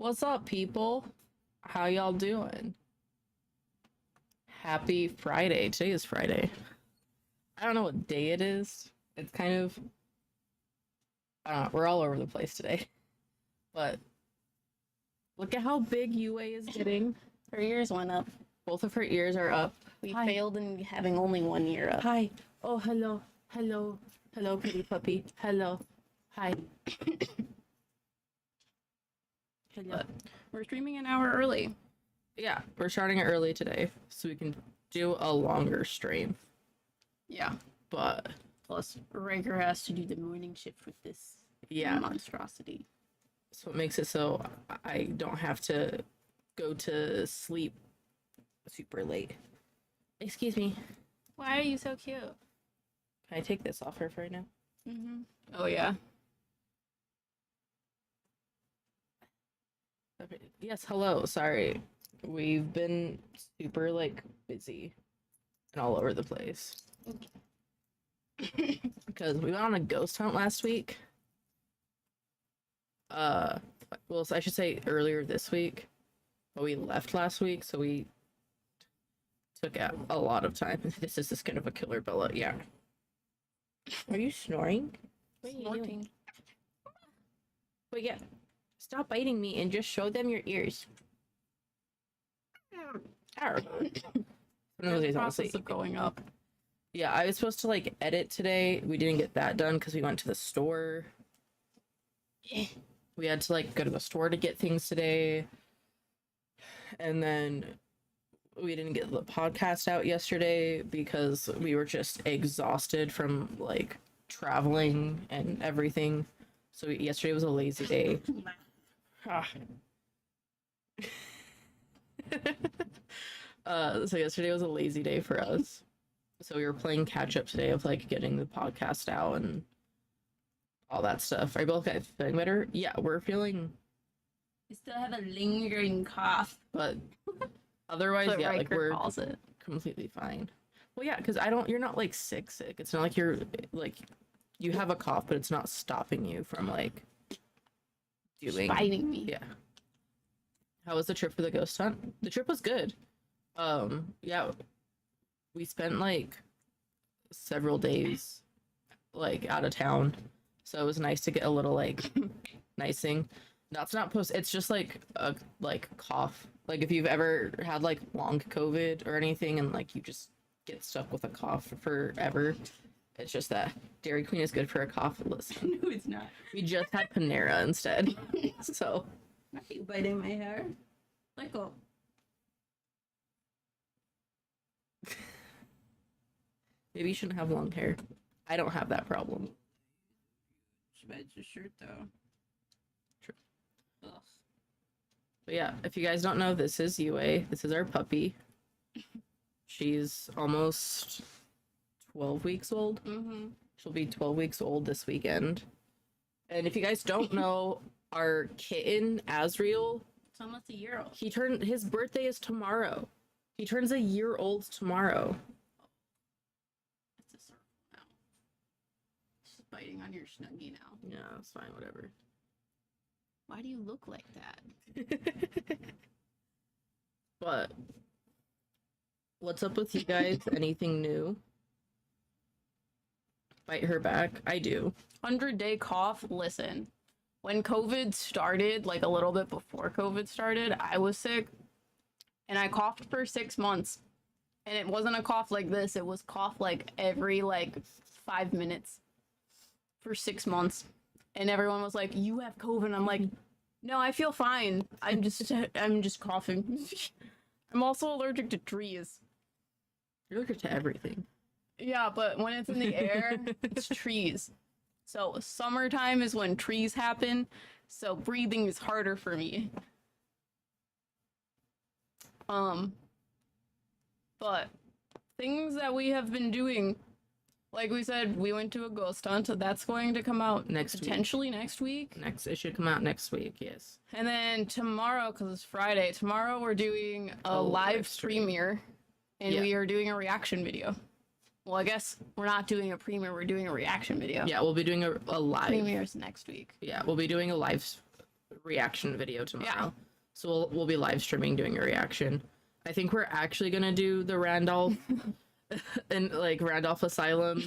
What's up, people? How y'all doing? Happy Friday. Today is Friday. I don't know what day it is. It's kind of, I don't know, we're all over the place today. But look at how big UA is getting. Her ears went up. Both of her ears are up. We Hi. failed in having only one ear up. Hi. Oh, hello. Hello. Hello, kitty puppy. Hello. Hi. Hello. We're streaming an hour early. Yeah, we're starting it early today so we can do a longer stream. Yeah. But Plus, Raker has to do the morning shift with this yeah, monstrosity. so it makes it so I don't have to go to sleep super late. Excuse me. Why are you so cute? Can I take this off her for right now? Mm-hmm. Oh, yeah. Okay. Yes, hello. Sorry. We've been super busy and all over the place. Because we went on a ghost hunt last week. Well, I should say earlier this week. But we left last week, so we took out a lot of time. This is kind of a killer Bella, yeah. Are you snoring? What are you doing? But yeah, stop biting me and just show them your ears. There's a process of going up. Yeah, I was supposed to edit today. We didn't get that done because we went to the store. We had to go to the store to get things today. And then we didn't get the podcast out yesterday because we were just exhausted from traveling and everything. So yesterday was a lazy day. So yesterday was a lazy day for us. So we were playing catch up today of getting the podcast out and all that stuff. Are you both guys feeling better? Yeah, we're feeling. I still have a lingering cough. But otherwise, But yeah, Riker we're calls it. completely fine. Well, yeah, because you're not sick. It's not like you're you have a cough, but it's not stopping you from doing. Biting me. Yeah. How was the trip for the ghost hunt? The trip was good. Yeah, we spent several days out of town, so it was nice to get a little nicing. That's not post. It's just a cough. If you've ever had long COVID or anything, and you just get stuck with a cough forever. It's just that Dairy Queen is good for a cough. Listen, No, it's not. we just had Panera instead. So. Why are you biting my hair? Let go. Maybe you shouldn't have long hair. I don't have that problem. It's a shirt though. True. Ugh. But yeah, if you guys don't know, this is UA. This is our puppy. She's almost 12 weeks old. Mm-hmm. She'll be 12 weeks old this weekend. And if you guys don't know, our kitten, Azriel, It's almost a year old. his birthday is tomorrow. He turns a year old tomorrow. It's a circle now. She's biting on your snuggie now. Yeah, it's fine, whatever. Why do you look like that? But what's up with you guys? Anything new? Bite her back? I do. 100-day cough. Listen, when COVID started, a little bit before COVID started, I was sick and I coughed for 6 months. And it wasn't a cough like this. It was cough every 5 minutes for 6 months. And everyone was like, "You have COVID." And I'm like, "No, I feel fine. I'm just coughing." I'm also allergic to trees. You're allergic to everything. Yeah, but when it's in the air, it's trees. So summertime is when trees happen. So breathing is harder for me. But things that we have been doing, like we said, we went to a ghost hunt. So that's going to come out potentially next week. It should come out next week, yes. And then tomorrow, because it's Friday, tomorrow we're doing a live premiere. And we are doing a reaction video. Well, I guess we're not doing a premiere, we're doing a reaction video. Yeah, we'll be doing a live. Premieres next week. Yeah, we'll be doing a live reaction video tomorrow. Yeah. So we'll be live streaming doing a reaction. I think we're actually gonna do the Randolph and like Randolph Asylum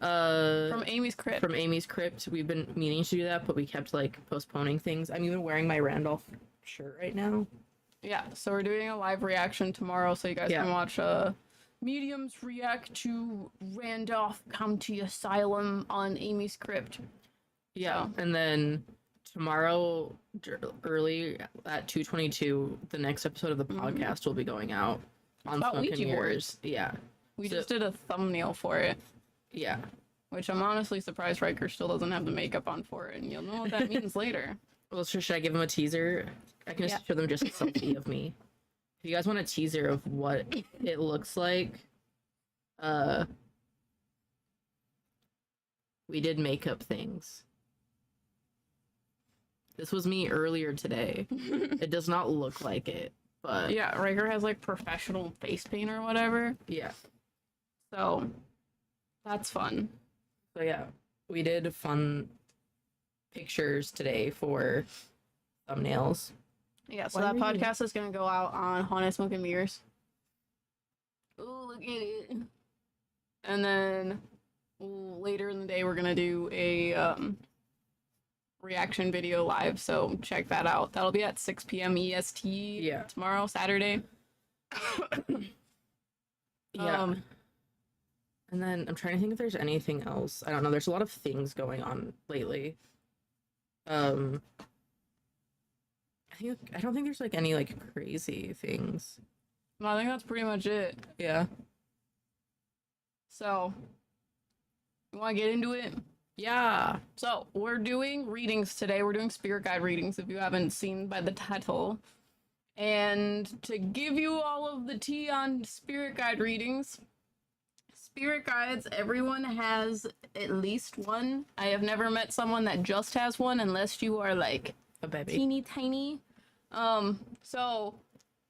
From Amy's Crypt. from Amy's Crypt. We've been meaning to do that, but we kept like postponing things. I'm even wearing my Randolph shirt right now. Yeah, so we're doing a live reaction tomorrow, so you guys Yeah. can watch mediums react to Randolph County Asylum on Amy's Crypt. Yeah, So- and then tomorrow early at 2:22, the next episode of the podcast will be going out on about Smoke and Ouija Mirrors. Yeah, We So- just did a thumbnail for it, yeah. which I'm honestly surprised Riker still doesn't have the makeup on for it, and you'll know what that means later. Well, should I give them a teaser? I can just show them just a selfie of me. If you guys want a teaser of what it looks like, we did makeup things. This was me earlier today. It does not look like it, but Yeah, Riker has like professional face paint or whatever, yeah. so that's fun. So yeah, we did fun pictures today for thumbnails. Yeah, so Why that are you- podcast is gonna go out on Haunted Smoke and Mirrors. Oh, look at it! And then later in the day, we're gonna do a reaction video live. So check that out. That'll be at 6 p.m. EST. Yeah. Tomorrow, Saturday. Yeah. And then I'm trying to think if there's anything else. I don't know. There's a lot of things going on lately. I don't think there's like any like crazy things. I think that's pretty much it. Yeah. So, you want to get into it? Yeah. So, we're doing readings today. We're doing spirit guide readings, if you haven't seen by the title. And to give you all of the tea on spirit guide readings, spirit guides, everyone has at least one. I have never met someone that just has one unless you are like A baby. teeny tiny. So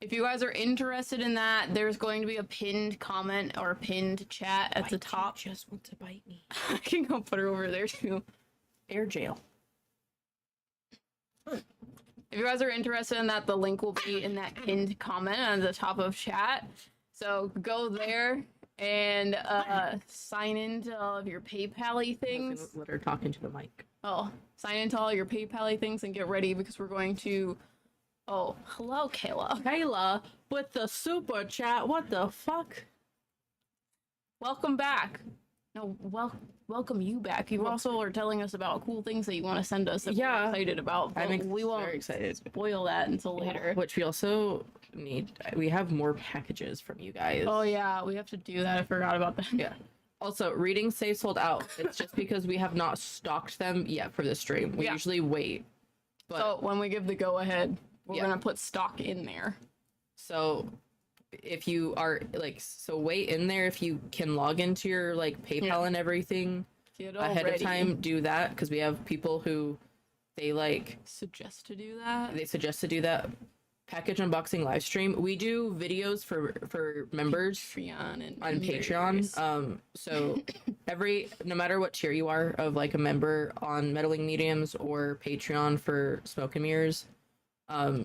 if you guys are interested in that, there's going to be a pinned comment or a pinned chat at the top. Just want to bite me. I can go put her over there too. Air jail. If you guys are interested in that, the link will be in that pinned comment on the top of chat. So go there and sign into all of your PayPal-y things. Let her talk into the mic. Oh, sign into all your PayPal-y things and get ready because we're going to... Oh, hello, Kayla. Kayla with the super chat. What the fuck? Welcome back. No, welcome you back. You also are telling us about cool things that you want to send us that Yeah. we're excited about. But we won't very excited. spoil that until later. Which we also need. We have more packages from you guys. Oh yeah, we have to do that. I forgot about that. Yeah. Also, readings say sold out. It's just because we have not stocked them yet for this stream. We Yeah. usually wait. But So when we give the go ahead, we're Yeah. gonna put stock in there. so if you are like, so wait in there if you can log into your like PayPal Yeah. and everything Get ahead ready. of time. Do that because we have people who they like Suggest to do that. they suggest to do that package unboxing live stream. We do videos for members Patreon and on members. Patreon. So no matter what tier you are of like a member on Meddling Mediums or Patreon for Smoke and Mirrors,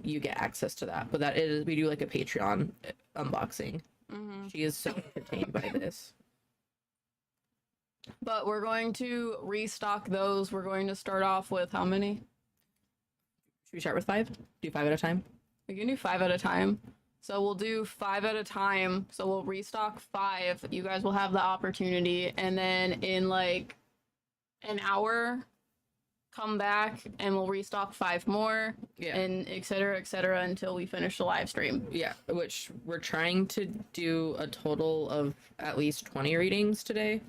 you get access to that. But that is, we do like a Patreon unboxing. Mhm. She is so entertained by this. But we're going to restock those. We're going to start off with how many? Should we start with 5? Do 5 at a time? We can do 5 at a time. So we'll do 5 at a time. So we'll restock 5. You guys will have the opportunity. And then in like an hour, come back and we'll restock 5 more. Yeah. And et cetera, until we finish the live stream. Yeah, which we're trying to do a total of at least 20 readings today.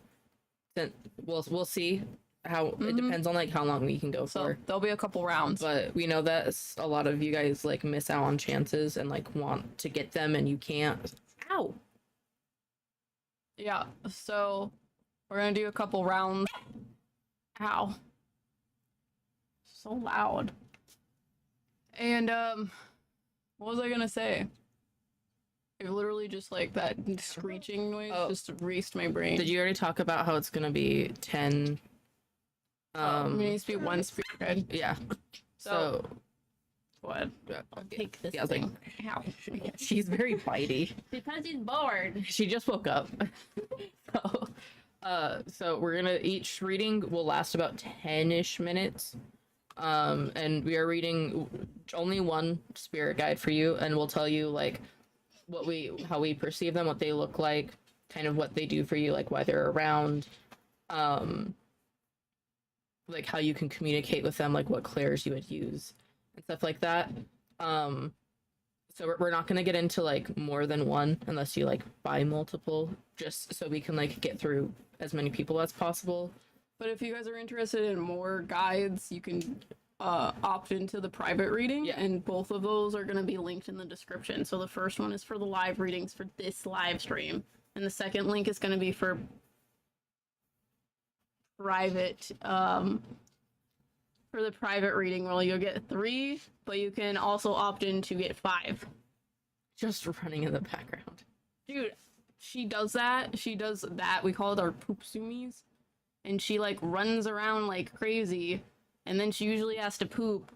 Then we'll see how it depends on like how long we can go So for. there'll be a couple rounds. But we know that a lot of you guys like miss out on chances and like want to get them and you can't. Ow. Yeah, so we're gonna do a couple rounds. Ow. So loud. And what was I gonna say? It literally just like that screeching noise just erased my brain. Did you already talk about how it's gonna be 10? It needs to be one spirit guide. Yeah. So What? I'll take this Yeah, I was like, thing. Ow. she's very bitey. Because he's bored. She just woke up. So we're gonna, each reading will last about 10-ish minutes. And we are reading only one spirit guide for you, and we'll tell you like how we perceive them, what they look like, kind of what they do for you, like why they're around, like how you can communicate with them, like what clairs you would use and stuff like that. So we're not going to get into like more than one unless you like buy multiple, just so we can like get through as many people as possible. But if you guys are interested in more guides, you can opt into the private reading, Yeah. and both of those are going to be linked in the description. So the first one is for the live readings for this live stream, and the second link is going to be for private for the private reading. Well, you'll get 3, but you can also opt in to get 5. Just running in the background. Dude, she does that. She does that. We call it our poop sumis. And she like runs around like crazy, and then she usually has to poop.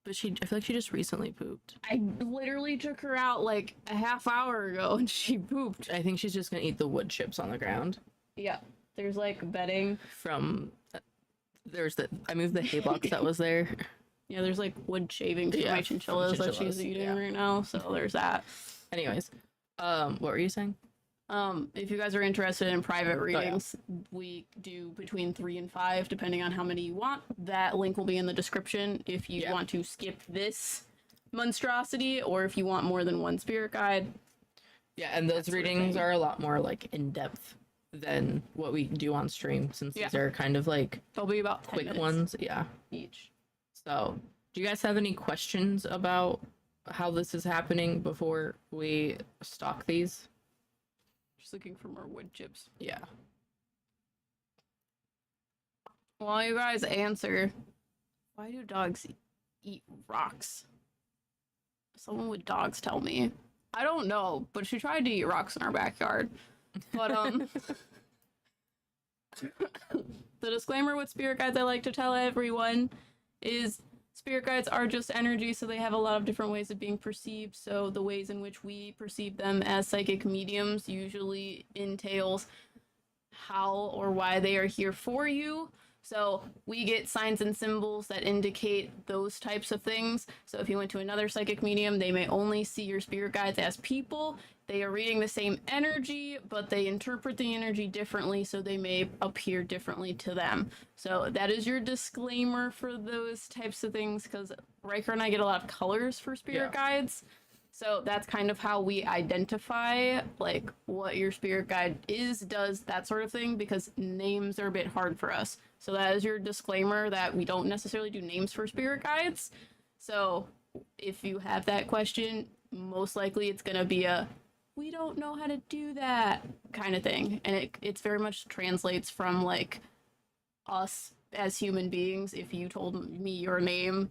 But I feel like she just recently pooped. I literally took her out like a half hour ago and she pooped. I think she's just gonna eat the wood chips on the ground. Yeah, there's like bedding. From I moved the hay box that was there. Yeah, there's like wood shavings for Yeah, my chinchillas that she's chinchillas, eating yeah. right now. So there's that. Anyways, what were you saying? If you guys are interested in private readings, we do between 3 and 5, depending on how many you want. That link will be in the description if you want to skip this monstrosity, or if you want more than one spirit guide. Yeah, and those readings are a lot more like in depth than what we do on stream, since these are kind of like They'll be about 10 quick minutes ones. Yeah. each. So, do you guys have any questions about how this is happening before we stock these? Just looking for more wood chips. Yeah. While you guys answer, why do dogs eat rocks? Someone with dogs tell me. I don't know, but she tried to eat rocks in our backyard. But the disclaimer with spirit guides I like to tell everyone is spirit guides are just energy, so they have a lot of different ways of being perceived. So the ways in which we perceive them as psychic mediums usually entails how or why they are here for you. So we get signs and symbols that indicate those types of things. So if you went to another psychic medium, they may only see your spirit guides as people. They are reading the same energy, but they interpret the energy differently, so they may appear differently to them. So that is your disclaimer for those types of things, because Riker and I get a lot of colors for spirit guides. So that's kind of how we identify like what your spirit guide is, does, that sort of thing, because names are a bit hard for us. So that is your disclaimer that we don't necessarily do names for spirit guides. So if you have that question, most likely it's going to be a, we don't know how to do that kind of thing. And it's very much translates from like us as human beings. If you told me your name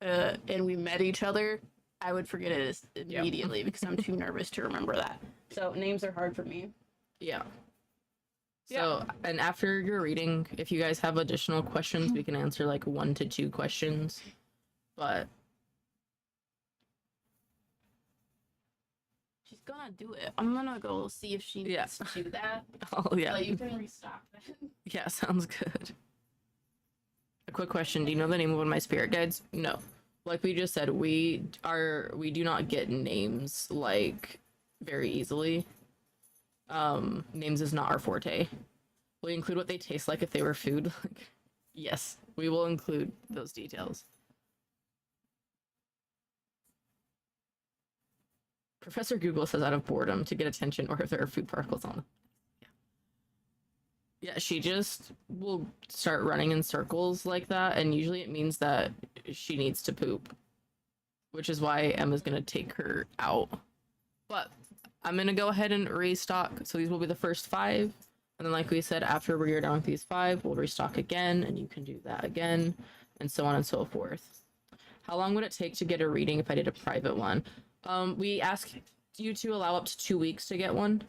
and we met each other, I would forget it immediately because I'm too nervous to remember that. So names are hard for me. Yeah. So, and after your reading, if you guys have additional questions, we can answer like 1 to 2 questions. But she's gonna do it. I'm gonna go see if she needs to do that. oh yeah. But you can restock that. Yeah, sounds good. A quick question, do you know the name of one of my spirit guides? No. Like we just said, we do not get names like very easily. Names is not our forte. Will you include what they taste like if they were food? Like, yes, we will include those details. Professor Google says out of boredom to get attention or if there are food particles on them. Yeah, she just will start running in circles like that, and usually it means that she needs to poop, which is why Emma's gonna take her out. But I'm gonna go ahead and restock, so these will be the first 5, and then like we said, after we're done with these 5, we'll restock again, and you can do that again, and so on and so forth. How long would it take to get a reading if I did a private one? We ask you to allow up to 2 weeks to get one.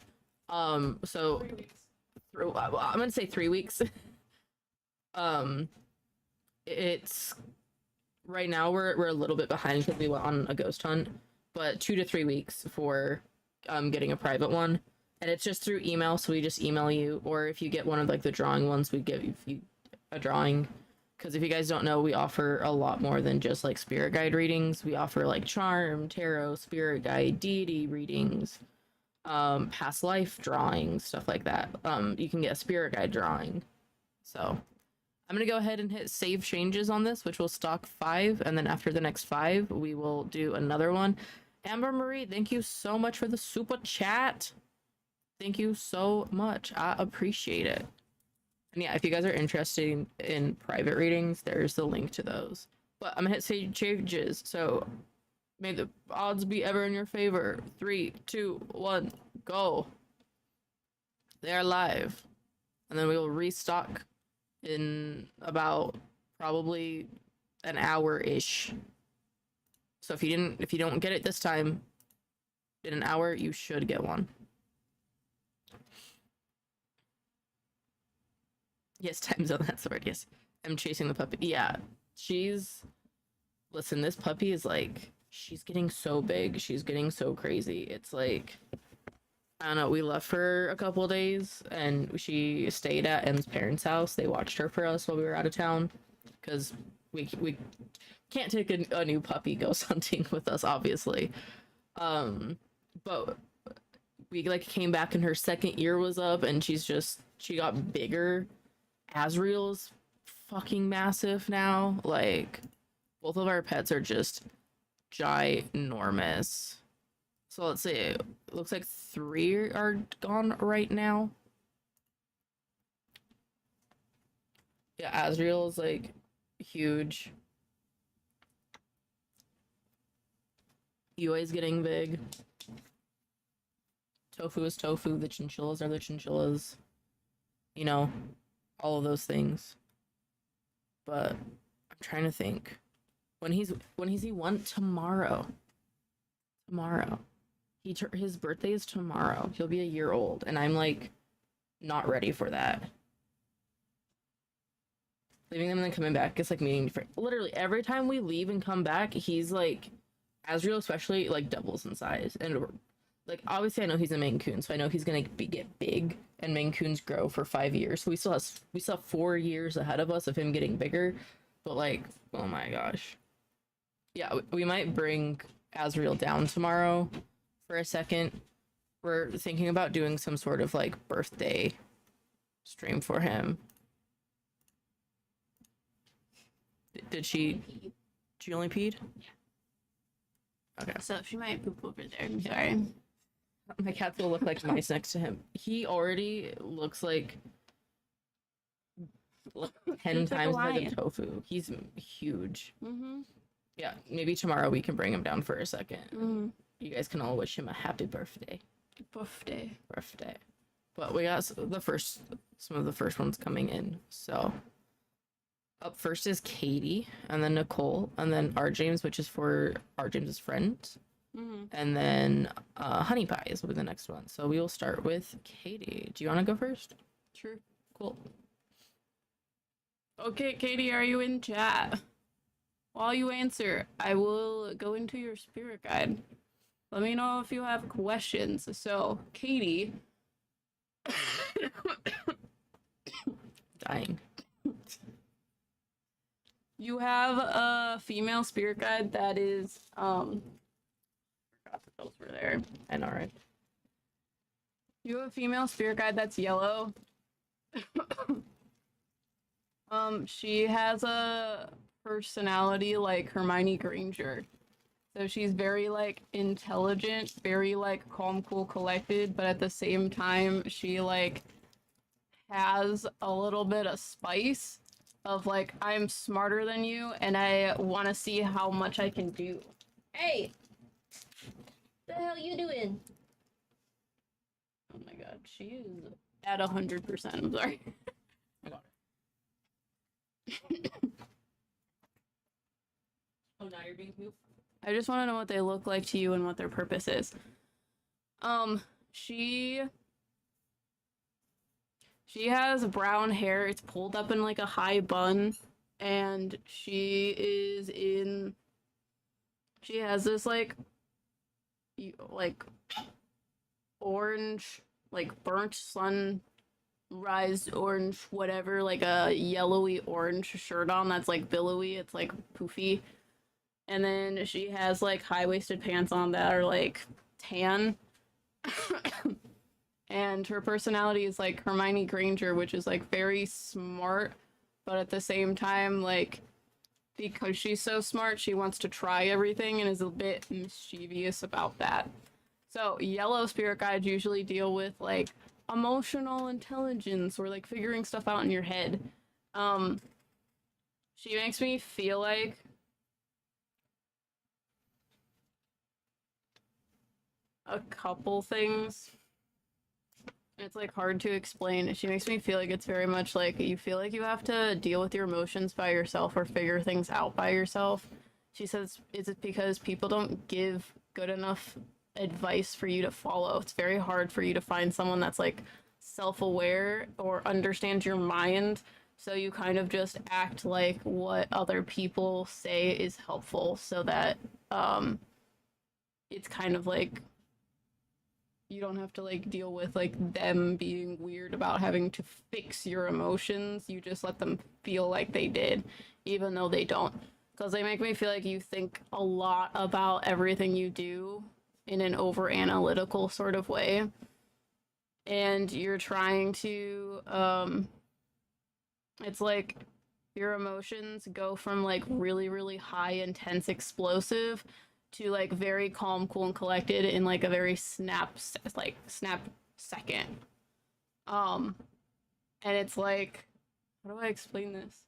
So I'm gonna say 3 weeks. It's right now we're a little bit behind because we went on a ghost hunt, but 2 to 3 weeks for getting a private one, and it's just through email. So we just email you, or if you get one of like the drawing ones, we give you a drawing. Because if you guys don't know, we offer a lot more than just like spirit guide readings. We offer like charm, tarot, spirit guide, deity readings, past life drawings, stuff like that. You can get a spirit guide drawing. So I'm gonna go ahead and hit save changes on this, which will stock 5, and then after the next 5, we will do another one. Amber Marie, thank you so much for the super chat. Thank you so much. I appreciate it. And yeah, if you guys are interested in private readings, there's the link to those. But I'm gonna hit save changes. So may the odds be ever in your favor. 3, 2, 1, go. They are live. And then we will restock in about probably an hour-ish. So if you don't get it this time, in an hour, you should get one. Yes, time zone, that's the word, yes. I'm chasing the puppy. Yeah, listen, this puppy is like, she's getting so big. She's getting so crazy. It's like, I don't know, we left for a couple of days and she stayed at Em's parents' house. They watched her for us while we were out of town because we can't take a new puppy ghost hunting with us, obviously. But we like came back and her second year was up and she got bigger. Azriel's fucking massive now. Like, both of our pets are just ginormous. So let's see. It looks like 3 are gone right now. Yeah, Azriel is like huge. Yue's getting big. Tofu is tofu. The chinchillas are the chinchillas. You know, all of those things. But I'm trying to think. When he one? Tomorrow. Tomorrow. His birthday is tomorrow. He'll be a year old, and I'm like not ready for that. Leaving them and then coming back, it's like meeting for literally every time we leave and come back, he's like, Azriel especially, like doubles in size. And like obviously I know he's a Maine Coon, so I know he's gonna get big, and Maine Coons grow for 5 years. So we still have 4 years ahead of us of him getting bigger. But like, oh my gosh. Yeah, we might bring Azriel down tomorrow for a second. We're thinking about doing some sort of like birthday stream for him. Did she only peed? Yeah. Okay. So she might poop over there. I'm sorry. My cats will look like mice next to him. He already looks like 10 times the size of Tofu. He's huge. Mm-hmm. Yeah, maybe tomorrow we can bring him down for a second. Mm-hmm. You guys can all wish him a happy birthday. Birthday. But we got some of the first ones coming in. So up first is Katie, and then Nicole, and then R. James, which is for R. James's friend. Mm-hmm. And then Honey Pies will be the next one. So we will start with Katie. Do you want to go first? Sure. Cool. Okay, Katie, are you in chat? While you answer, I will go into your spirit guide. Let me know if you have questions. So, Katie. Dying. You have a female spirit guide that is, forgot that those were there. I know, right? You have a female spirit guide that's yellow. She has a personality like Hermione Granger. So she's very like intelligent, very like calm, cool, collected, but at the same time she like has a little bit of spice of like, I'm smarter than you and I want to see how much I can do. Hey, the hell you doing? Oh my god, she is at 100%. I'm sorry. I got it. Oh, now you're being moved. I just want to know what they look like to you and what their purpose is. She has brown hair. It's pulled up in like a high bun. and she has this like orange, like burnt sunrise orange, whatever, like a yellowy orange shirt on that's like billowy, it's like poofy. And then she has like high-waisted pants on that are like tan. And her personality is like Hermione Granger, which is like very smart, but at the same time, like, because she's so smart, she wants to try everything and is a bit mischievous about that. So, yellow spirit guides usually deal with like emotional intelligence or like figuring stuff out in your head. She makes me feel like a couple things. It's like hard to explain. She makes me feel like it's very much like you feel like you have to deal with your emotions by yourself or figure things out by yourself. She says it's because people don't give good enough advice for you to follow. It's very hard for you to find someone that's like self-aware or understands your mind. So you kind of just act like what other people say is helpful so that it's kind of like you don't have to like deal with like them being weird about having to fix your emotions. You just let them feel like they did, even though they don't. Because they make me feel like you think a lot about everything you do in an over analytical sort of way. And you're trying to, it's like your emotions go from like really, really high, intense, explosive to like very calm, cool, and collected in like a very snap second. And it's like, how do I explain this?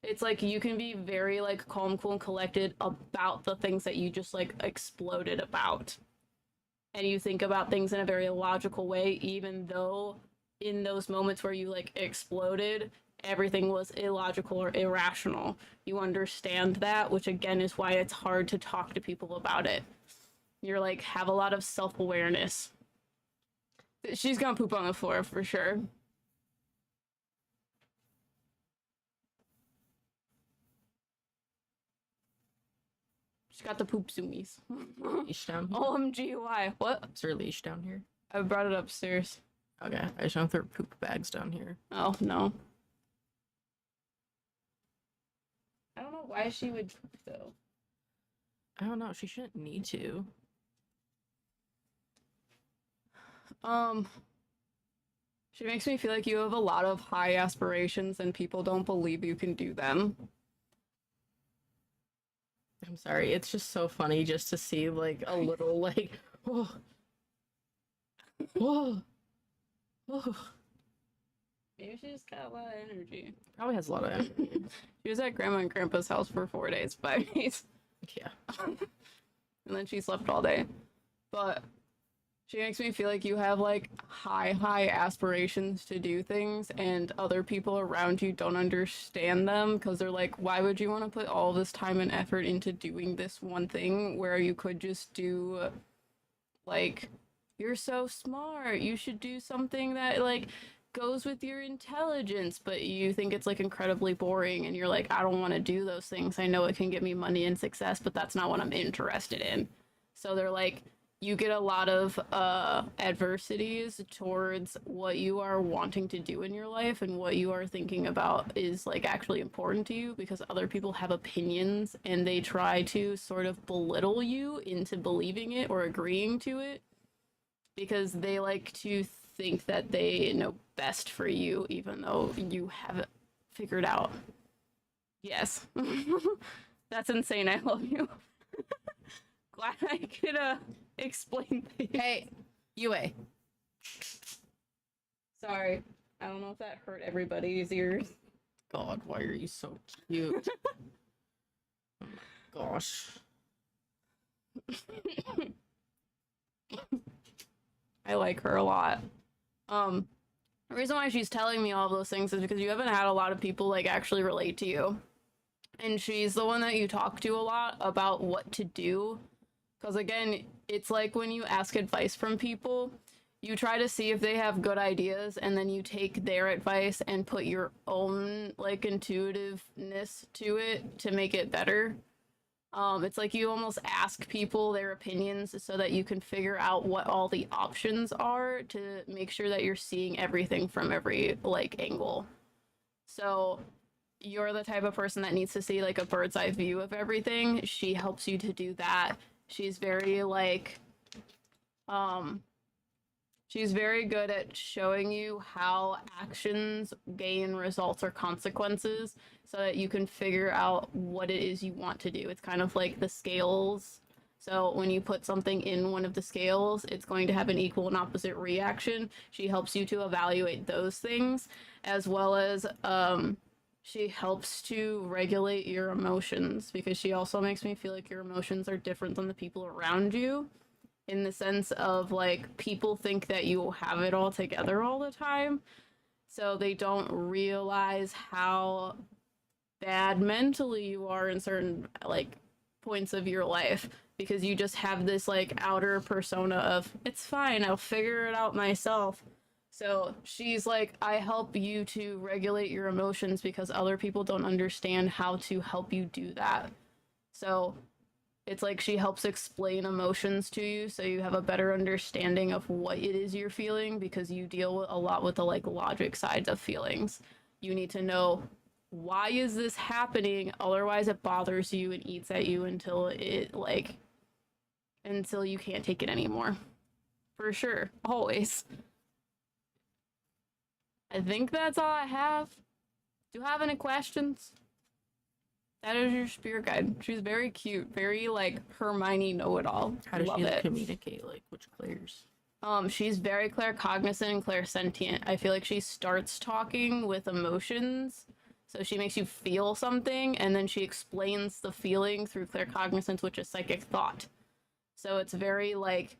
It's like you can be very like calm, cool, and collected about the things that you just like exploded about. And you think about things in a very logical way, even though in those moments where you like exploded, everything was illogical or irrational. You understand that, which again is why it's hard to talk to people about it. You're like, have a lot of self-awareness. She's gonna poop on the floor for sure. She's got the poop zoomies. Leash down here. OMG, why? What? Is there a leash down here? I brought it upstairs. Okay, I just don't throw poop bags down here. Oh, no. I don't know why she would poop, though. I don't know, she shouldn't need to. She makes me feel like you have a lot of high aspirations and people don't believe you can do them. I'm sorry, it's just so funny just to see like a little like, whoa, whoa, whoa. Maybe she just got a lot of energy. Probably has a lot of energy. She was at Grandma and Grandpa's house for 4 days, 5 days. Yeah. And then she slept all day. But she makes me feel like you have like high aspirations to do things and other people around you don't understand them because they're like, why would you want to put all this time and effort into doing this one thing where you could just do like, you're so smart, you should do something that like goes with your intelligence, but you think it's like incredibly boring and you're like, I don't want to do those things. I know it can get me money and success, but that's not what I'm interested in. So they're like, you get a lot of adversities towards what you are wanting to do in your life and what you are thinking about is like actually important to you because other people have opinions and they try to sort of belittle you into believing it or agreeing to it because they like to think that they know best for you even though you have it figured out. Yes. That's insane. I love you. Glad I could explain things. Hey, Yue. Sorry. I don't know if that hurt everybody's ears. God, why are you so cute? Oh my gosh. I like her a lot. The reason why she's telling me all those things is because you haven't had a lot of people like actually relate to you. And she's the one that you talk to a lot about what to do. Because again, it's like when you ask advice from people, you try to see if they have good ideas, and then you take their advice and put your own like intuitiveness to it to make it better. It's like you almost ask people their opinions so that you can figure out what all the options are to make sure that you're seeing everything from every like angle. So you're the type of person that needs to see like a bird's eye view of everything. She helps you to do that. She's very like she's very good at showing you how actions gain results or consequences so that you can figure out what it is you want to do. It's kind of like the scales. So when you put something in one of the scales, it's going to have an equal and opposite reaction. She helps you to evaluate those things, as well as she helps to regulate your emotions, because she also makes me feel like your emotions are different than the people around you, in the sense of like people think that you have it all together all the time, so they don't realize how bad mentally you are in certain like points of your life, because you just have this like outer persona of it's fine, I'll figure it out myself. So she's like, I help you to regulate your emotions because other people don't understand how to help you do that. So it's like she helps explain emotions to you so you have a better understanding of what it is you're feeling, because you deal with a lot with the like logic sides of feelings. You need to know, why is this happening? Otherwise it bothers you and eats at you until you can't take it anymore. For sure. Always. I think that's all I have. Do you have any questions? That is your spirit guide. She's very cute, very like Hermione know-it-all. How does Love she it. communicate? Like, which clairs? She's very claircognizant and clairsentient. I feel like she starts talking with emotions, so she makes you feel something, and then she explains the feeling through claircognizance, which is psychic thought. So it's very like,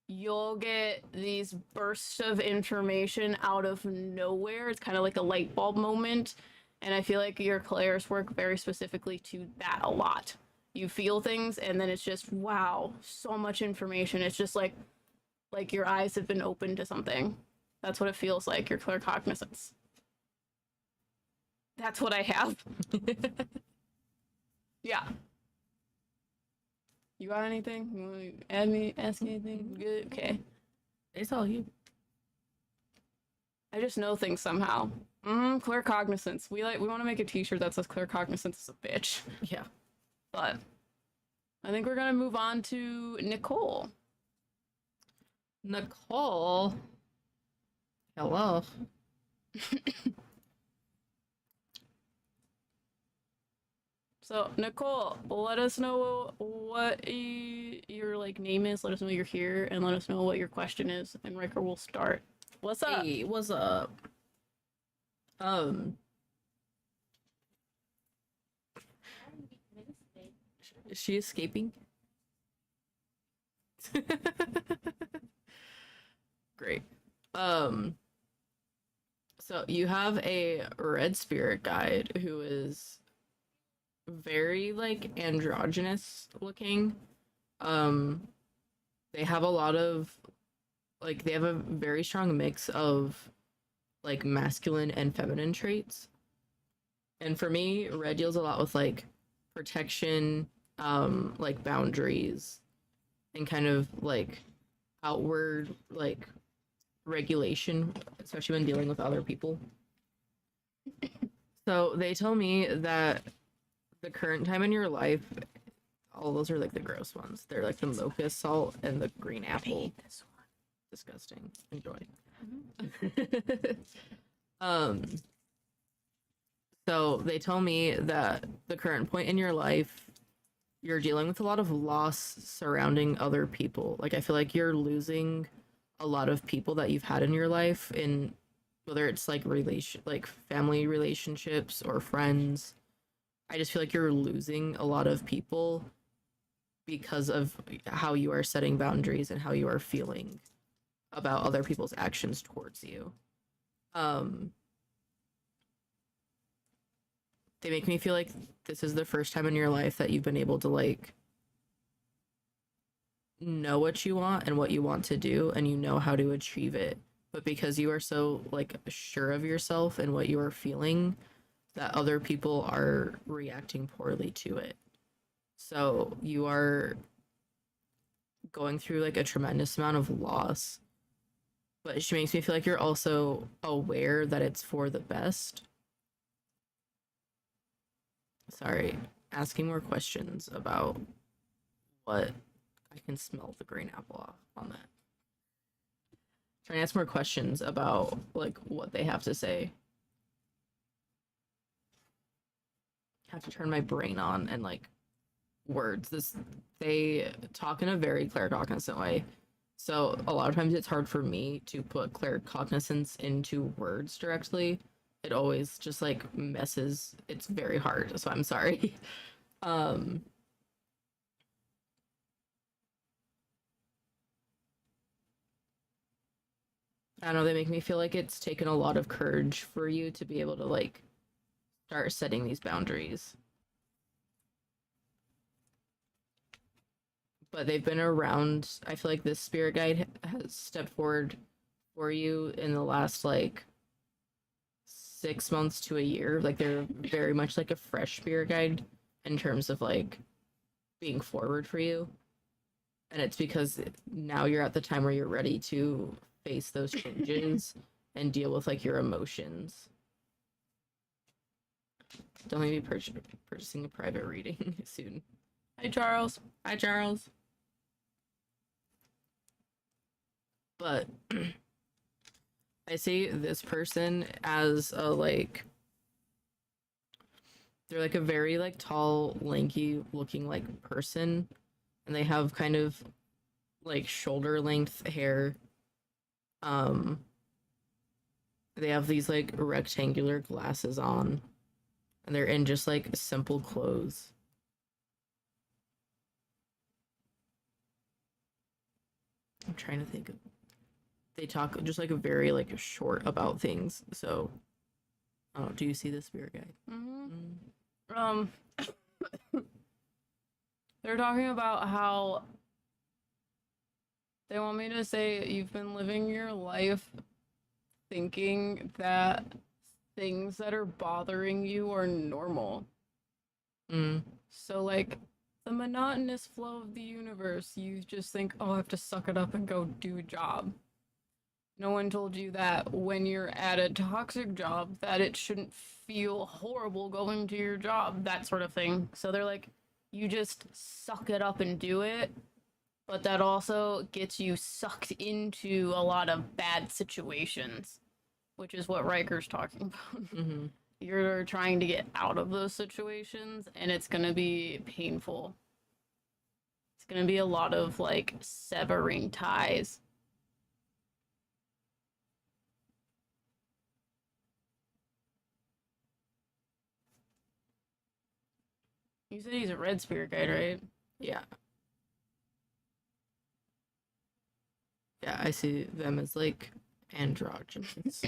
you'll get these bursts of information out of nowhere. It's kind of like a light bulb moment. And I feel like your clairs work very specifically to that a lot. You feel things, and then it's just, wow, so much information. It's just like your eyes have been opened to something. That's what it feels like, your claircognizance. That's what I have. Yeah. You got anything? You want to add me, ask anything? Good? Okay. It's all you. I just know things somehow. Claircognizance. We want to make a t-shirt that says claircognizance is a bitch. Yeah. But I think we're gonna move on to Nicole. Nicole. Hello. So Nicole, let us know what your like name is. Let us know you're here, and let us know what your question is. And Riker will start. What's up? Hey, what's up? Is she escaping? Great. So you have a red spirit guide who is very like androgynous looking. They have a lot of like, they have a very strong mix of like masculine and feminine traits. And for me, red deals a lot with like protection, like boundaries, and kind of like outward like regulation, especially when dealing with other people. So they tell me that the current time in your life, all those are like the gross ones. They're like the mocha salt and the green apple. Disgusting. Enjoy. So they tell me that the current point in your life, you're dealing with a lot of loss surrounding other people. Like, I feel like you're losing a lot of people that you've had in your life, in whether it's like family relationships or friends. I just feel like you're losing a lot of people because of how you are setting boundaries and how you are feeling about other people's actions towards you. They make me feel like this is the first time in your life that you've been able to like know what you want and what you want to do, and you know how to achieve it. But because you are so like sure of yourself and what you are feeling, that other people are reacting poorly to it. So you are going through like a tremendous amount of loss. But she makes me feel like you're also aware that it's for the best. Sorry, asking more questions about what I can smell the green apple off on that. Trying to ask more questions about like what they have to say. Have to turn my brain on and like words. They talk in a very claircognizant way. So a lot of times it's hard for me to put claircognizance into words directly. It always just like messes. It's very hard. So I'm sorry. um I don't know, they make me feel like it's taken a lot of courage for you to be able to like start setting these boundaries. But they've been around. I feel like this spirit guide has stepped forward for you in the last like 6 months to a year. Like they're very much like a fresh spirit guide in terms of like being forward for you. And it's because now you're at the time where you're ready to face those changes and deal with like your emotions. Don't be purchasing a private reading soon. Hi, Charles. Hi, Charles. But I see this person as a like they're like a very like tall, lanky looking like person, and they have kind of like shoulder length hair. They have these like rectangular glasses on, and they're in just like simple clothes. I'm trying to think of they talk just like a very like short about things. So, oh, do you see the spirit guide? They're talking about how they want me to say you've been living your life thinking that things that are bothering you are normal. So like the monotonous flow of the universe, you just think, oh, I have to suck it up and go do a job. No one told you that when you're at a toxic job that it shouldn't feel horrible going to your job, that sort of thing. So they're like, you just suck it up and do it, but that also gets you sucked into a lot of bad situations, which is what Riker's talking about. Mm-hmm. You're trying to get out of those situations, and it's gonna be painful. It's gonna be a lot of like severing ties. You said he's a red spirit guide, right? Yeah. Yeah, I see them as like androgynous.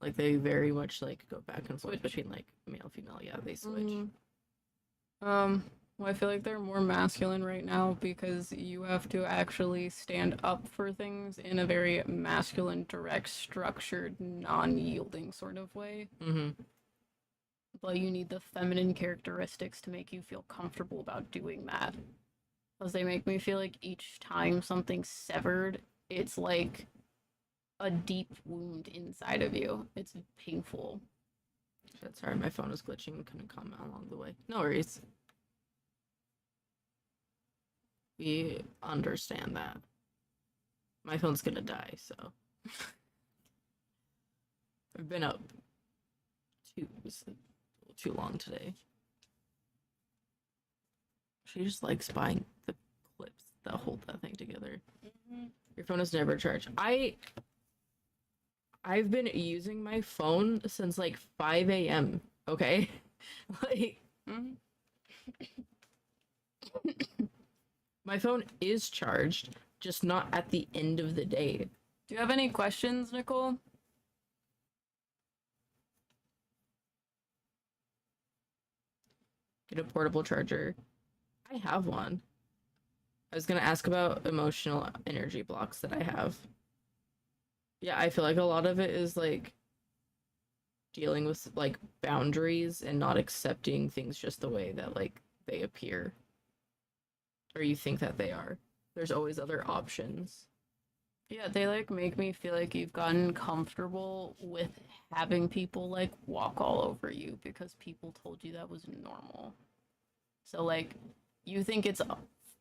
Like they very much like go back and forth between like male, female. Yeah, they switch. Well, I feel like they're more masculine right now because you have to actually stand up for things in a very masculine, direct, structured, non-yielding sort of way. Mm-hmm. But you need the feminine characteristics to make you feel comfortable about doing that. Because they make me feel like each time something's severed, it's like a deep wound inside of you. It's painful. Shit, sorry, my phone was glitching and couldn't comment along the way. No worries. We understand that. My phone's gonna die, so. I've been up too long today. She just likes buying the clips that hold that thing together. Your phone is never charged. I've been using my phone since like 5 a.m. Okay? Like my phone is charged, just not at the end of the day. Do you have any questions, Nicole? Get a portable charger. I have one. I was gonna ask about emotional energy blocks that I have. Yeah, I feel like a lot of it is like dealing with like boundaries and not accepting things just the way that like they appear or you think that they are. There's always other options. Yeah, they like make me feel like you've gotten comfortable with having people like walk all over you because people told you that was normal. So like you think it's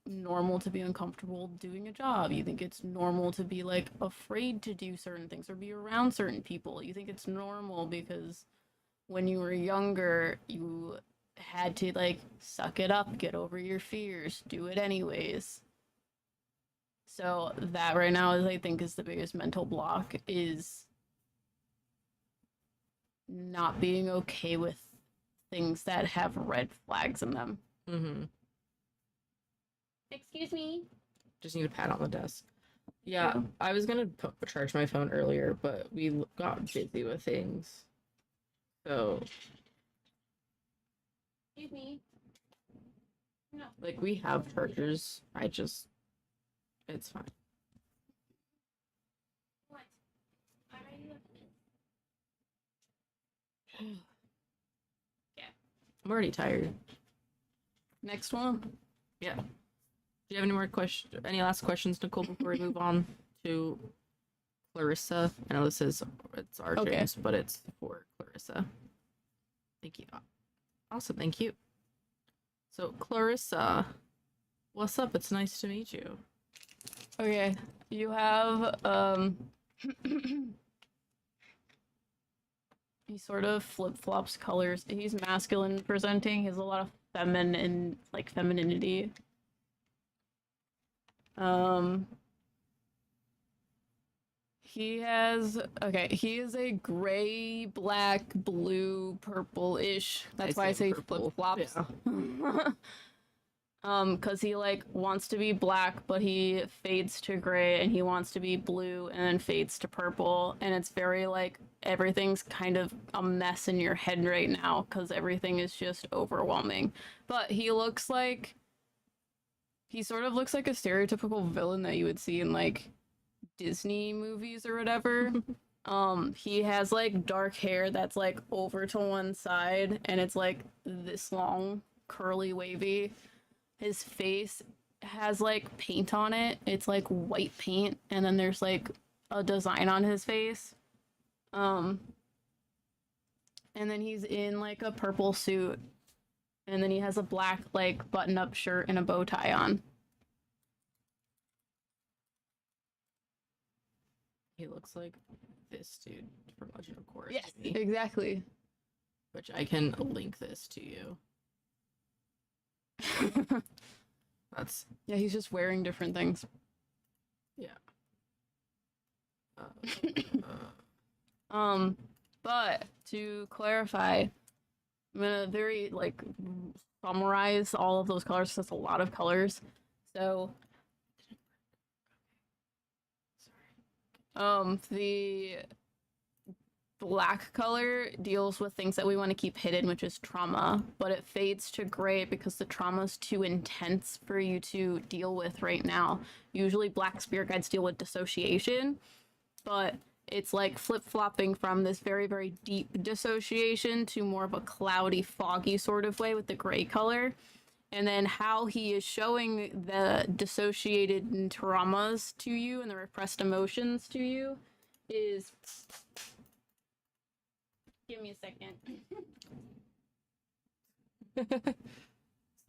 normal to be uncomfortable doing a job. You think it's normal to be like afraid to do certain things or be around certain people. You think it's normal because when you were younger, you had to like suck it up, get over your fears, do it anyways. So that right now is I think is the biggest mental block is not being okay with things that have red flags in them. Mm-hmm. Excuse me. Just need a pat on the desk. Yeah, I was gonna charge my phone earlier, but we got busy with things. So, Excuse me. No. like, we have chargers. It's fine. What? I already left it. I'm already tired. Next one. Yeah. Do you have any more questions? Any last questions, Nicole, before we move on to Clarissa? I know it's our Okay. James, but it's for Clarissa. Thank you. Awesome, thank you. So, Clarissa, what's up? It's nice to meet you. Okay. You have he sort of flip-flops colors. He's masculine presenting. He has a lot of feminine like femininity. He is a gray, black, blue, purple-ish. That's why I say purple. flip-flops. Yeah. Cause he like wants to be black, but he fades to gray, and he wants to be blue and then fades to purple, and it's very like everything's kind of a mess in your head right now because everything is just overwhelming. But he sort of looks like a stereotypical villain that you would see in like Disney movies or whatever. He has like dark hair that's like over to one side and it's like this long, curly, wavy. His face has like paint on it. It's like white paint, and then there's like a design on his face. And then he's in like a purple suit, and then he has a black like button-up shirt and a bow tie on. He looks like this dude from Legend of Korra. Yes, to me, exactly. which I can link this to you. That's Yeah, he's just wearing different things. yeah. But to clarify, I'm gonna very like summarize all of those colors. 'Cause that's a lot of colors. So, the black color deals with things that we want to keep hidden, which is trauma, but it fades to gray because the trauma is too intense for you to deal with right now. Usually black spirit guides deal with dissociation, but it's like flip-flopping from this very, very deep dissociation to more of a cloudy, foggy sort of way with the gray color. And then how he is showing the dissociated traumas to you and the repressed emotions to you is... Give me a second.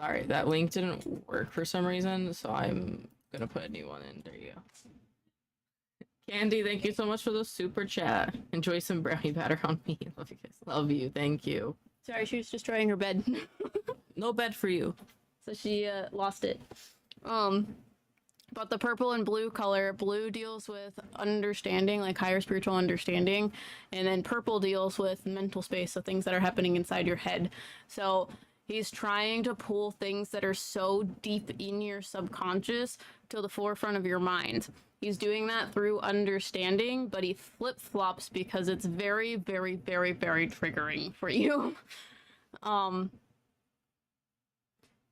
Sorry, that link didn't work for some reason, so I'm gonna put a new one in. There you go. Candy, thank you so much for the super chat. Enjoy some brownie batter on me. Love you guys. Love you. Thank you. Sorry, she was just trying her bed. No bed for you. So she lost it. But the purple and blue color, blue deals with understanding, like higher spiritual understanding, and then purple deals with mental space, so things that are happening inside your head. So he's trying to pull things that are so deep in your subconscious to the forefront of your mind. He's doing that through understanding, but he flip-flops because it's very, very, very, very triggering for you.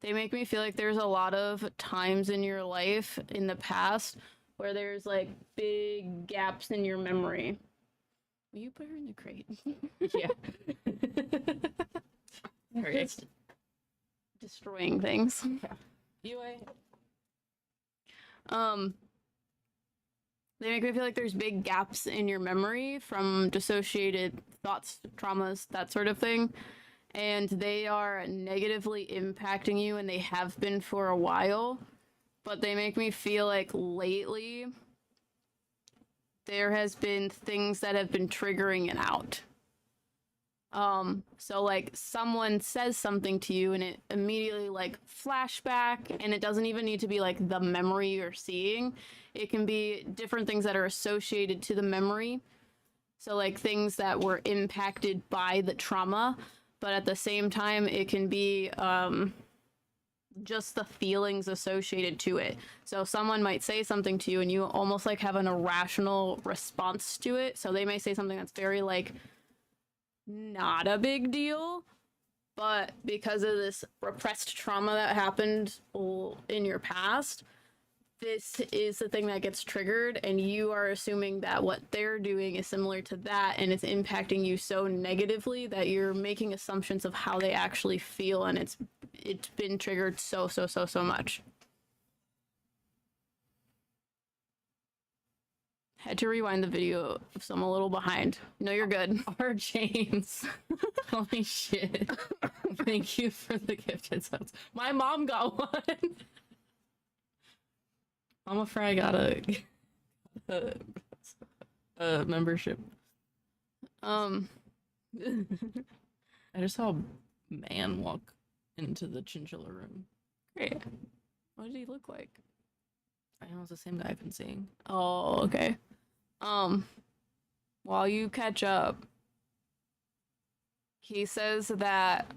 They make me feel like there's a lot of times in your life in the past where there's like big gaps in your memory. Will you put her in the crate? Yeah. Sorry. Just destroying things. Anyway. They make me feel like there's big gaps in your memory from dissociated thoughts, traumas, that sort of thing. And they are negatively impacting you, and they have been for a while. But they make me feel like lately there has been things that have been triggering it out. So like someone says something to you and it immediately like flashback, and it doesn't even need to be like the memory you're seeing. It can be different things that are associated to the memory. So like things that were impacted by the trauma, but at the same time it can be just the feelings associated to it. So someone might say something to you and you almost like have an irrational response to it. So they may say something that's very like not a big deal, but because of this repressed trauma that happened in your past, this is the thing that gets triggered, and you are assuming that what they're doing is similar to that, and it's impacting you so negatively that you're making assumptions of how they actually feel, and it's been triggered so much. Had to rewind the video, so I'm a little behind. No, you're good. Our James. Holy shit. Thank you for the gifted subs. My mom got one. Mama Fry got a membership. I just saw a man walk into the chinchilla room. Great. What did he look like? I know it's the same guy I've been seeing. Oh, okay. While you catch up, he says that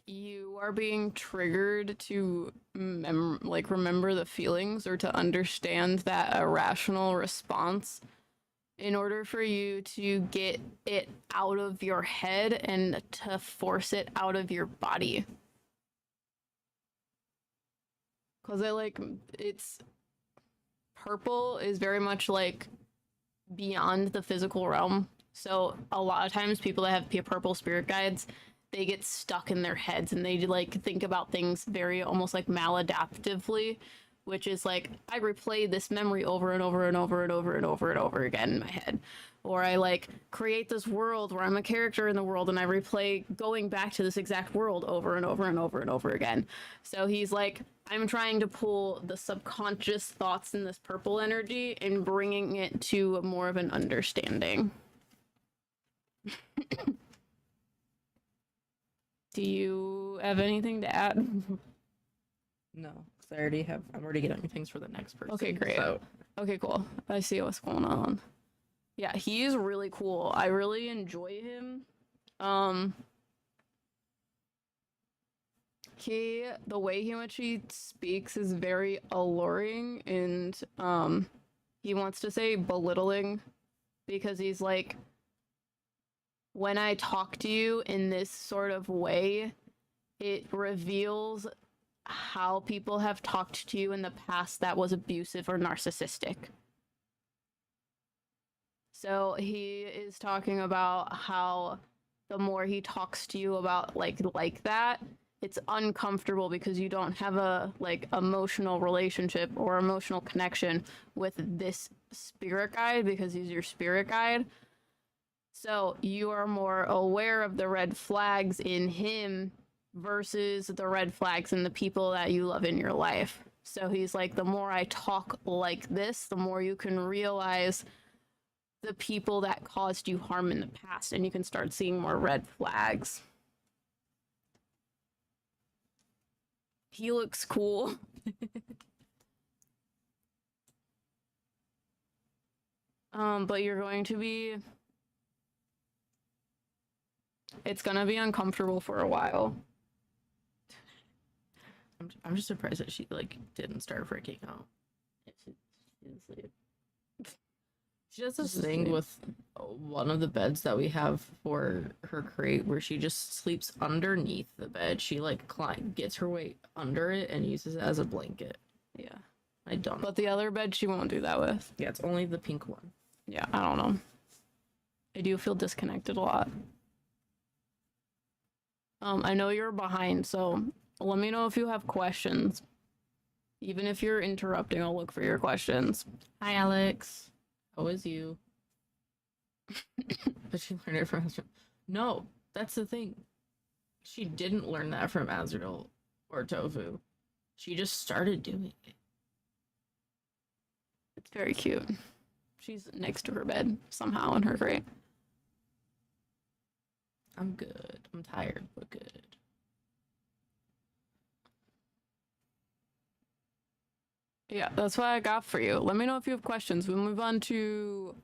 you are being triggered to remember the feelings or to understand that irrational response in order for you to get it out of your head and to force it out of your body. Because it's purple is very much like beyond the physical realm. So a lot of times people that have purple spirit guides, they get stuck in their heads and they like think about things very almost like maladaptively, which is like I replay this memory over and over and over and over and over and over again in my head. Or I like create this world where I'm a character in the world and I replay going back to this exact world over and over and over and over again. So he's like, I'm trying to pull the subconscious thoughts in this purple energy and bringing it to more of an understanding. Do you have anything to add? No, because I'm already getting things for the next person. Okay, great. So. Okay, cool. I see what's going on. Yeah, he's really cool. I really enjoy him. The way in which he speaks is very alluring, and he wants to say belittling because he's like, when I talk to you in this sort of way, it reveals how people have talked to you in the past that was abusive or narcissistic. So he is talking about how the more he talks to you about like that, it's uncomfortable because you don't have a like emotional relationship or emotional connection with this spirit guide because he's your spirit guide. So you are more aware of the red flags in him versus the red flags in the people that you love in your life. So he's like, the more I talk like this, the more you can realize the people that caused you harm in the past, and you can start seeing more red flags. He looks cool. But you're going to be... It's gonna be uncomfortable for a while. I'm just surprised that she like didn't start freaking out. She didn't sleep. She does this This is thing neat. with one of the beds that we have for her crate where she just sleeps underneath the bed. She like gets her way under it and uses it as a blanket. Yeah. I don't know. But the other bed she won't do that with. Yeah, it's only the pink one. Yeah, I don't know. I do feel disconnected a lot. I know you're behind, so let me know if you have questions. Even if you're interrupting, I'll look for your questions. Hi, Alex. How is you? But she learned it from Azrael. No, that's the thing. She didn't learn that from Azrael or Tofu. She just started doing it. It's very cute. She's next to her bed somehow in her crate. I'm good. I'm tired, but good. Yeah, that's what I got for you. Let me know if you have questions. We'll move on to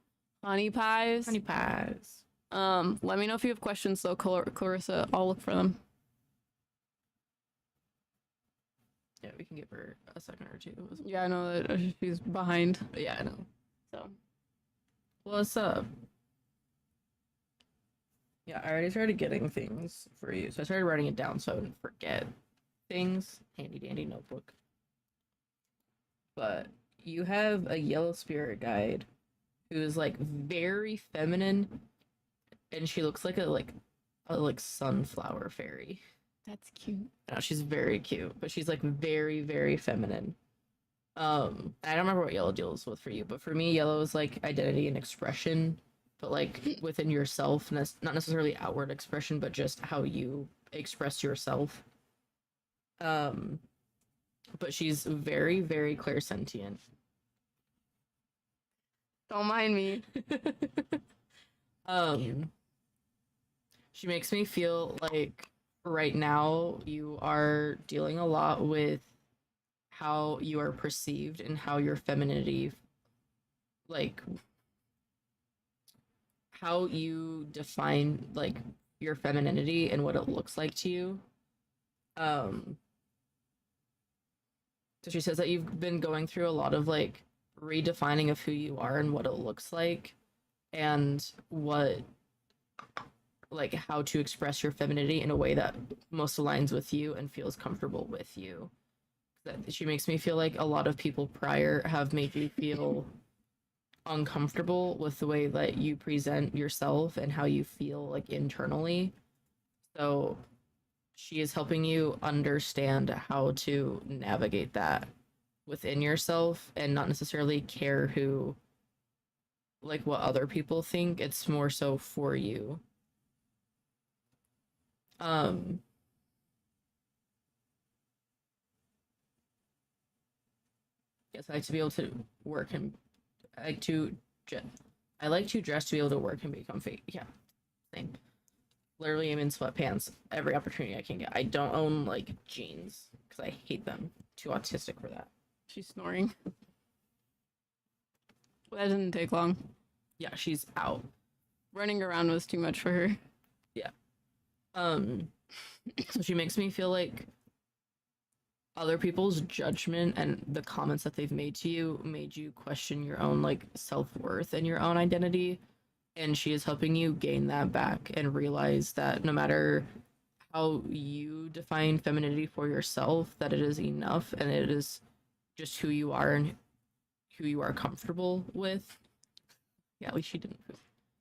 honey pies. Honey pies. Let me know if you have questions though, Clarissa. I'll look for them. Yeah, we can give her a second or two. Yeah, I know that she's behind. But yeah, I know. So, What's up? Yeah, I already started getting things for you. So I started writing it down so I wouldn't forget things. Handy dandy notebook. But you have a yellow spirit guide who is like very feminine and she looks like a sunflower fairy. that's cute. No, she's very cute, but she's like very, very feminine. I don't remember what yellow deals with for you, but for me, yellow is like identity and expression, but like within yourself, and that's not necessarily outward expression, but just how you express yourself. But she's very, very clairsentient. Don't mind me. She makes me feel like right now you are dealing a lot with how you are perceived and how your femininity, like how you define like your femininity and what it looks like to you. So she says that you've been going through a lot of like redefining of who you are and what it looks like and what like how to express your femininity in a way that most aligns with you and feels comfortable with you. That she makes me feel like a lot of people prior have made you feel uncomfortable with the way that you present yourself and how you feel like internally. So she is helping you understand how to navigate that within yourself and not necessarily care who like what other people think. It's more so for you. Yes, I like to be able to work and I like to I like to dress to be able to work and be comfy. Yeah, same. Literally, I'm in sweatpants every opportunity I can get. I don't own like jeans because I hate them. Too autistic for that. She's snoring. That didn't take long. Yeah, she's out. Running around was too much for her. Yeah. So she makes me feel like other people's judgment and the comments that they've made to you made you question your own like self-worth and your own identity, and she is helping you gain that back and realize that no matter how you define femininity for yourself, that it is enough and it is just who you are and who you are comfortable with. Yeah, at least she didn't poop.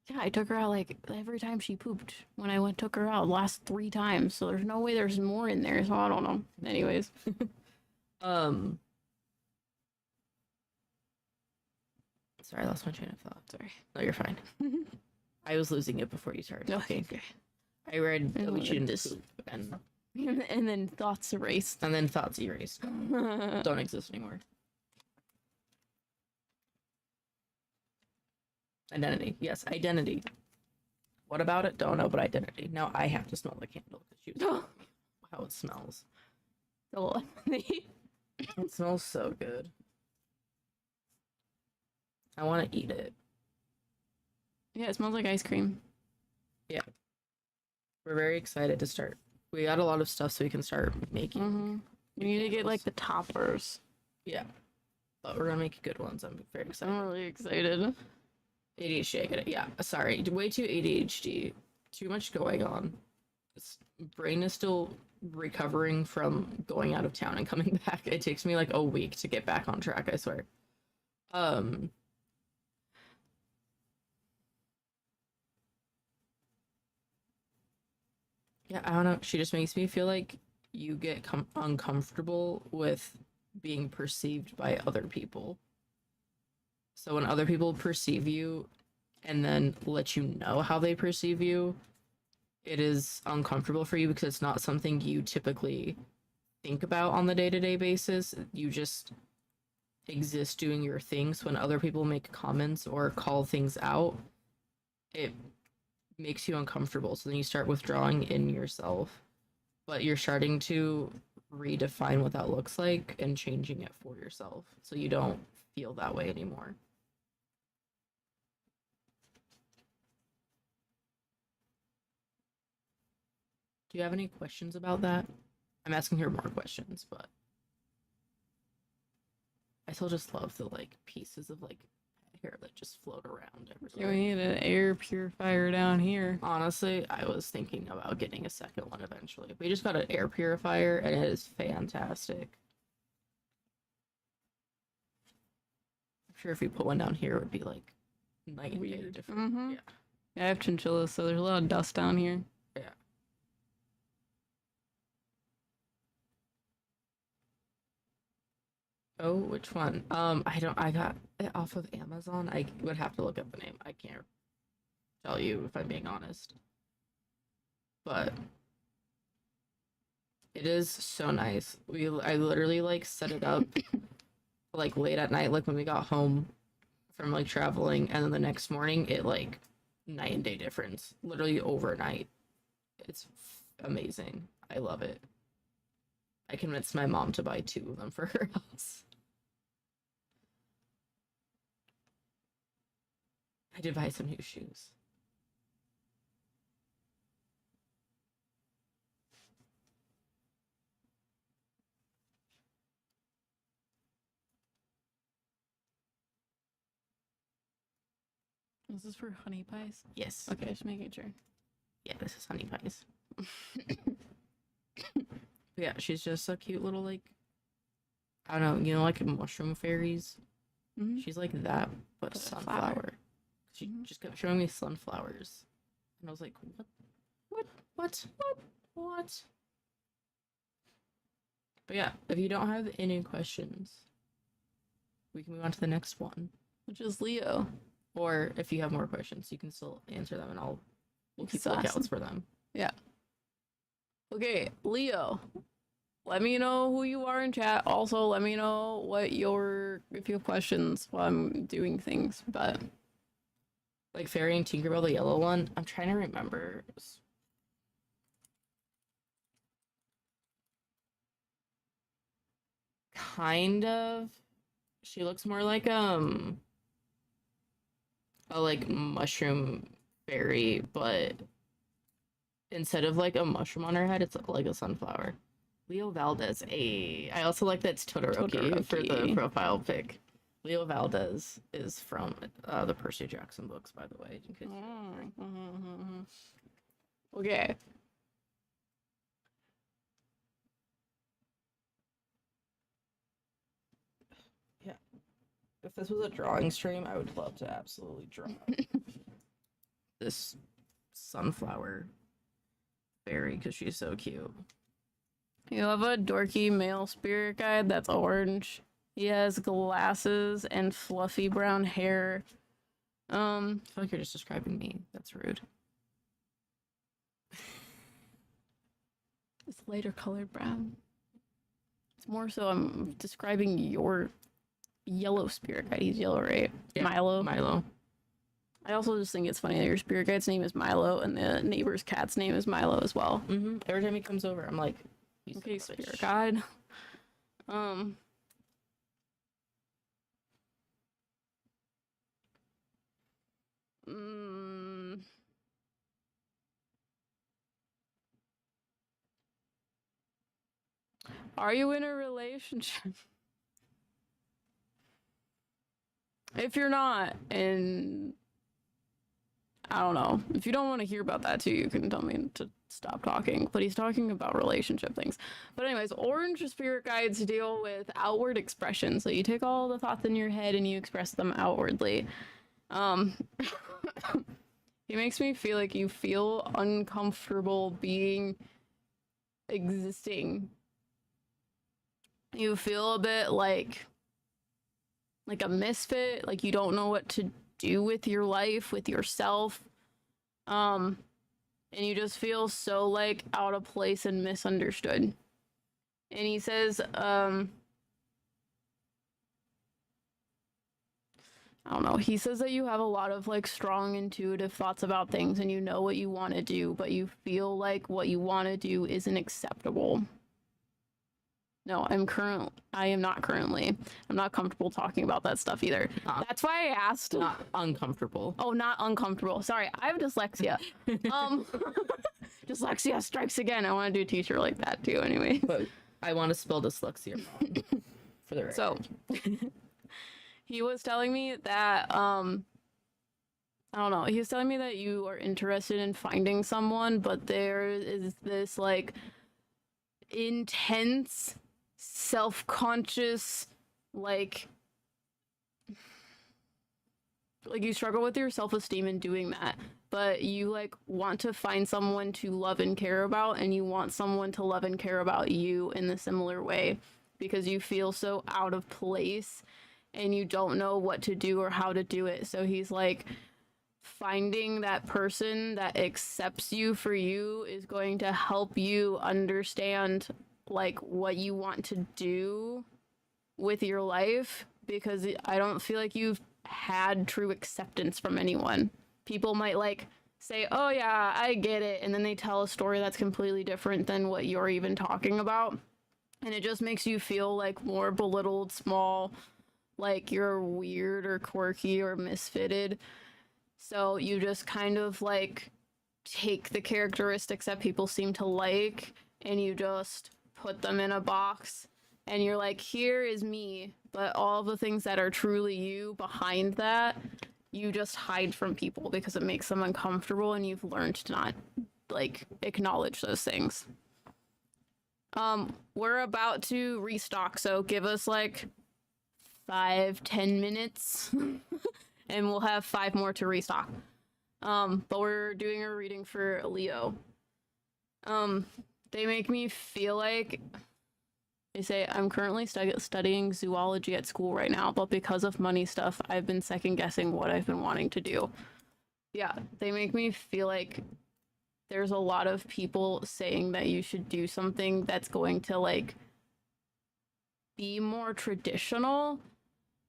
Yeah, I took her out like every time she pooped when I took her out last 3 times. So there's no way there's more in there. So I don't know. Anyways. Sorry, I lost my train of thought. Sorry. No, you're fine. I was losing it before you started. Okay. I read And at least she didn't this- poop and And then thoughts erased. then thoughts erased. Don't exist anymore. Identity. Yes, identity. What about it? Don't know, but identity. Now I have to smell the candle because she was how it smells. It smells so good. I want to eat it. Yeah, it smells like ice cream. We're very excited to start. We got a lot of stuff so we can start making. Mm-hmm. We need to get like the toppers. Yeah. But we're gonna make good ones. I'm very excited. I'm really excited. ADHD, I get it. Yeah, sorry. Way too ADHD. Too much going on. Brain is still recovering from going out of town and coming back. It takes me like a week to get back on track, I swear. Um yeah, I don't know. She just makes me feel like you get uncomfortable with being perceived by other people. So when other people perceive you and then let you know how they perceive you, it is uncomfortable for you because it's not something you typically think about on the day-to-day basis. You just exist doing your things. When other people make comments or call things out, it makes you uncomfortable. So then you start withdrawing in yourself, but you're starting to redefine what that looks like and changing it for yourself so you don't feel that way anymore. Do you have any questions about that? I'm asking her more questions, but I still just love the like pieces of like hair that just float around Yeah, everywhere. we need an air purifier down here. Honestly, I was thinking about getting a second one eventually. We just got an air purifier and it is fantastic. I'm sure if we put one down here, it would be like night and day Weird. different. Mhm. Yeah. Yeah, I have chinchillas, so there's a lot of dust down here. Yeah. Oh, which one? I got it off of Amazon. I would have to look up the name. I can't tell you if I'm being honest. But it is so nice. I literally like set it up like late at night, like when we got home from like traveling, and then the next morning it like night and day difference, literally overnight. It's amazing. I love it. I convinced my mom to buy 2 of them for her house. I did buy some new shoes. Is this for honey pies? Yes. Okay, just making sure. Yeah, this is honey pies. Yeah, she's just a cute little like, I don't know, like mushroom fairies. Mm-hmm. She's like that, but But a sunflower. flower. She just kept showing me sunflowers, and I was like, what? What? What? What? What? But yeah, if you don't have any questions, we can move on to the next one. Which is Leo. Or if you have more questions, you can still answer them, and we'll keep Sus. lookouts for them. Yeah. Okay, Leo. Let me know who you are in chat. Also, let me know if you have questions while I'm doing things. But Like Fairy and Tinkerbell, the yellow one. I'm trying to remember. Kind of. She looks more like a like mushroom fairy, but instead of like a mushroom on her head, it's like a sunflower. Leo Valdez. I also like that it's Todoroki for the Todoroki. profile pic. Leo Valdez is from the Percy Jackson books, by the way. In case you're wondering. Okay. Yeah. If this was a drawing stream, I would love to absolutely draw this sunflower fairy because she's so cute. You have a dorky male spirit guide that's orange. He has glasses and fluffy brown hair. I feel like you're just describing me. That's rude. It's lighter colored brown. It's more so I'm describing your yellow spirit guide. He's yellow, right? Yeah, Milo. Milo. I also just think it's funny that your spirit guide's name is Milo and the neighbor's cat's name is Milo as well. Mm-hmm. Every time he comes over, I'm like, Okay, spirit guide. Mm, are you in a relationship? If you're not, and I don't know. If you don't want to hear about that too, you can tell me to stop talking. But he's talking about relationship things. But anyways, orange spirit guides deal with outward expression. So you take all the thoughts in your head and you express them outwardly. He makes me feel like you feel uncomfortable existing. You feel a bit like a misfit, like you don't know what to do with your life, with yourself. And you just feel so like out of place and misunderstood. And he says, I don't know. He says that you have a lot of like strong intuitive thoughts about things and you know what you want to do, but you feel like what you want to do isn't acceptable. No, I am not currently. I'm not comfortable talking about that stuff either. That's why I asked. Not uncomfortable. Oh, not uncomfortable. Sorry, I have dyslexia. Dyslexia strikes again. I want to do a t-shirt like that too anyway. But I want to spell dyslexia for the record. So, he was telling me that, I don't know. He was telling me that you are interested in finding someone, but there is this like intense self-conscious like you struggle with your self-esteem in doing that, but you like want to find someone to love and care about, and you want someone to love and care about you in a similar way because you feel so out of place and you don't know what to do or how to do it. So he's like, finding that person that accepts you for you is going to help you understand like what you want to do with your life, because I don't feel like you've had true acceptance from anyone. People might like say, oh yeah, I get it, and then they tell a story that's completely different than what you're even talking about, and it just makes you feel like more belittled, small, like you're weird or quirky or misfitted. So you just kind of like take the characteristics that people seem to like and you just put them in a box and you're like, here is me, but all the things that are truly you behind that, you just hide from people because it makes them uncomfortable and you've learned to not like acknowledge those things. We're about to restock, so give us like 5-10 minutes and we'll have 5 more to restock. But we're doing a reading for Leo. They make me feel like, they say, I'm currently studying zoology at school right now, but because of money stuff, I've been second guessing what I've been wanting to do. Yeah, they make me feel like there's a lot of people saying that you should do something that's going to like be more traditional.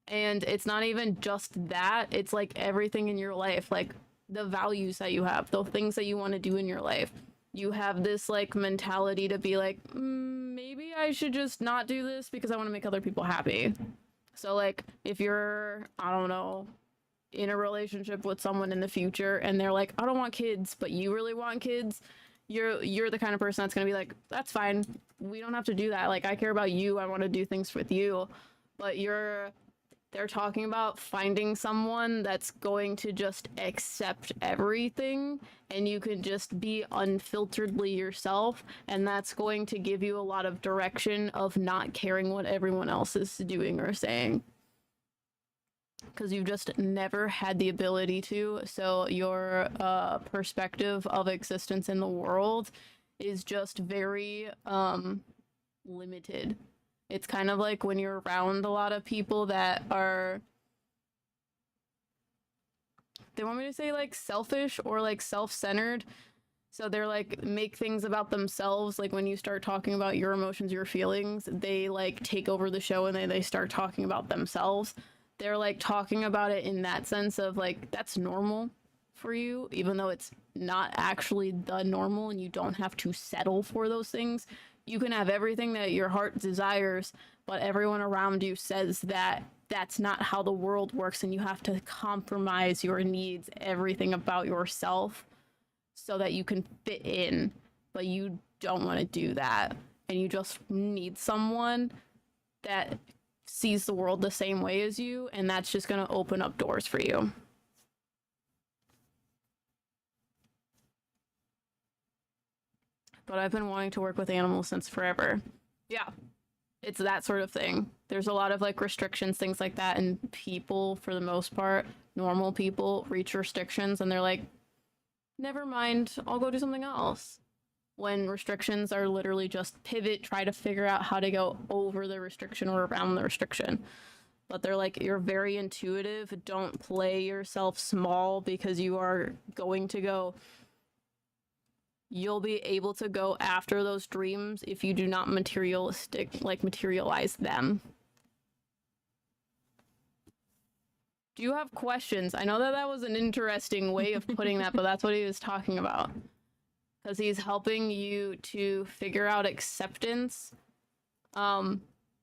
And it's not even just that, it's like everything in your life, like the values that you have, the things that you want to do in your life. You have this like mentality to be like, maybe I should just not do this because I want to make other people happy. So like if you're, I don't know, in a relationship with someone in the future and they're like, I don't want kids, but you really want kids, you're the kind of person that's going to be like, that's fine, we don't have to do that, like I care about you, I want to do things with you. But they're talking about finding someone that's going to just accept everything and you can just be unfilteredly yourself, and that's going to give you a lot of direction of not caring what everyone else is doing or saying, because you've just never had the ability to. So your perspective of existence in the world is just very limited. It's kind of like when you're around a lot of people that are, they want me to say like selfish or like self-centered. So they're like, make things about themselves. Like when you start talking about your emotions, your feelings, they like take over the show and they start talking about themselves. They're like talking about it in that sense of like, that's normal for you, even though it's not actually the normal and you don't have to settle for those things. You can have everything that your heart desires, but everyone around you says that that's not how the world works and you have to compromise your needs, everything about yourself, so that you can fit in. But you don't want to do that, and you just need someone that sees the world the same way as you, and that's just going to open up doors for you. but I've been wanting to work with animals since forever. Yeah, it's that sort of thing. There's a lot of like restrictions, things like that, and people, for the most part, normal people reach restrictions and they're like, never mind, I'll go do something else. When restrictions are literally just pivot, try to figure out how to go over the restriction or around the restriction. But they're like, you're very intuitive. Don't play yourself small because you are going to go. You'll be able to go after those dreams if you do not materialize them. Do you have questions? I know that was an interesting way of putting that, but that's what he was talking about. Because he's helping you to figure out acceptance. But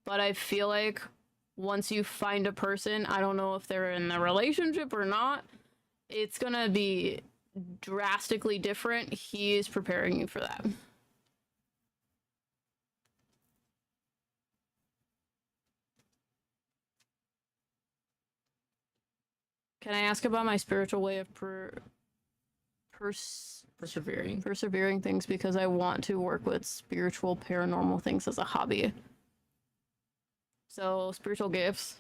I feel like once you find a person, I don't know if they're in a relationship or not, it's gonna be drastically different. He is preparing you for that. Can I ask about my spiritual way of persevering things, because I want to work with spiritual paranormal things as a hobby. So, spiritual gifts.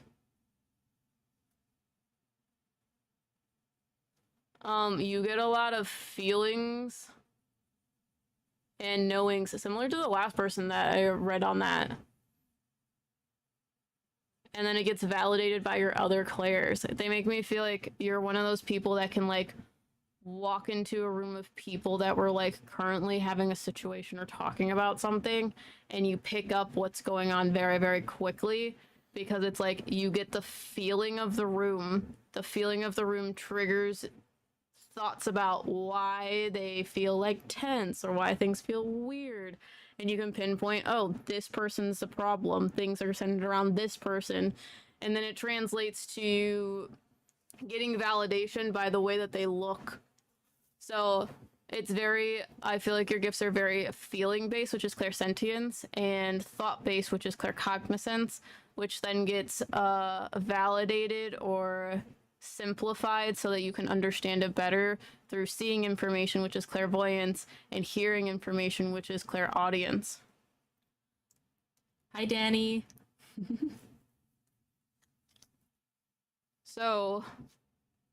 You get a lot of feelings and knowings similar to the last person that I read on that. And then it gets validated by your other clairs. They make me feel like you're one of those people that can like walk into a room of people that were like currently having a situation or talking about something, and you pick up what's going on very, very quickly, because it's like you get the feeling of the room. The feeling of the room triggers thoughts about why they feel like tense or why things feel weird. And you can pinpoint, oh, this person's the problem. Things are centered around this person. And then it translates to getting validation by the way that they look. So it's very, I feel like your gifts are very feeling-based, which is clairsentience, and thought-based, which is claircognizance, which then gets validated or simplified so that you can understand it better through seeing information, which is clairvoyance, and hearing information, which is clairaudience. Hi, Danny. So,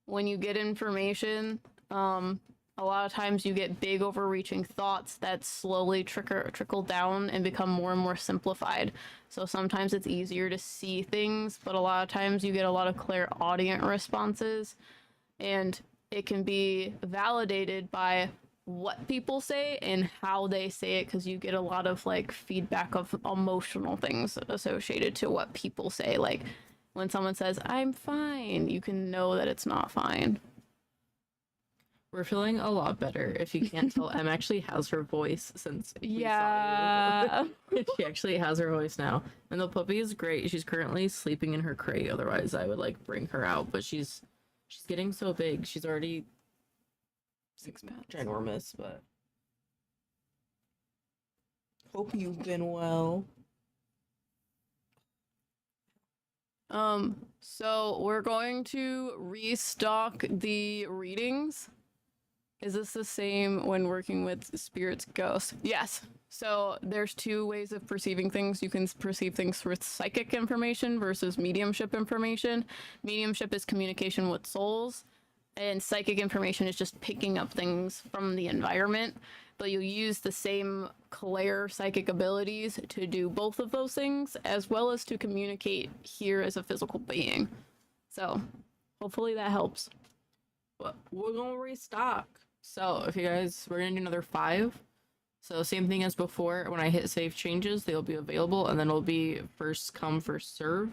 when you get information, a lot of times you get big overreaching thoughts that slowly trickle down and become more and more simplified. So sometimes it's easier to see things, but a lot of times you get a lot of clairaudient responses, and it can be validated by what people say and how they say it, because you get a lot of like feedback of emotional things associated to what people say. Like when someone says, "I'm fine," you can know that it's not fine. We're feeling a lot better. If you can't tell, Em actually has her voice since we Yeah. saw you. She actually has her voice now. And the puppy is great. She's currently sleeping in her crate. Otherwise, I would like bring her out. But she's getting so big. She's already 6 pounds. ginormous, but hope you've been well. So we're going to restock the readings. Is this the same when working with spirits, ghosts? Yes. So there's 2 ways of perceiving things. You can perceive things with psychic information versus mediumship information. Mediumship is communication with souls, and psychic information is just picking up things from the environment. But you use the same clair psychic abilities to do both of those things, as well as to communicate here as a physical being. So hopefully that helps. But we're gonna restock. So if you guys, we're gonna do another 5. So same thing as before. When I hit save changes, they'll be available, and then it'll be first come, first serve.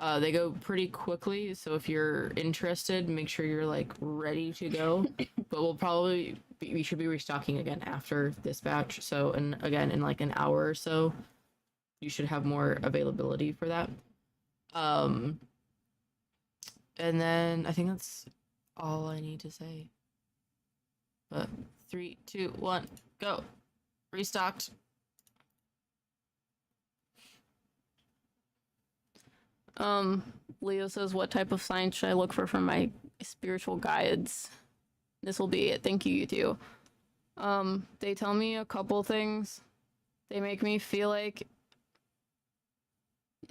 They go pretty quickly, so if you're interested, make sure you're like ready to go. But we should be restocking again after this batch. So, and again in like an hour or so, you should have more availability for that. And then I think that's all I need to say. But 3, 2, 1, go. Restocked. Leo says, what type of signs should I look for from my spiritual guides? This will be it. Thank you, you two. They tell me a couple things. They make me feel like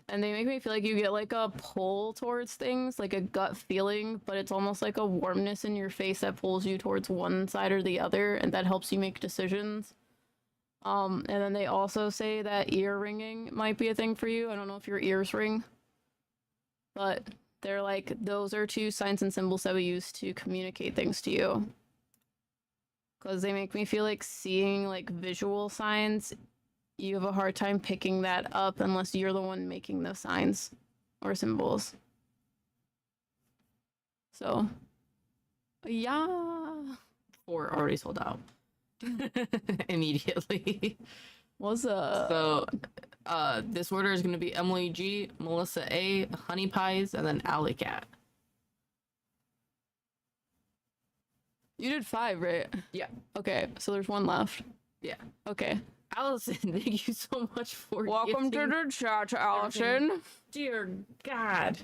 you get like a pull towards things, like a gut feeling, but it's almost like a warmness in your face that pulls you towards one side or the other, and that helps you make decisions. And then they also say that ear ringing might be a thing for you. I don't know if your ears ring, but they're like, those are two signs and symbols that we use to communicate things to you. Because they make me feel like seeing like visual signs, you have a hard time picking that up unless you're the one making the signs or symbols. So, yeah. 4 already sold out. Immediately. What's up? So, this order is going to be Emily G, Melissa A, Honey Pies, and then Alley Cat. You did 5, right? Yeah. Okay, so there's 1 left. Yeah. Okay. Allison, thank you so much for Welcome to the chat, Allison. Dear God.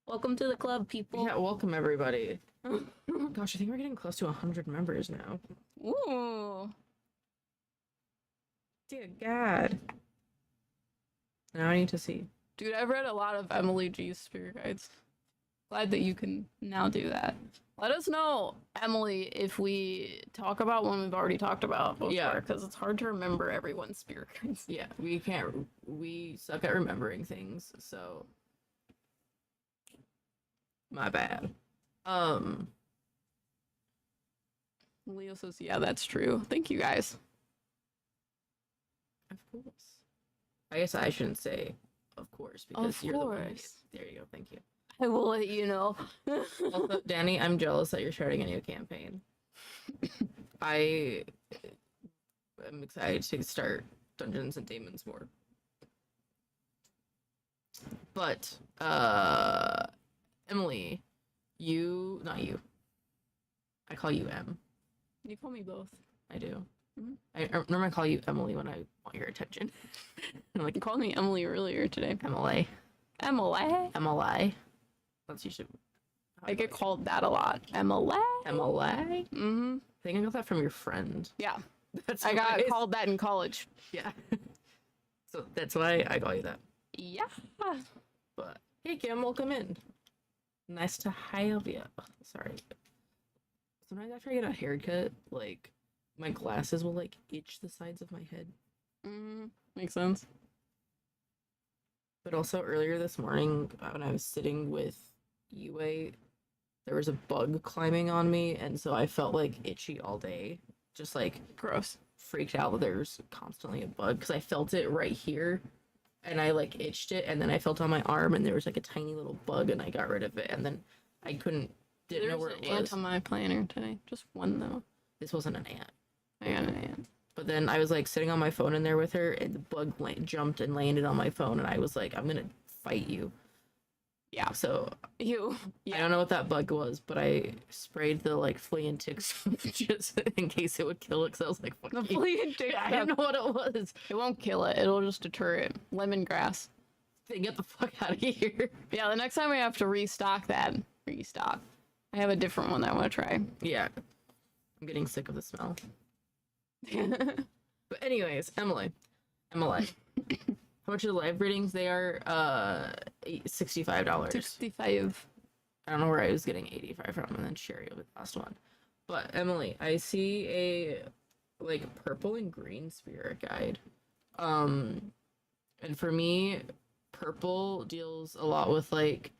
Welcome to the club, people. Yeah, welcome everybody. Gosh, I think we're getting close to 100 members now. Ooh. Dear God. Now I need to see. Dude, I've read a lot of Emily G's spirit guides. Glad that you can now do that. Let us know, Emily, if we talk about one we've already talked about before. Yeah. Because it's hard to remember everyone's spirit guides. Yeah, we suck at remembering things, so my bad. Leo says, yeah, that's true. Thank you, guys. Of course. I guess I shouldn't say of course because Of you're the one. course. There you go. Thank you. I will let you know. Also, Danny, I'm jealous that you're starting a new campaign. I am excited to start Dungeons and Demons more. But Emily, not you. I call you M. You call me both. I do. Mhm. I normally call you Emily when I want your attention. I'm like, You called me Emily earlier today. Emily. Emily. Emily. That's usually how I get called that a lot. Emily. Emily. Mm-hmm. I think I got that from your friend. Yeah. That's I got why- called that in college. Yeah. So that's why I call you that. Yeah. But hey, Kim, welcome in. Nice to have you. Ugh, sorry. Sometimes after I get a haircut, like my glasses will like itch the sides of my head. Mm, makes sense. But also earlier this morning, when I was sitting with Yue, there was a bug climbing on me, and so I felt like itchy all day. Just like Gross. freaked out that there's constantly a bug because I felt it right here, and I like itched it, and then I felt on my arm, and there was like a tiny little bug, and I got rid of it, and then I didn't know where There's it an ant was. on my planner today. Just one though. This wasn't an ant. I got an ant. But then I was like sitting on my phone in there with her, and the bug jumped and landed on my phone, and I was like, I'm gonna fight you. Yeah. So You. I Yeah. don't know what that bug was, but I sprayed the like flea and tick just in case it would kill it. Cause I was like, fuck The you. flea and tick I didn't stuff. know what it was. It won't kill it. It'll just deter it. Lemongrass. Then get the fuck out of here. Yeah, the next time we have to restock that. I have a different one that I want to try. Yeah, I'm getting sick of the smell. But anyways, Emily, how much are the live readings? They are $65. 65. I don't know where I was getting 85 from, and then Sherry with the last one. But Emily, I see a like purple and green spirit guide. And for me, purple deals a lot with like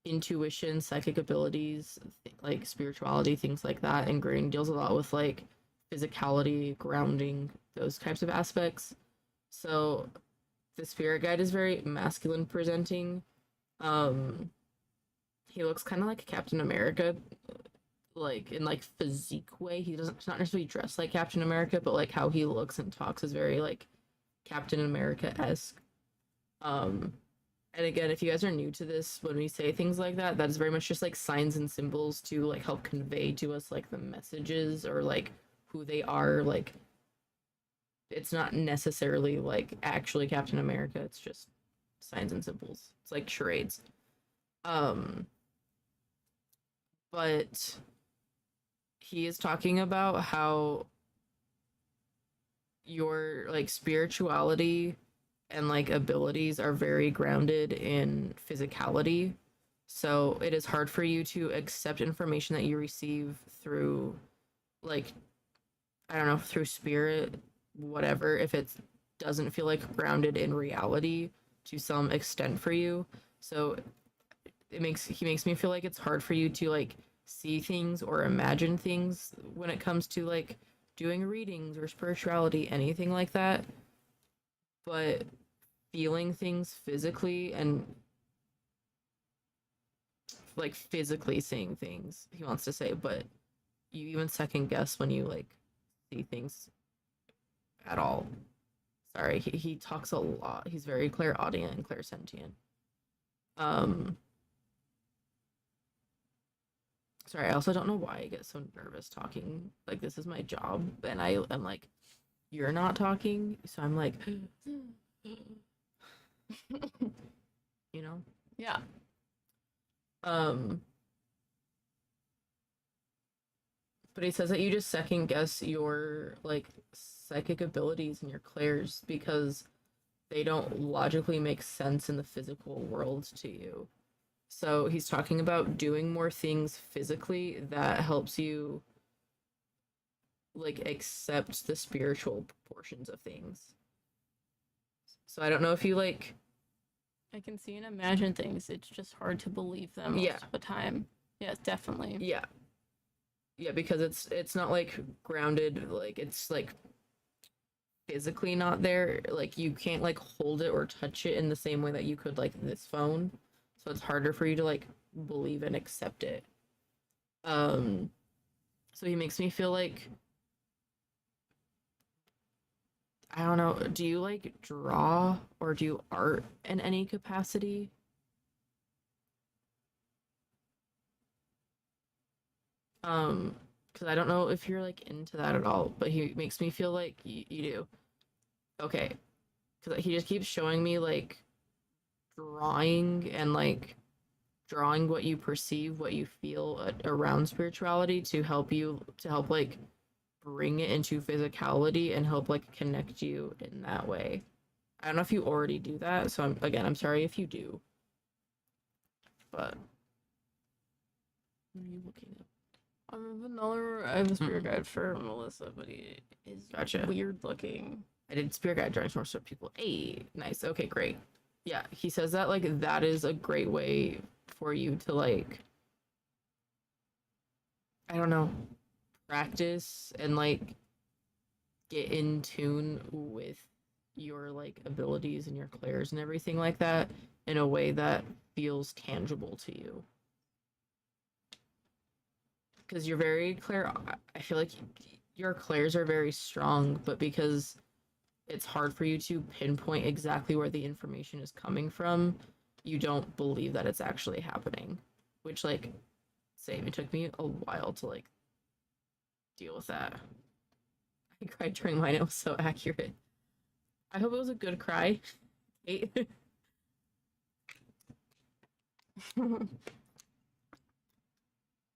intuition, psychic abilities, like spirituality, things like that, and green deals a lot with like physicality, grounding, those types of aspects. So the spirit guide is very masculine presenting. He looks kind of like Captain America, like in like physique way. He's not necessarily dressed like Captain America, but like how he looks and talks is very like Captain America-esque. And again, if you guys are new to this, when we say things like that, that is very much just like signs and symbols to like help convey to us like the messages or like who they are. Like it's not necessarily like actually Captain America, it's just signs and symbols. It's like charades. But he is talking about how your like spirituality and like abilities are very grounded in physicality. So it is hard for you to accept information that you receive through like I don't know, through spirit, whatever, if it doesn't feel like grounded in reality to some extent for you. So he makes me feel like it's hard for you to like see things or imagine things when it comes to like doing readings or spirituality, anything like that. But feeling things physically and like physically seeing things, he wants to say, but you even second guess when you like see things at all. Sorry, he talks a lot. He's very clairaudient and clairsentient. Um, sorry, I also don't know why I get so nervous talking. Like this is my job, and I'm like, you're not talking, so I'm like, you know. Yeah. But he says that you just second guess your like psychic abilities and your clairs because they don't logically make sense in the physical world to you. So he's talking about doing more things physically that helps you like accept the spiritual portions of things. So I don't know if you like I can see and imagine things. It's just hard to believe them most of the time. Yes, definitely. Yeah. Yeah, because it's not like grounded, like it's like physically not there. Like you can't like hold it or touch it in the same way that you could like this phone. So it's harder for you to like believe and accept it. So he makes me feel like I don't know, do you like draw or do art in any capacity? Because I don't know if you're like into that at all, but he makes me feel like you do. Okay, because he just keeps showing me like drawing and like drawing what you perceive, what you feel around spirituality to help like bring it into physicality and help like connect you in that way. I don't know if you already do that, so I'm sorry if you do. But what are you looking at? I have a spirit guide for Melissa, but he is Gotcha. weird looking. I did spirit guide drawings for some people. Hey, nice. Okay, great. Yeah, he says that like that is a great way for you to like I don't know, practice and like get in tune with your like abilities and your clairs and everything like that in a way that feels tangible to you. Because you're very clear. I feel like your clairs are very strong, but because it's hard for you to pinpoint exactly where the information is coming from, you don't believe that it's actually happening. Which, like, same. It took me a while to like deal with that. I cried during mine. It was so accurate. I hope it was a good cry. Kate.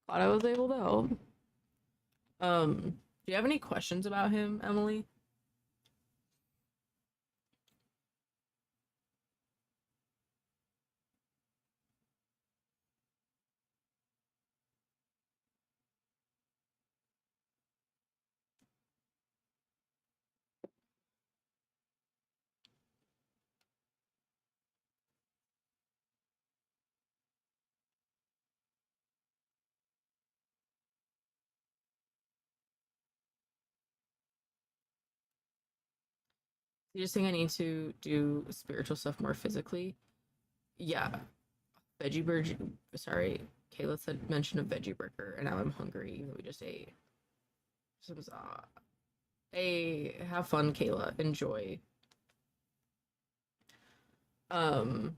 Thought I was able to help. Do you have any questions about him, Emily? You just think I need to do spiritual stuff more physically? Yeah. Veggie burger. Sorry, Kayla said mention a veggie burger, and now I'm hungry. Even though we just ate. Some Hey, have fun, Kayla. Enjoy. Um,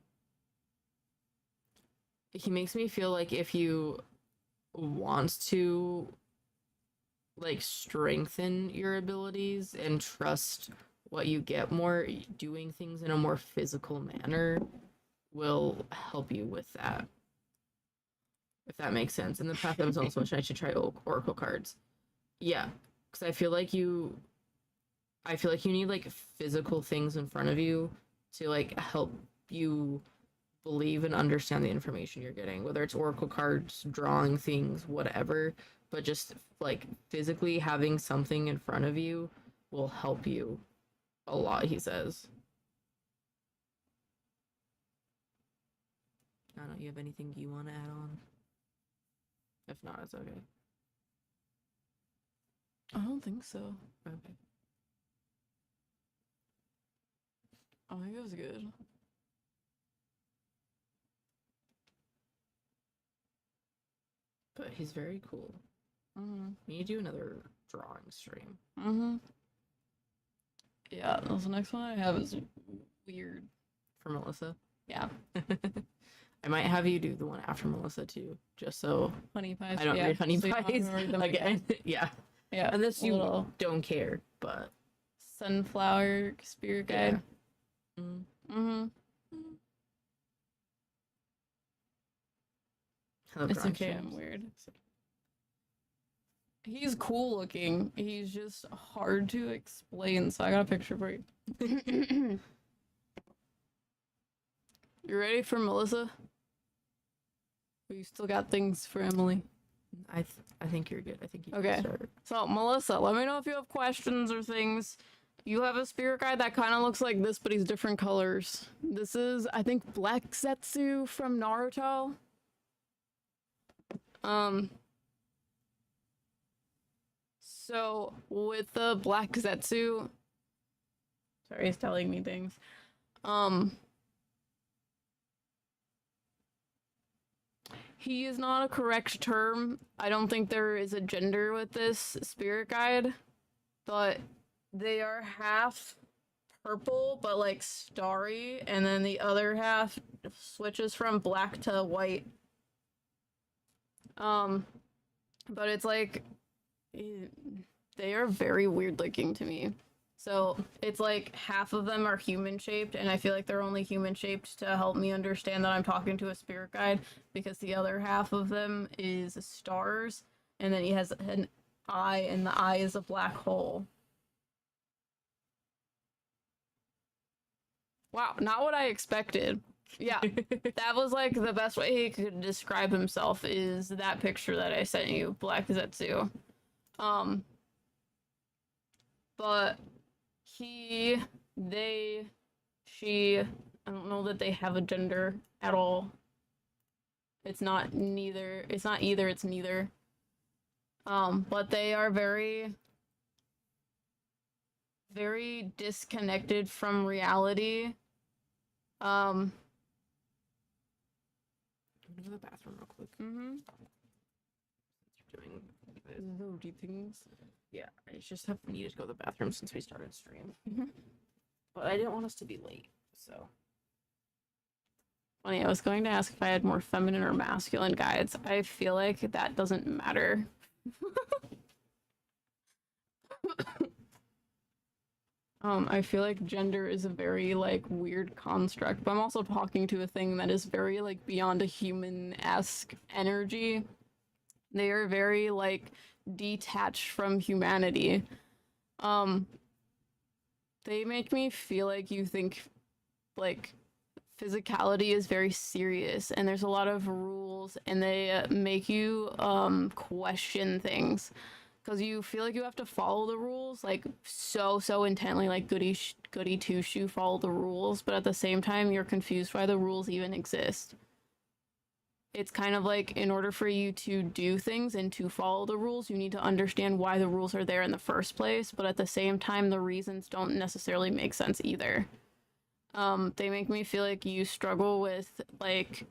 he makes me feel like if you want to like strengthen your abilities and trust what you get more, doing things in a more physical manner will help you with that. If that makes sense. In the past, I was also mentioned I should try Oracle cards. Yeah, because I feel like I feel like you need like physical things in front of you to like help you believe and understand the information you're getting, whether it's oracle cards, drawing things, whatever. But just like physically having something in front of you will help you a lot, he says. I don't know, you have anything you want to add on? If not, it's okay. I don't think so. Okay. I think it was good. But he's very cool. Mm-hmm. We need to do another drawing stream. Mm-hmm. Yeah, the next one I have is weird. For Melissa. Yeah. I might have you do the one after Melissa too, just so Honey pies. I don't read honey so you don't have pies to read them again. Yeah. Yeah. Unless you little don't care, but sunflower spirit guide. yeah. Mm. Mm-hmm. Hello, It's drawing okay, streams. I'm weird. He's cool looking. He's just hard to explain, so I got a picture for you. You ready for Melissa? Or you still got things for Emily? I think you're good. I think you Okay. can start. So, Melissa, let me know if you have questions or things. You have a spirit guide that kind of looks like this, but he's different colors. This is, I think, Black Zetsu from Naruto. So with the Black Zetsu, sorry, he's telling me things. He is not a correct term. I don't think there is a gender with this spirit guide, but they are half purple, but like starry, and then the other half switches from black to white. But it's like, they are very weird looking to me. So it's like half of them are human shaped, and I feel like they're only human shaped to help me understand that I'm talking to a spirit guide, because the other half of them is stars, and then he has an eye, and the eye is a black hole. Wow, not what I expected. Yeah, that was like the best way he could describe himself is that picture that I sent you, Black Zetsu. But he, they, she, I don't know that they have a gender at all. It's not neither, it's not either, it's neither. But they are very, very disconnected from reality. I'm gonna go to the bathroom real quick. Mm-hmm. Doing Nerdy things. yeah, I just have needed to go to the bathroom since we started stream. Mhm. But I didn't want us to be late, so Funny, I was going to ask if I had more feminine or masculine guides. I feel like that doesn't matter. I feel like gender is a very like weird construct, but I'm also talking to a thing that is very like beyond a human-esque energy. They are very like detached from humanity. They make me feel like you think like physicality is very serious and there's a lot of rules, and they make you question things because you feel like you have to follow the rules like so intently, like goody two shoe follow the rules, but at the same time you're confused why the rules even exist. It's kind of like in order for you to do things and to follow the rules, you need to understand why the rules are there in the first place, but at the same time the reasons don't necessarily make sense either. They make me feel like you struggle with like,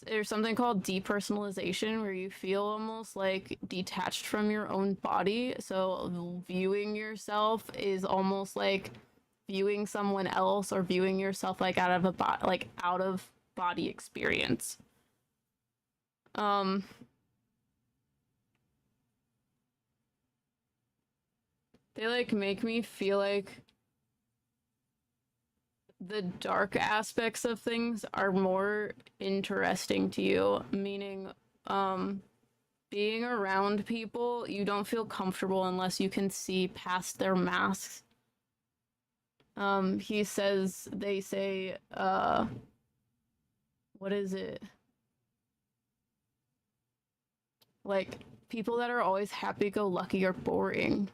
there's something called depersonalization where you feel almost like detached from your own body. So viewing yourself is almost like viewing someone else or viewing yourself like out of out of body experience. They like make me feel like the dark aspects of things are more interesting to you, meaning being around people, you don't feel comfortable unless you can see past their masks. He says, they say, what is it? Like, people that are always happy-go-lucky are boring.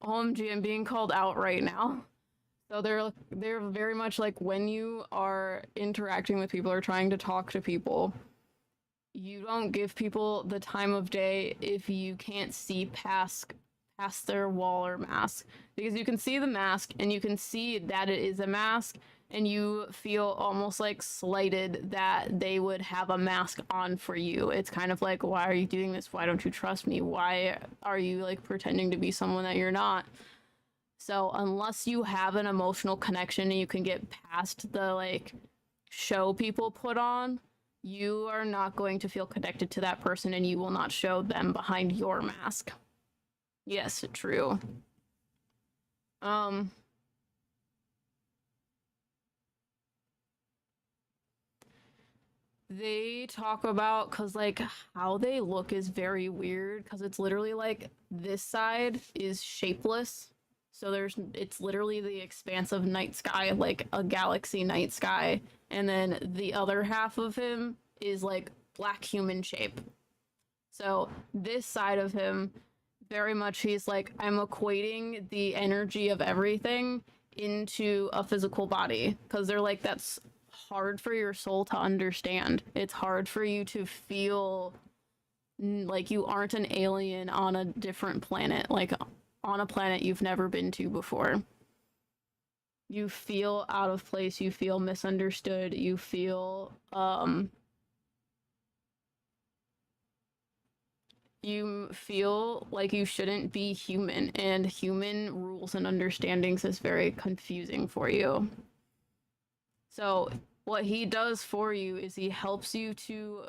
OMG, I'm being called out right now. So they're very much like, when you are interacting with people or trying to talk to people, you don't give people the time of day if you can't see past their wall or mask, because you can see the mask and you can see that it is a mask, and you feel almost like slighted that they would have a mask on for you. It's kind of like, why are you doing this? Why don't you trust me? Why are you like pretending to be someone that you're not? So unless you have an emotional connection and you can get past the like show people put on, you are not going to feel connected to that person, and you will not show them behind your mask. Yes, true. They talk about, cause like how they look is very weird, cause it's literally like this side is shapeless. So it's literally the expanse of night sky, like a galaxy night sky, and then the other half of him is like black human shape. So this side of him, very much he's like, I'm equating the energy of everything into a physical body, because they're like, that's hard for your soul to understand. It's hard for you to feel like you aren't an alien on a different planet, like on a planet you've never been to before. You feel out of place, you feel misunderstood, you feel you feel like you shouldn't be human, and human rules and understandings is very confusing for you. So what he does for you is he helps you to,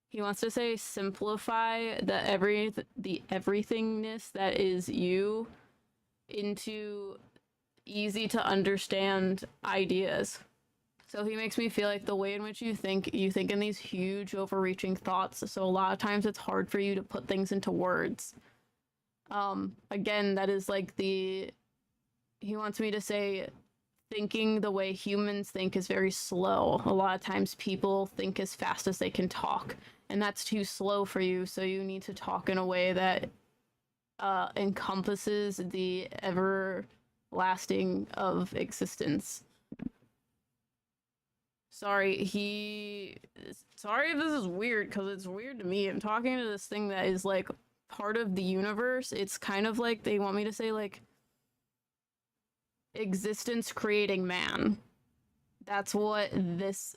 he wants to say, simplify the everythingness that is you into easy to understand ideas. So he makes me feel like the way in which you think in these huge overreaching thoughts. So a lot of times it's hard for you to put things into words. Again, that is like he wants me to say, thinking the way humans think is very slow. A lot of times people think as fast as they can talk, and that's too slow for you. So you need to talk in a way that encompasses the everlasting of existence. Sorry if this is weird, because it's weird to me. I'm talking to this thing that is like part of the universe. It's kind of like they want me to say like existence creating man. That's what this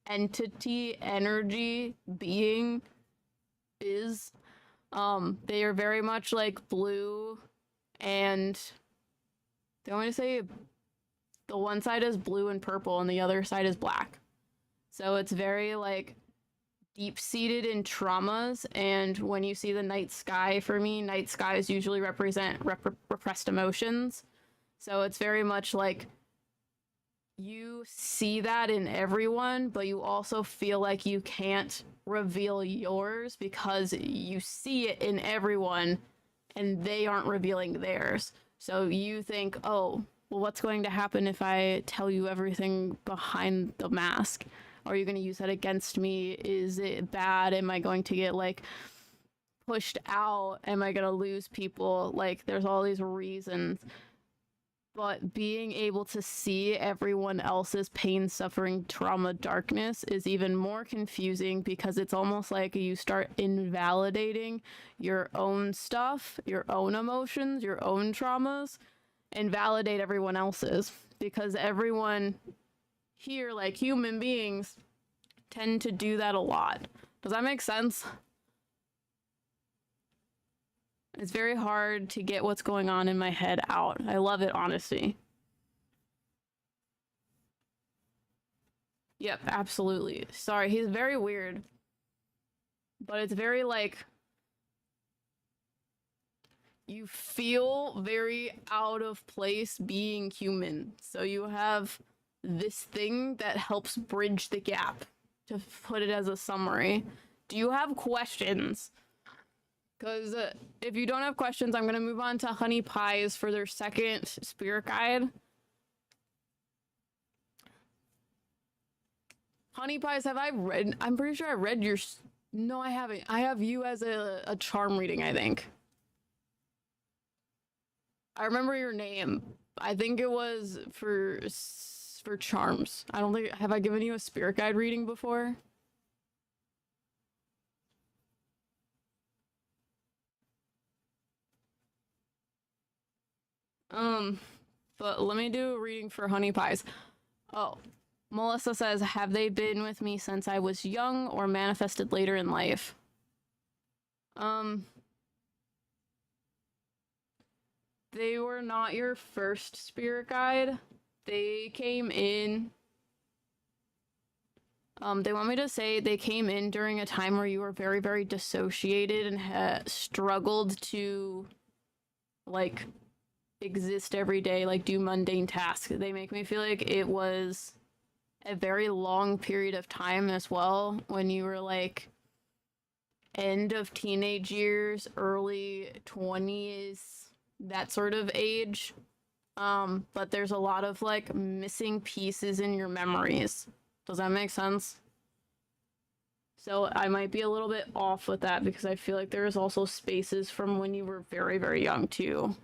entity, energy, being is. They are very much like blue, and they want me to say the one side is blue and purple and the other side is black. So it's very like deep-seated in traumas, and when you see the night sky, for me, night skies usually represent repressed emotions. So it's very much like you see that in everyone, but you also feel like you can't reveal yours because you see it in everyone and they aren't revealing theirs. So you think, oh, well, what's going to happen if I tell you everything behind the mask? Are you going to use that against me? Is it bad? Am I going to get like pushed out? Am I going to lose people? Like, there's all these reasons. But being able to see everyone else's pain, suffering, trauma, darkness is even more confusing, because it's almost like you start invalidating your own stuff, your own emotions, your own traumas, and validate everyone else's, because everyone here, like human beings, tend to do that a lot. Does that make sense? It's very hard to get what's going on in my head out. I love it, honesty. Yep, absolutely. Sorry, he's very weird. But it's very like, you feel very out of place being human. So you have this thing that helps bridge the gap. to put it as a summary. Do you have questions? Because if you don't have questions, I'm going to move on to Honey Pies for their second spirit guide. Honey Pies, have I read? I'm pretty sure I read your... No, I haven't. I have you as a charm reading, I think. I remember your name. I think it was for charms. I don't think... Have I given you a spirit guide reading before? But let me do a reading for Honey Pies. Oh, Melissa says, have they been with me since I was young or manifested later in life? They were not your first spirit guide. They came in... they want me to say they came in during a time where you were very, very dissociated and had struggled to, like, exist every day, like, do mundane tasks. They make me feel like it was a very long period of time as well when you were, like, end of teenage years, early 20s, that sort of age. But there's a lot of, like, missing pieces in your memories. Does that make sense? So I might be a little bit off with that because I feel like there's also spaces from when you were very, very young too.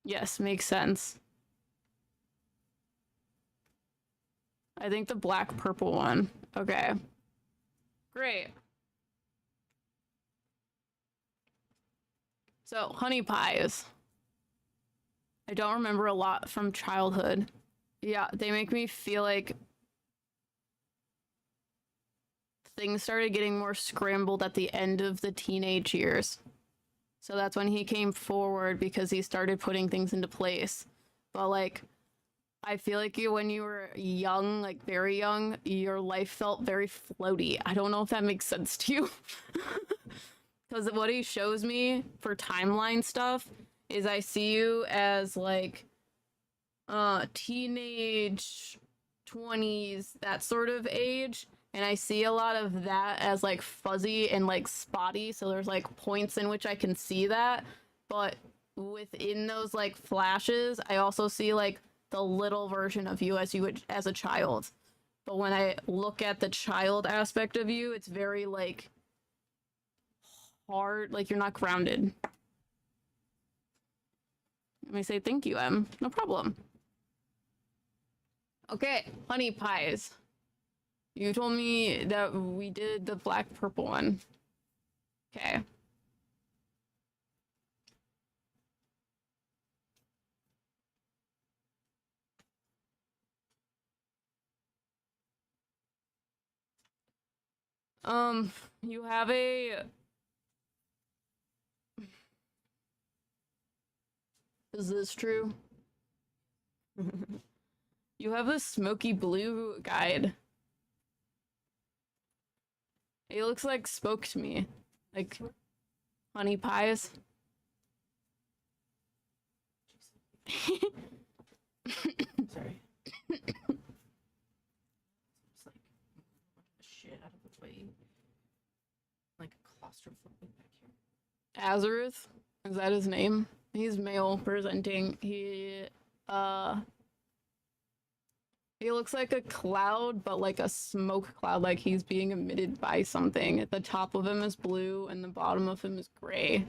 Yes, makes sense. I think the black purple one. Okay. Great. So, Honey Pies. I don't remember a lot from childhood. Yeah, they make me feel like things started getting more scrambled at the end of the teenage years. So that's when he came forward because he started putting things into place. But, like, I feel like when you were young, like very young, your life felt very floaty. I don't know if that makes sense to you. Because what he shows me for timeline stuff is I see you as, like, teenage 20s, that sort of age. And I see a lot of that as, like, fuzzy and, like, spotty. So there's, like, points in which I can see that. But within those, like, flashes, I also see, like, the little version of you as a child. But when I look at the child aspect of you, it's very, like, hard. Like, you're not grounded. Let me say thank you, Em. No problem. Okay, Honey Pies. You told me that we did the black purple one. Okay. You have a... Is this true? You have a smoky blue guide. He looks like spoke to me. Like Honey Pies. Sorry. It's like shit out of the way. Like claustrophobic back here. Azareth? Is that his name? He's male presenting. He looks like a cloud, but like a smoke cloud, like he's being emitted by something. At the top of him is blue, and the bottom of him is gray.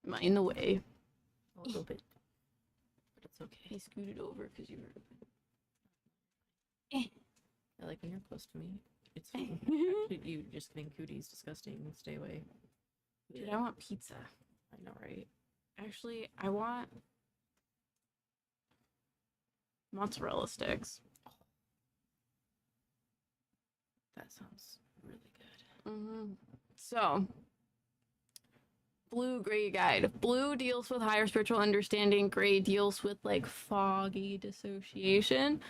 Am I in the way? A little bit. But it's okay. He scooted over because you were... Yeah, like when you're close to me, it's fine. Actually, you just getting cooties, disgusting. Stay away. Dude, I want pizza. I know, right? Actually, I want mozzarella sticks. That sounds really good. So, blue gray guide. Blue deals with higher spiritual understanding. Gray deals with like foggy dissociation.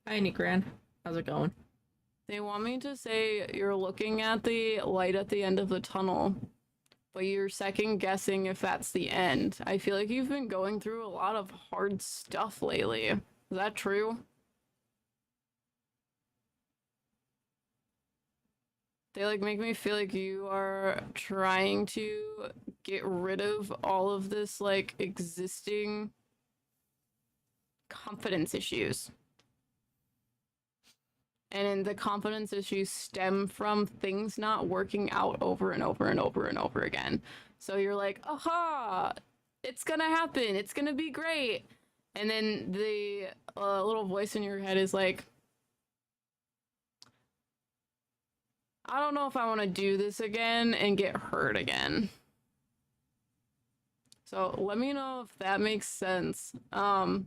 Hi, Nikran. How's it going? They want me to say you're looking at the light at the end of the tunnel, but you're second guessing if that's the end. I feel like you've been going through a lot of hard stuff lately. Is that true? They like make me feel like you are trying to get rid of all of this like existing confidence issues. And the confidence issues stem from things not working out over and over and over and over again. So you're like, aha, it's gonna happen. It's gonna be great. And then the little voice in your head is like, I don't know if I want to do this again and get hurt again. So let me know if that makes sense. But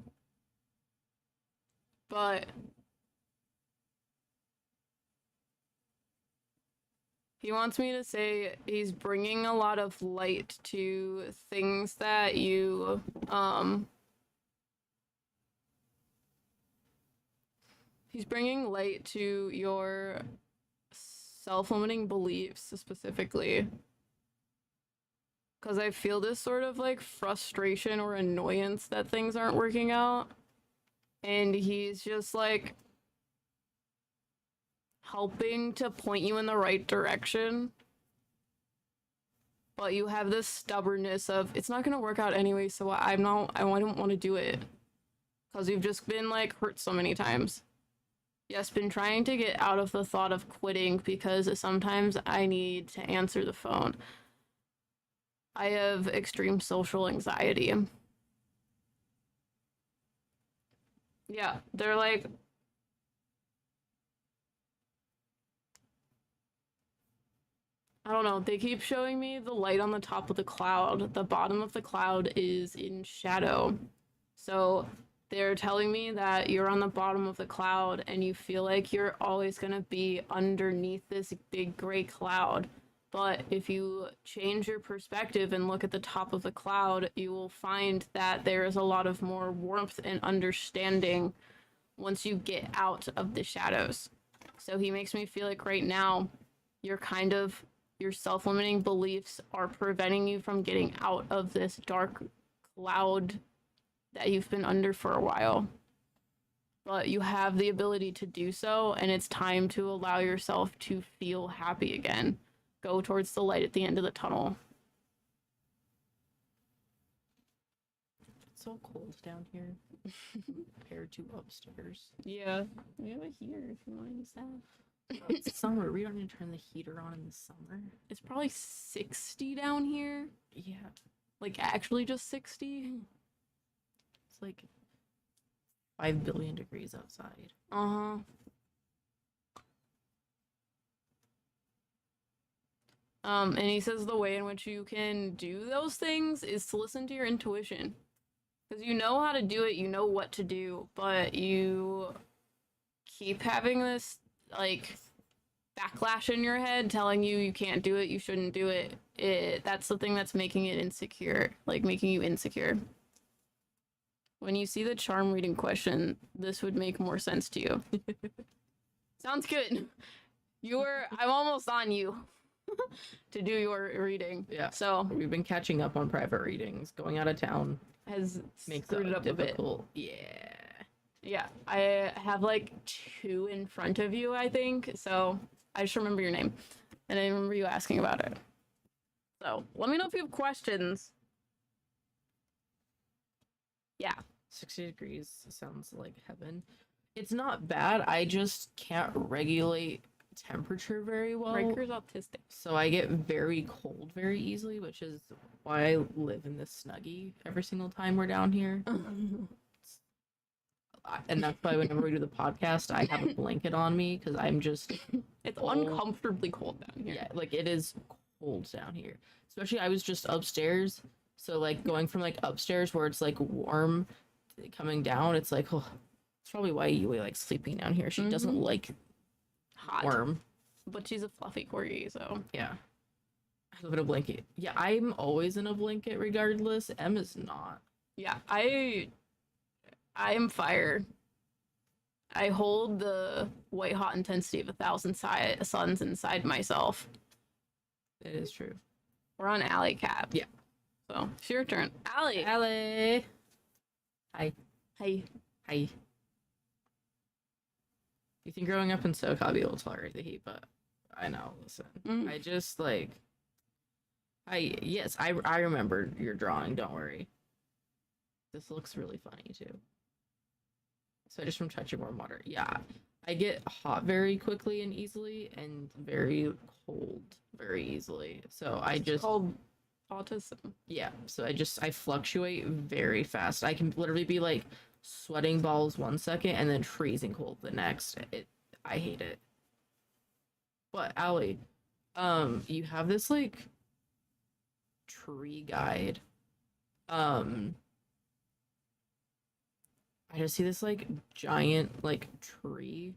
he wants me to say he's bringing a lot of light to things that you, he's bringing light to your self-limiting beliefs specifically. Because I feel this sort of like frustration or annoyance that things aren't working out. And he's just like helping to point you in the right direction. But you have this stubbornness of it's not gonna work out anyway, so I don't want to do it. Because you've just been like hurt so many times. Yes, been trying to get out of the thought of quitting because sometimes I need to answer the phone. I have extreme social anxiety. Yeah, they're like, I don't know, they keep showing me the light on the top of the cloud. The bottom of the cloud is in shadow. So they're telling me that you're on the bottom of the cloud and you feel like you're always going to be underneath this big gray cloud. But if you change your perspective and look at the top of the cloud, you will find that there is a lot of more warmth and understanding once you get out of the shadows. So he makes me feel like right now, your self-limiting beliefs are preventing you from getting out of this dark cloud that you've been under for a while. But you have the ability to do so, and it's time to allow yourself to feel happy again. Go towards the light at the end of the tunnel. It's so cold down here compared to upstairs. Yeah, we have a heater if you want to use that. It's summer. We don't need to turn the heater on in the summer. It's probably 60 down here. Yeah. Like, actually just 60. It's like 5 billion degrees outside. Uh-huh. And he says the way in which you can do those things is to listen to your intuition. Because you know how to do it, you know what to do, but you keep having this, like, backlash in your head telling you you can't do it, you shouldn't do it. That's the thing that's making it insecure, like, making you insecure. When you see the charm reading question, this would make more sense to you. Sounds good. I'm almost on you to do your reading. Yeah. So We've been catching up on private readings. Going out of town has makes screwed it up difficult. a bit. Yeah. I have like 2 in front of you, I think. So I just remember your name. And I remember you asking about it. So let me know if you have questions. Yeah. 60 degrees sounds like heaven. It's not bad. I just can't regulate temperature very well. Riker's autistic. So I get very cold very easily, which is why I live in this snuggie every single time we're down here. And that's why whenever we do the podcast, I have a blanket on me because I'm just It's cold. uncomfortably cold down here. Yeah, like it is cold down here. Especially I was just upstairs. So like going from like upstairs where it's like warm coming down, it's like, oh, it's probably why you like sleeping down here. She doesn't like Hot. warm. But she's a fluffy corgi, so. Yeah. I live in a blanket. Yeah, I'm always in a blanket regardless. Em is not. Yeah, I am fire. I hold the white hot intensity of 1,000 suns inside myself. It is true. We're on Alley Cap. Yeah. So it's your turn. Alley. Allie. Hi. Hey. Hi. You think growing up in SoCal I'd be able to tolerate the heat, but I know, listen. Mm. I just like I remember your drawing, don't worry. This looks really funny too. So just from touching warm water. Yeah. I get hot very quickly and easily and very cold very easily. So I It's just called autism. yeah, so I fluctuate very fast. I can literally be like sweating balls 1 second and then freezing cold the next. I hate it. But Allie, you have this like tree guide. I just see this like giant like tree.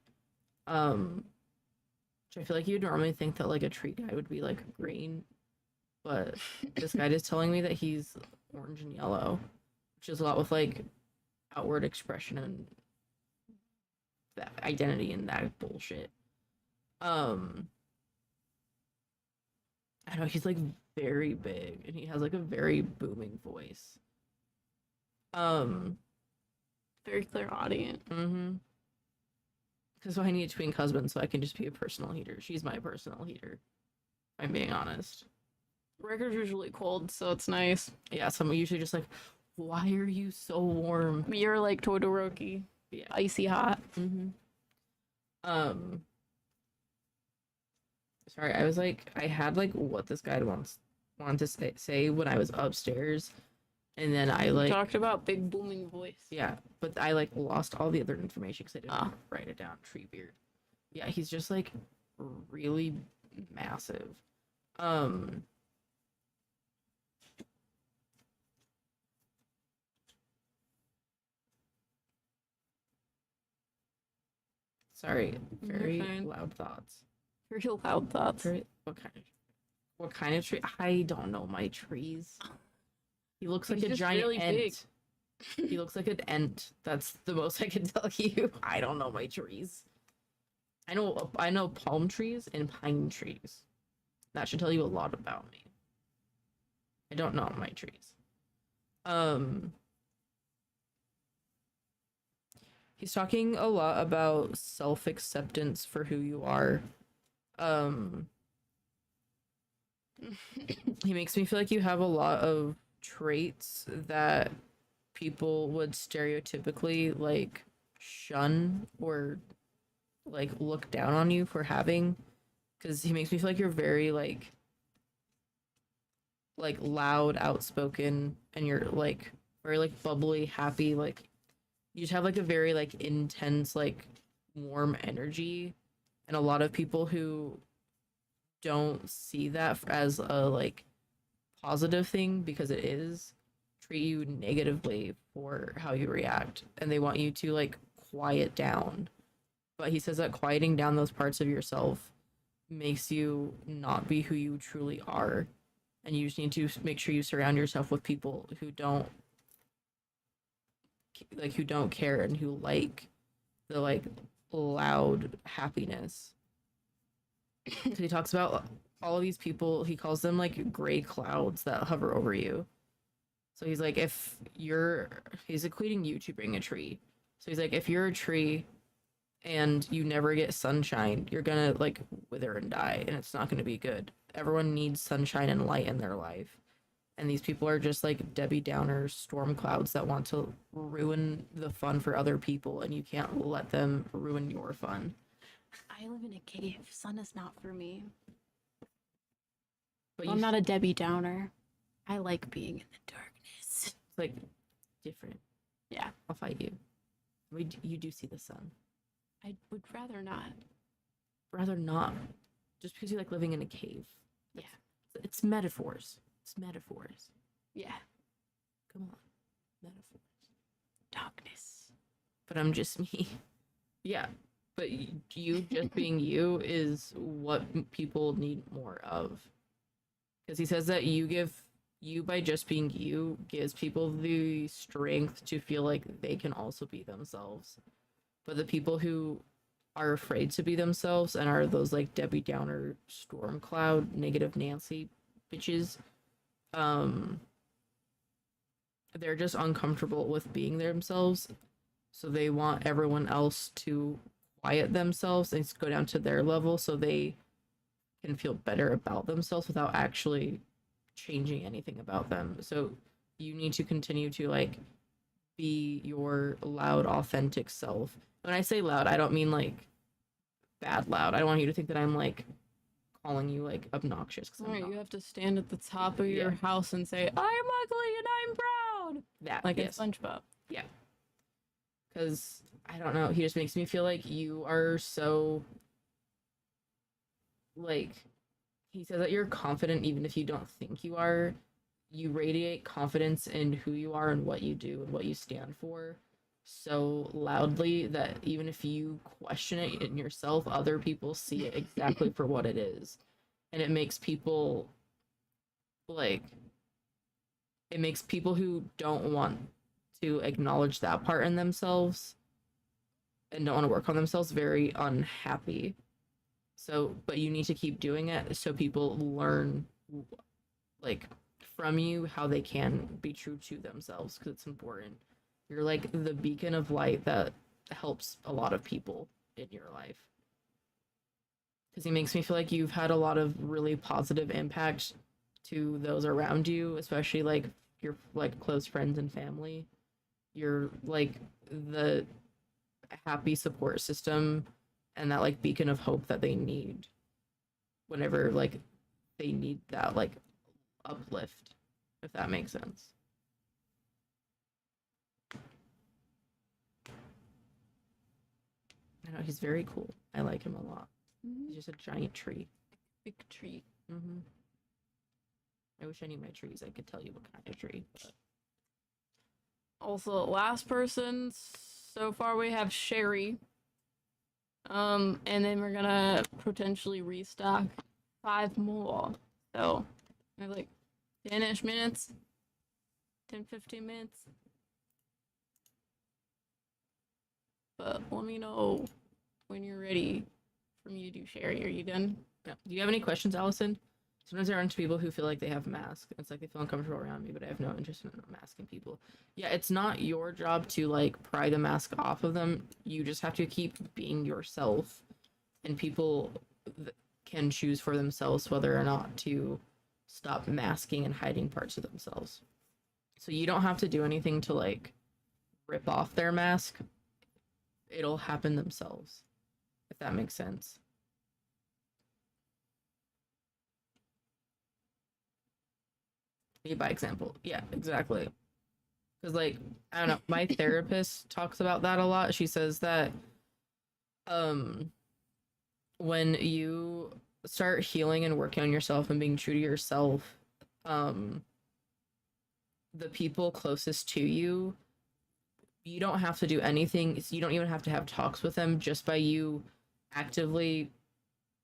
Which I feel like you'd normally think that like a tree guide would be like green, but this guide is telling me that he's orange and yellow, which is a lot with like outward expression and that identity and that bullshit. I know he's like very big and he has like a very booming voice. Um, Very clear audience. mm-hmm. Because I need a twink husband so I can just be a personal heater. She's my personal heater. I'm being honest. Record's usually cold, so it's nice. Yeah, so I'm usually just like, why are you so warm? You're like Todoroki. Yeah. Icy hot. Mm-hmm. Sorry, I was like, I had like what this guy wanted to say when I was upstairs, and then I like Talked about big booming voice. yeah, but I like lost all the other information because I didn't write it down. Tree beard. Yeah, he's just like really massive. Sorry, You're very fine. loud thoughts. Very loud thoughts. Very, what kind of tree? I don't know my trees. He looks like He's a just giant really ant. big. He looks like an ant. That's the most I can tell you. I don't know my trees. I know palm trees and pine trees. That should tell you a lot about me. I don't know my trees. He's talking a lot about self-acceptance for who you are. He makes me feel like you have a lot of traits that people would stereotypically like shun or like look down on you for having, because he makes me feel like you're very like loud, outspoken, and you're like very like bubbly, happy, like you just have like a very like intense, like warm energy, and a lot of people who don't see that as a like positive thing, because it is, treat you negatively for how you react, and they want you to like quiet down. But he says that quieting down those parts of yourself makes you not be who you truly are, and you just need to make sure you surround yourself with people who don't care and who like the like loud happiness. Because he talks about all of these people, he calls them like gray clouds that hover over you. So he's like, he's equating you to being a tree. So he's like, if you're a tree and you never get sunshine, you're gonna like wither and die, and it's not gonna be good. Everyone needs sunshine and light in their life. And these people are just like Debbie Downer storm clouds that want to ruin the fun for other people, and you can't let them ruin your fun. I live in a cave. Sun is not for me. But I'm not a Debbie Downer. I like being in the darkness. It's like different. Yeah. I'll fight you. You do see the sun. I would rather not. Rather not. Just because you like living in a cave. Yeah. It's metaphors. It's metaphors. Yeah. Come on. Metaphors. Darkness. But I'm just me. Yeah. But you just being you is what people need more of. Because he says that you by just being you gives people the strength to feel like they can also be themselves. But the people who are afraid to be themselves and are those like Debbie Downer, storm cloud, negative Nancy bitches, um, they're just uncomfortable with being themselves, so they want everyone else to quiet themselves and go down to their level so they can feel better about themselves without actually changing anything about them. So you need to continue to like be your loud, authentic self. When I say loud, I don't mean like bad loud. I don't want you to think that I'm like calling you like obnoxious. Right, you have to stand at the top of your house and say, "I'm ugly and I'm proud." That like yes. in SpongeBob. Yeah. Because I don't know, he just makes me feel like you are so like he says that you're confident even if you don't think you are. You radiate confidence in who you are and what you do and what you stand for so loudly that even if you question it in yourself, other people see it exactly for what it is. And it makes people like it makes people who don't want to acknowledge that part in themselves and don't want to work on themselves very unhappy. So, but you need to keep doing it so people learn like from you how they can be true to themselves because it's important. You're like the beacon of light that helps a lot of people in your life. Because he makes me feel like you've had a lot of really positive impact to those around you, especially like your like close friends and family. You're like the happy support system and that like beacon of hope that they need whenever like they need that like uplift, if that makes sense. I know he's very cool. I like him a lot. He's just a giant tree. Big tree. I wish I knew my trees. I could tell you what kind of tree. But... Also, last person. So far we have Sherry. And then we're gonna potentially restock 5 more. So, I have like 10-ish minutes. 10-15 minutes. But let me know when you're ready for me to do Sherry. Are you done? Yeah. Do you have any questions, Allison? Sometimes I run into people who feel like they have masks. It's like they feel uncomfortable around me, but I have no interest in masking people. Yeah, it's not your job to like pry the mask off of them. You just have to keep being yourself, and people can choose for themselves whether or not to stop masking and hiding parts of themselves. So you don't have to do anything to like rip off their mask. It'll happen themselves, if that makes sense. By example. Yeah, exactly. Because like I don't know, my therapist talks about that a lot. She says that when you start healing and working on yourself and being true to yourself, the people closest to you, you don't have to do anything. You don't even have to have talks with them. Just by you actively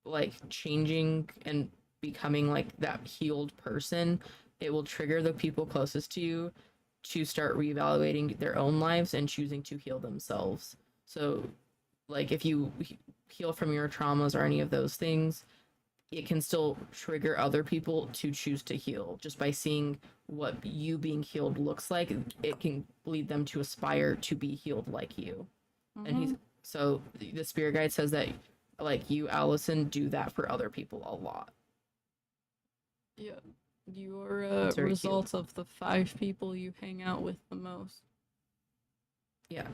like changing and becoming like that healed person, it will trigger the people closest to you to start reevaluating their own lives and choosing to heal themselves. So like if you heal from your traumas or any of those things, it can still trigger other people to choose to heal just by seeing what you being healed looks like. It can lead them to aspire to be healed like you. And he's so the spirit guide says that like you, Allison, do that for other people a lot. Yeah. Your results of the 5 people you hang out with the most. Yeah.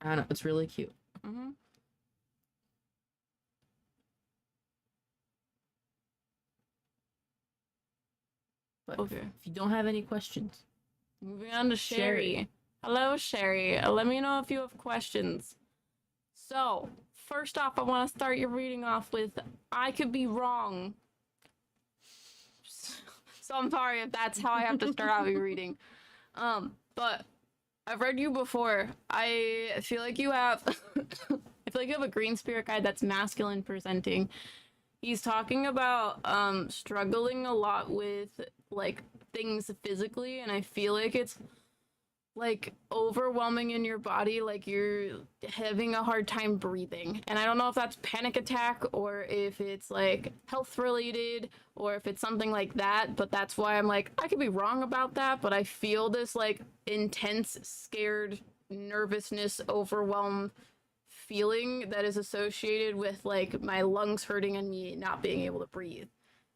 I don't know. It's really cute. But okay. If you don't have any questions. Moving on to Sherry. Hello, Sherry. Let me know if you have questions. So, first off, I want to start your reading off with, I could be wrong. So I'm sorry if that's how I have to start out your reading. But I've read you before. I feel like you have I feel like you have a green spirit guide that's masculine presenting. He's talking about struggling a lot with like things physically, and I feel like it's like overwhelming in your body, like you're having a hard time breathing. And I don't know if that's panic attack or if it's like health related or if it's something like that, but that's why I'm like, I could be wrong about that, but I feel this like intense, scared nervousness, overwhelmed feeling that is associated with like my lungs hurting and me not being able to breathe.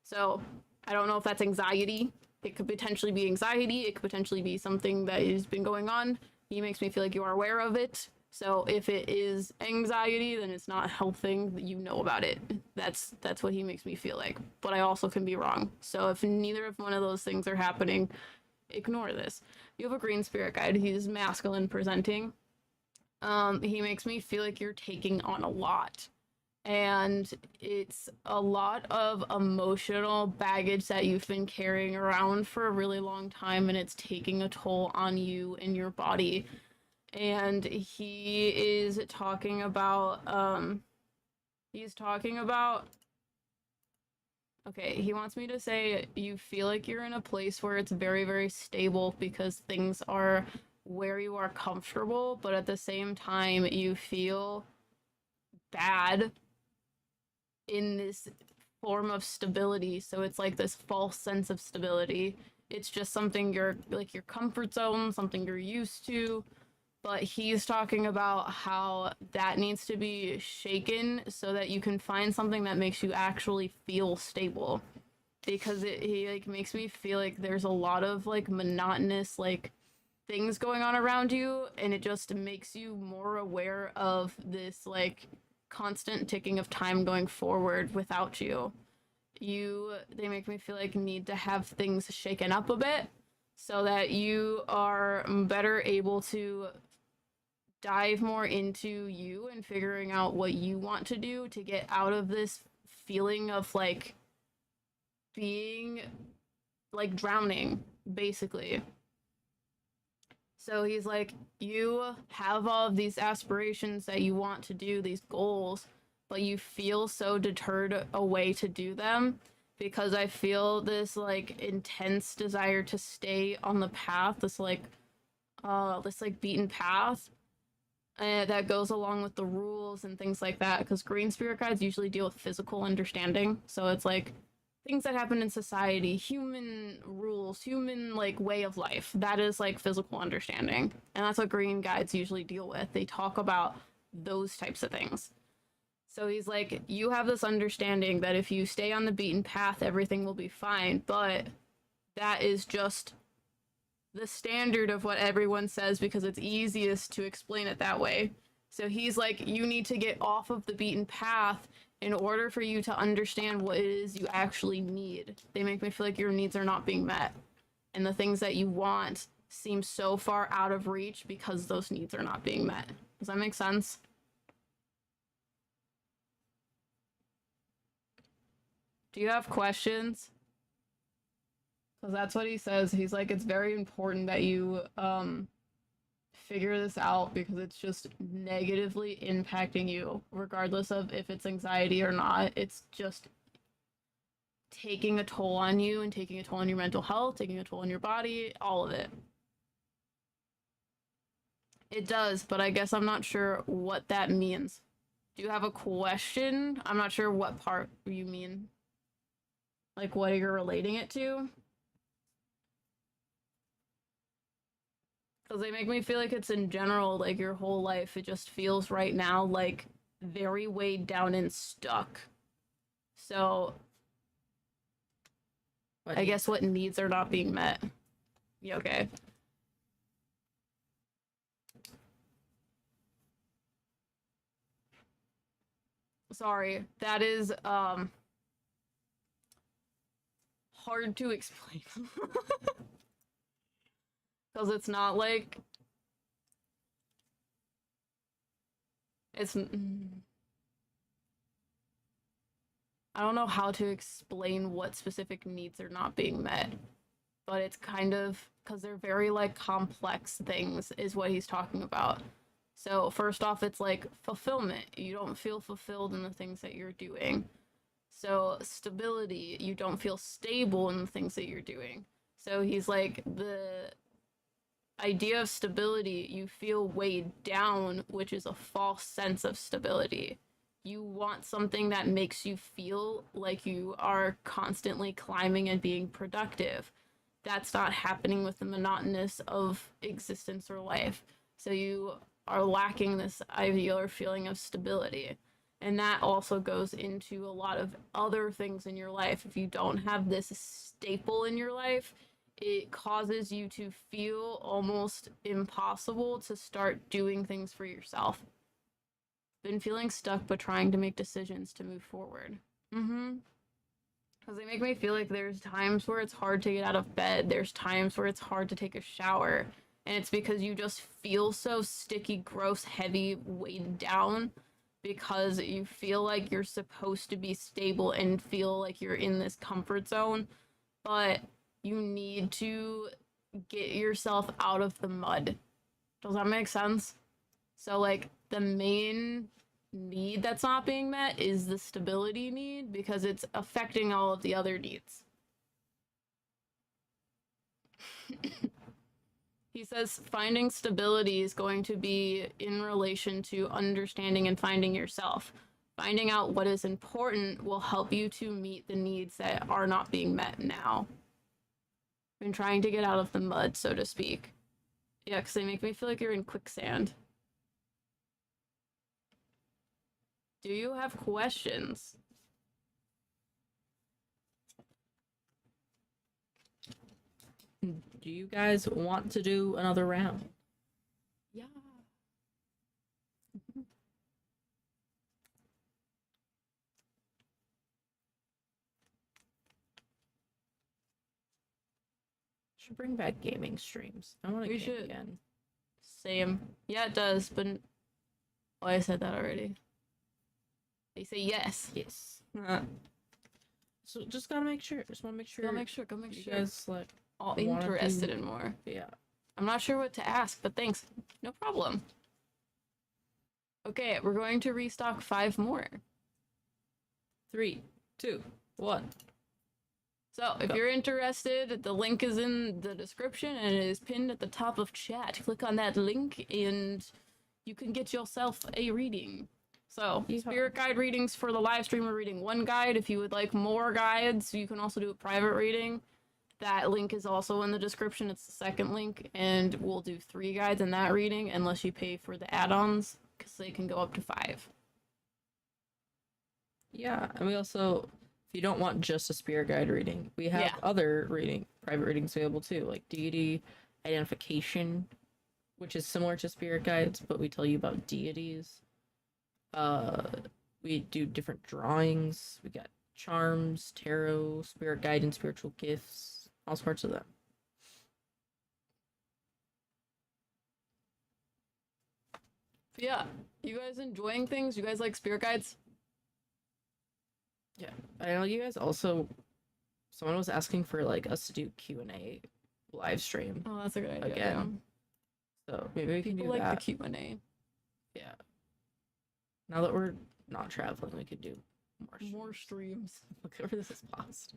So I don't know if that's anxiety. It could potentially be anxiety. It could potentially be something that has been going on. He makes me feel like you are aware of it. So if it is anxiety, then it's not a health thing. You know about it. That's what he makes me feel like. But I also can be wrong. So if neither of one of those things are happening, ignore this. You have a green spirit guide. He's masculine presenting. He makes me feel like you're taking on a lot. And it's a lot of emotional baggage that you've been carrying around for a really long time, and it's taking a toll on you and your body. And he is talking about okay, he wants me to say you feel like you're in a place where it's very, very stable because things are where you are comfortable, but at the same time you feel bad in this form of stability. So it's like this false sense of stability. It's just something you're like your comfort zone, something you're used to. But he's talking about how that needs to be shaken so that you can find something that makes you actually feel stable. Because he like makes me feel like there's a lot of like monotonous like things going on around you, and it just makes you more aware of this like constant ticking of time going forward without you. They make me feel like you need to have things shaken up a bit so that you are better able to dive more into you and figuring out what you want to do to get out of this feeling of like being like drowning, basically. So he's like, you have all of these aspirations that you want to do, these goals, but you feel so deterred away to do them because I feel this like intense desire to stay on the path, this beaten path that goes along with the rules and things like that. Because green spirit guides usually deal with physical understanding, so it's like things that happen in society, human rules, human like way of life. That is like physical understanding. And that's what green guides usually deal with. They talk about those types of things. So he's like, you have this understanding that if you stay on the beaten path, everything will be fine. But that is just the standard of what everyone says because it's easiest to explain it that way. So he's like, you need to get off of the beaten path in order for you to understand what it is you actually need. They make me feel like your needs are not being met. And the things that you want seem so far out of reach because those needs are not being met. Does that make sense? Do you have questions? Because that's what he says. He's like, it's very important that you figure this out because it's just negatively impacting you, regardless of if it's anxiety or not. It's just taking a toll on you and taking a toll on your mental health, taking a toll on your body, all of it. It does, but I guess I'm not sure what that means. Do you have a question? I'm not sure what part you mean. Like what you're relating it to? Because they make me feel like it's in general, like your whole life. It just feels right now like very weighed down and stuck. So I guess what needs are not being met. Yeah, okay. Sorry, that is hard to explain. Because it's not like it's I don't know how to explain what specific needs are not being met, but it's kind of because they're very like complex things is what he's talking about. So first off, it's like fulfillment. You don't feel fulfilled in the things that you're doing. So stability, you don't feel stable in the things that you're doing. So he's like idea of stability, you feel weighed down, which is a false sense of stability. You want something that makes you feel like you are constantly climbing and being productive. That's not happening with the monotonous of existence or life. So you are lacking this ideal or feeling of stability. And that also goes into a lot of other things in your life. If you don't have this staple in your life, it causes you to feel almost impossible to start doing things for yourself. Been feeling stuck, but trying to make decisions to move forward. Because they make me feel like there's times where it's hard to get out of bed. There's times where it's hard to take a shower. And it's because you just feel so sticky, gross, heavy, weighed down because you feel like you're supposed to be stable and feel like you're in this comfort zone. But you need to get yourself out of the mud. Does that make sense? So, like, the main need that's not being met is the stability need because it's affecting all of the other needs. He says finding stability is going to be in relation to understanding and finding yourself. Finding out what is important will help you to meet the needs that are not being met now. Been trying to get out of the mud, so to speak. Yeah, because they make me feel like you're in quicksand. Do you have questions? Do you guys want to do another round? Yeah. Should bring back gaming streams. I want to We game should. again. Same. Yeah, it does, but... Oh, I said that already. They say yes. Yes. So just gotta make sure. Just want to make sure. Go make sure. Go make you sure. guys like All wanna interested do- in more. Yeah. I'm not sure what to ask, but thanks. No problem. Okay, we're going to restock 5 more. 3, 2, 1. So, if Go. you're interested, the link is in the description and it is pinned at the top of chat. Click on that link and you can get yourself a reading. So, Yeehaw. spirit guide readings for the live stream. We're reading 1 guide. If you would like more guides, you can also do a private reading. That link is also in the description. It's the second link, and we'll do 3 guides in that reading unless you pay for the add-ons, because they can go up to 5. Yeah, and we also, if you don't want just a spirit guide reading, we have Yeah. other private readings available too, like deity identification, which is similar to spirit guides, but we tell you about deities. We do different drawings. We got charms, tarot, spirit guide, and spiritual gifts, all sorts of them. But yeah, you guys enjoying things? You guys like spirit guides? Yeah, I know you guys also. Someone was asking for like us to do Q&A live stream, Oh, that's a good idea. Again, so maybe we can People do like that. the Q&A. Yeah. Now that we're not traveling, we could do More streams. Look over this past.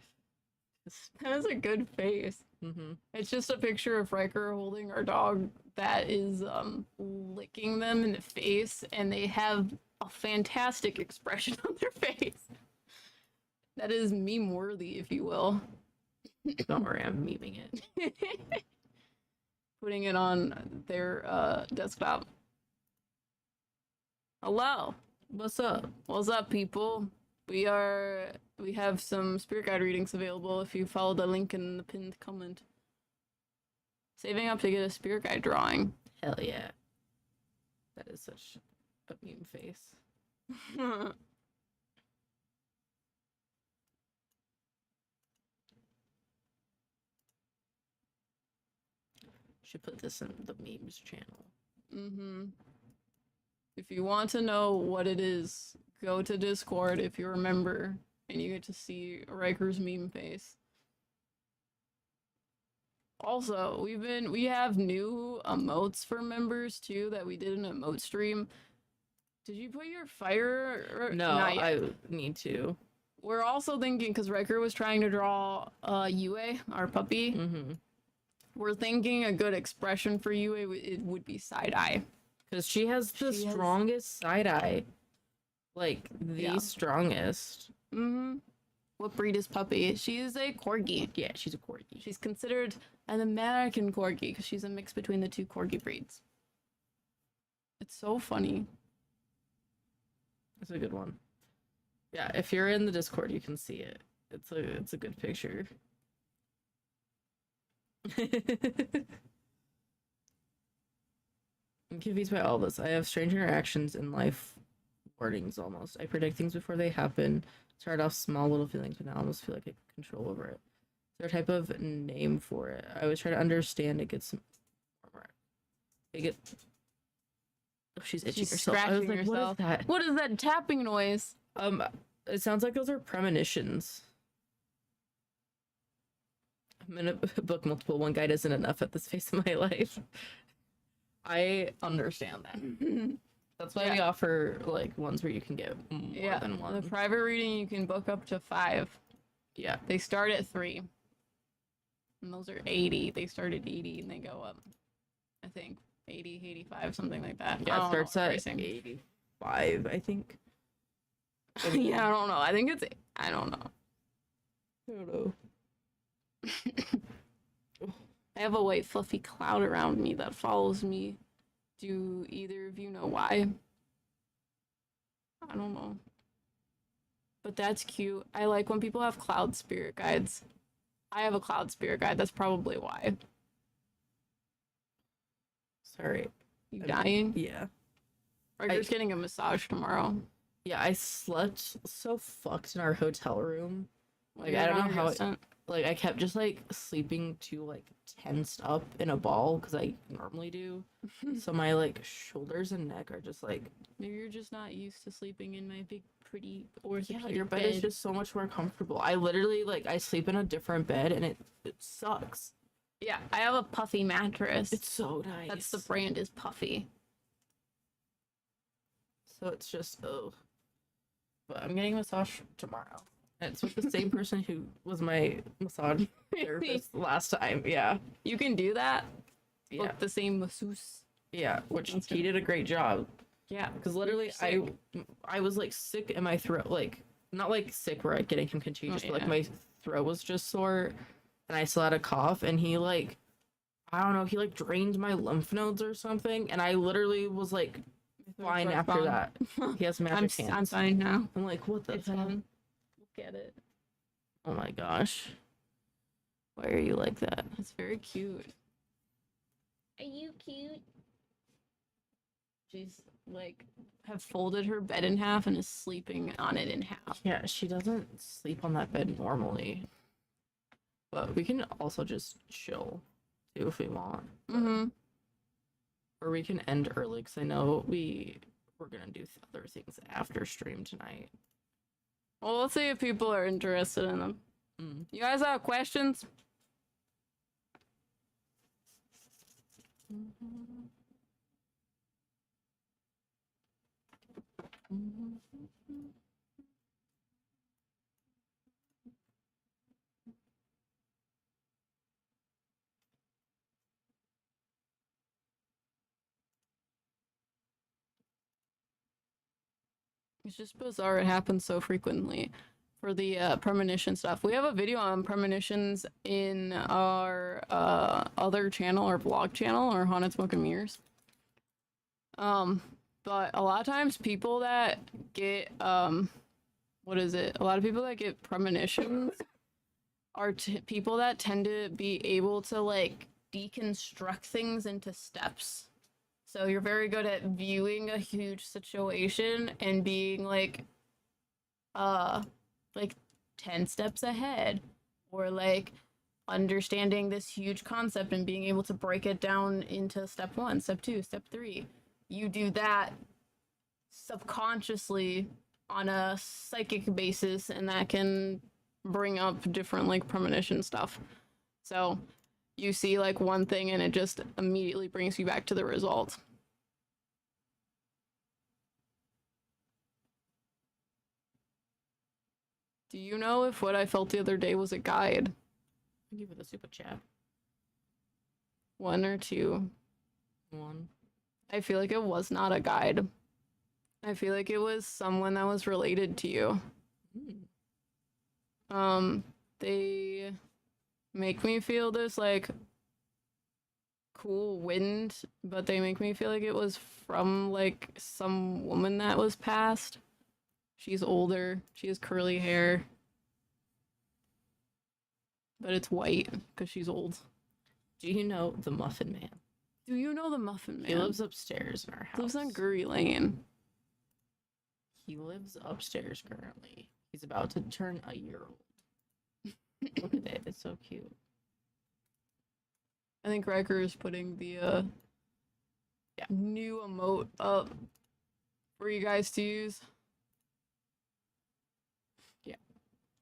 That is a good face. Mm-hmm. It's just a picture of Riker holding our dog that is licking them in the face, and they have a fantastic expression on their face. That is meme worthy, if you will. Don't worry, I'm memeing it. Putting it on their desktop. Hello. What's up? What's up, people? We have some spirit guide readings available if you follow the link in the pinned comment. Saving up to get a spirit guide drawing. Hell yeah. That is such a meme face. Should put this in the memes channel. Mm-hmm. If you want to know what it is, go to Discord if you remember, and you get to see Riker's meme face. Also, we have new emotes for members too that we did an emote stream. Did you put your fire? No, Not yet. I need to. We're also thinking, because Riker was trying to draw Yue, our puppy. Mm-hmm. we're thinking a good expression for you, it would be side eye. Because she has the She has- strongest side eye. Like, the Yeah. strongest. Mm-hmm. What breed is Puppy? She is a corgi. Yeah, she's a corgi. She's considered an American corgi because she's a mix between the two corgi breeds. It's so funny. It's a good one. Yeah, if you're in the Discord, you can see it. It's a good picture. I'm confused by all this. I have strange interactions in life warnings almost. I predict things before they happen. Start off small little feelings, but now I almost feel like I have control over it. Is there a type of name for it? I always try to understand it gets warmer. It get Oh, she's itching She's herself. I was scratching like, herself. what is that? What is that tapping noise? It sounds like those are premonitions. I'm gonna book multiple. One guide isn't enough at this phase of my life. I understand that. That's why we offer like ones where you can get more than one. The private reading you can book up to 5. Yeah. They start at 3. And those are 80. They start at 80 and they go up. I think 80, 85, something like that. Yeah, it starts at pricing. 85, I think. Yeah, I don't know. I think it's I don't know. I don't know. I have a white fluffy cloud around me that follows me. Do either of you know why? I don't know. But that's cute. I like when people have cloud spirit guides. I have a cloud spirit guide. That's probably why. Sorry. You dying? Yeah. Riker's getting a massage tomorrow. Yeah, I slept so fucked in our hotel room. Like, You're I don't know not how it, resistant. like, I kept just, like, sleeping too, like, tensed up in a ball, because I normally do. So my, like, shoulders and neck are just, like... Maybe you're just not used to sleeping in my big, pretty Yeah, orthopedic your bed is just so much more comfortable. I literally, like, I sleep in a different bed, and it sucks. Yeah, I have a puffy mattress. It's so nice. That's the brand is Puffy. So it's just, oh. But I'm getting a massage tomorrow. And it's with the same person who was my massage therapist last time. Yeah. You can do that. Yeah. Book the same masseuse. Yeah. Which That's he did a great job. Yeah. Because literally, I was like sick in my throat. Like, not like sick where I'm getting him contagious, but like my throat was just sore. And I still had a cough. And he like, I don't know, he like drained my lymph nodes or something. And I literally was like fine after that. He has magic hands. I'm fine now. I'm like, what the hell? Look at it. Oh my gosh. Why are you like that? It's very cute. Are you cute? She's like have folded her bed in half and is sleeping on it in half. Yeah, she doesn't sleep on that bed normally. But we can also just chill too if we want. Mm-hmm. Or we can end early because I know we're gonna do other things after stream tonight. Well, let's see if people are interested in them. You guys have questions? It's just bizarre. It happens so frequently. For the premonition stuff, we have a video on premonitions in our other channel, our vlog channel, our Haunted Smoke and Mirrors. But a lot of times people that get what is it? A lot of people that get premonitions are people that tend to be able to like deconstruct things into steps. So you're very good at viewing a huge situation and being like 10 steps ahead, or like understanding this huge concept and being able to break it down into step 1, step 2, step 3. You do that subconsciously on a psychic basis, and that can bring up different like premonition stuff. So you see like one thing and it just immediately brings you back to the result. Do you know if what I felt the other day was a guide? Thank you for the super chat. 1 or 2. 1. I feel like it was not a guide. I feel like it was someone that was related to you. They make me feel this like cool wind, but they make me feel like it was from like some woman that was passed. She's older, she has curly hair, but it's white because she's old. Do you know the Muffin Man? Do you know the Muffin Man? He lives upstairs in our house. Lives on Gurry Lane. He lives upstairs currently. He's about to turn a year old. Look at it. It's so cute. I think Riker is putting the new emote up for you guys to use. Yeah.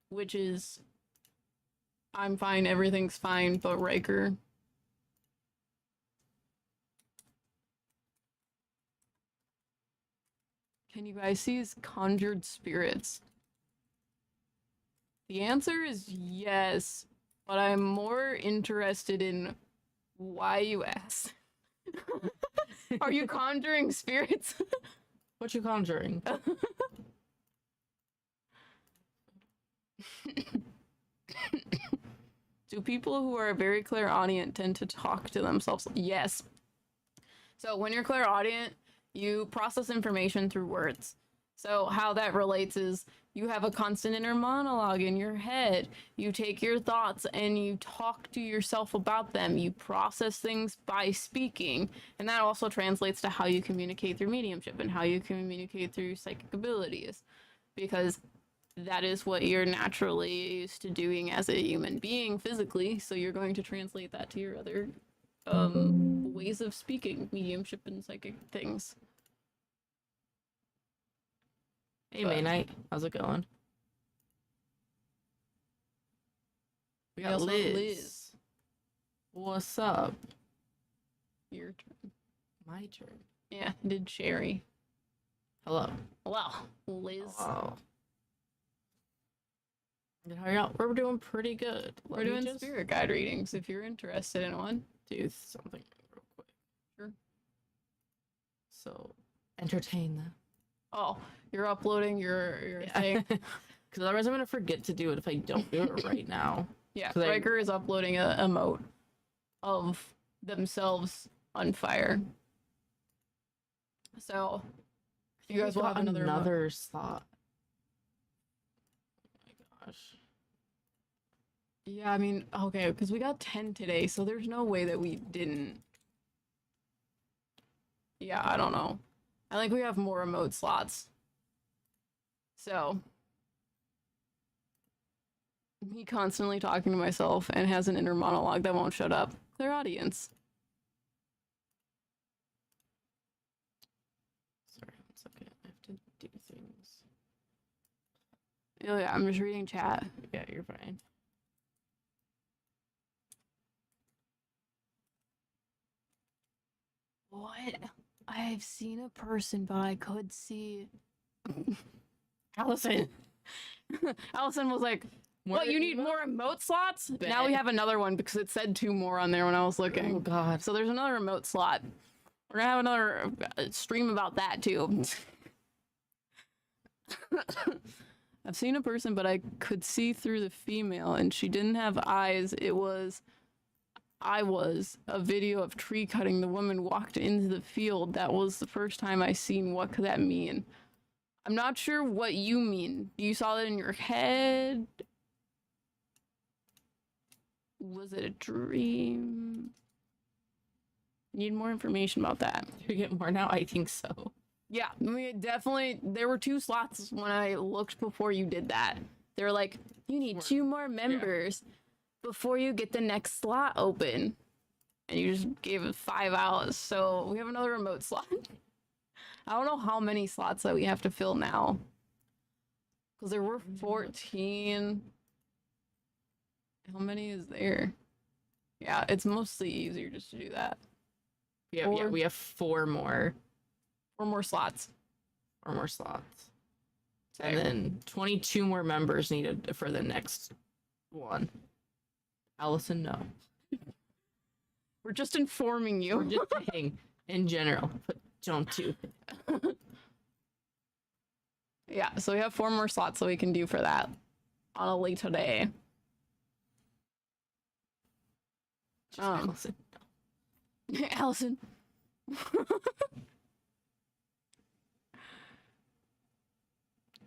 Which is I'm fine, everything's fine, but Riker. Can you guys see his conjured spirits? The answer is yes, but I'm more interested in why you asked. Are you conjuring spirits? What you conjuring? Do people who are very clairaudient tend to talk to themselves? Yes. So when you're clairaudient, you process information through words. So how that relates is you have a constant inner monologue in your head. You take your thoughts and you talk to yourself about them. You process things by speaking. And that also translates to how you communicate through mediumship and how you communicate through psychic abilities. Because that is what you're naturally used to doing as a human being physically. So you're going to translate that to your other ways of speaking, mediumship and psychic things. Hey, May Night. How's it going? We got also Liz. What's up? Your turn. My turn. Yeah, did Sherry. Hello. Hello, Liz. Hello. How y'all? We're doing pretty good. We're doing spirit guide readings if you're interested in one. Do something real quick. Sure. So, entertain them. Oh, you're uploading your thing. Because otherwise I'm going to forget to do it if I don't do it right now. Yeah, 'Cause Riker is uploading a emote of themselves on fire. So, you guys will have another emote. slot. Oh my gosh. Yeah, I mean, okay, because we got 10 today, so there's no way that we didn't. Yeah, I don't know. I think we have more emote slots. So, me constantly talking to myself and has an inner monologue that won't shut up. Clear audience. Sorry, 1 second. I have to do things. Oh yeah, I'm just reading chat. Yeah, you're fine. What? I've seen a person, but I could see. Allison! Allison was like, what, you need more emote slots? Now we have another one because it said 2 more on there when I was looking. Oh god. So there's another emote slot. We're gonna have another stream about that too. I've seen a person, but I could see through the female and she didn't have eyes. I was a video of tree cutting. The woman walked into the field. That was the first time I seen. What could that mean? I'm not sure what you mean. You saw that in your head? Was it a dream? Need more information about that. Do we get more now? I think so. Yeah, I mean, definitely. There were 2 slots when I looked before you did that. They were like, you need 2 more members before you get the next slot open. And you just gave it 5 hours. So we have another remote slot. I don't know how many slots that we have to fill now. Because there were 14. How many is there? Yeah, it's mostly easier just to do that. Yeah, we have 4 more. 4 more slots. 4 more slots. And then 22 more members needed for the next one. Allison, no. We're just informing you. We're just saying in general, but don't do it. Yeah, so we have 4 more slots that we can do for that on a late today. Just Um. Allison. Allison.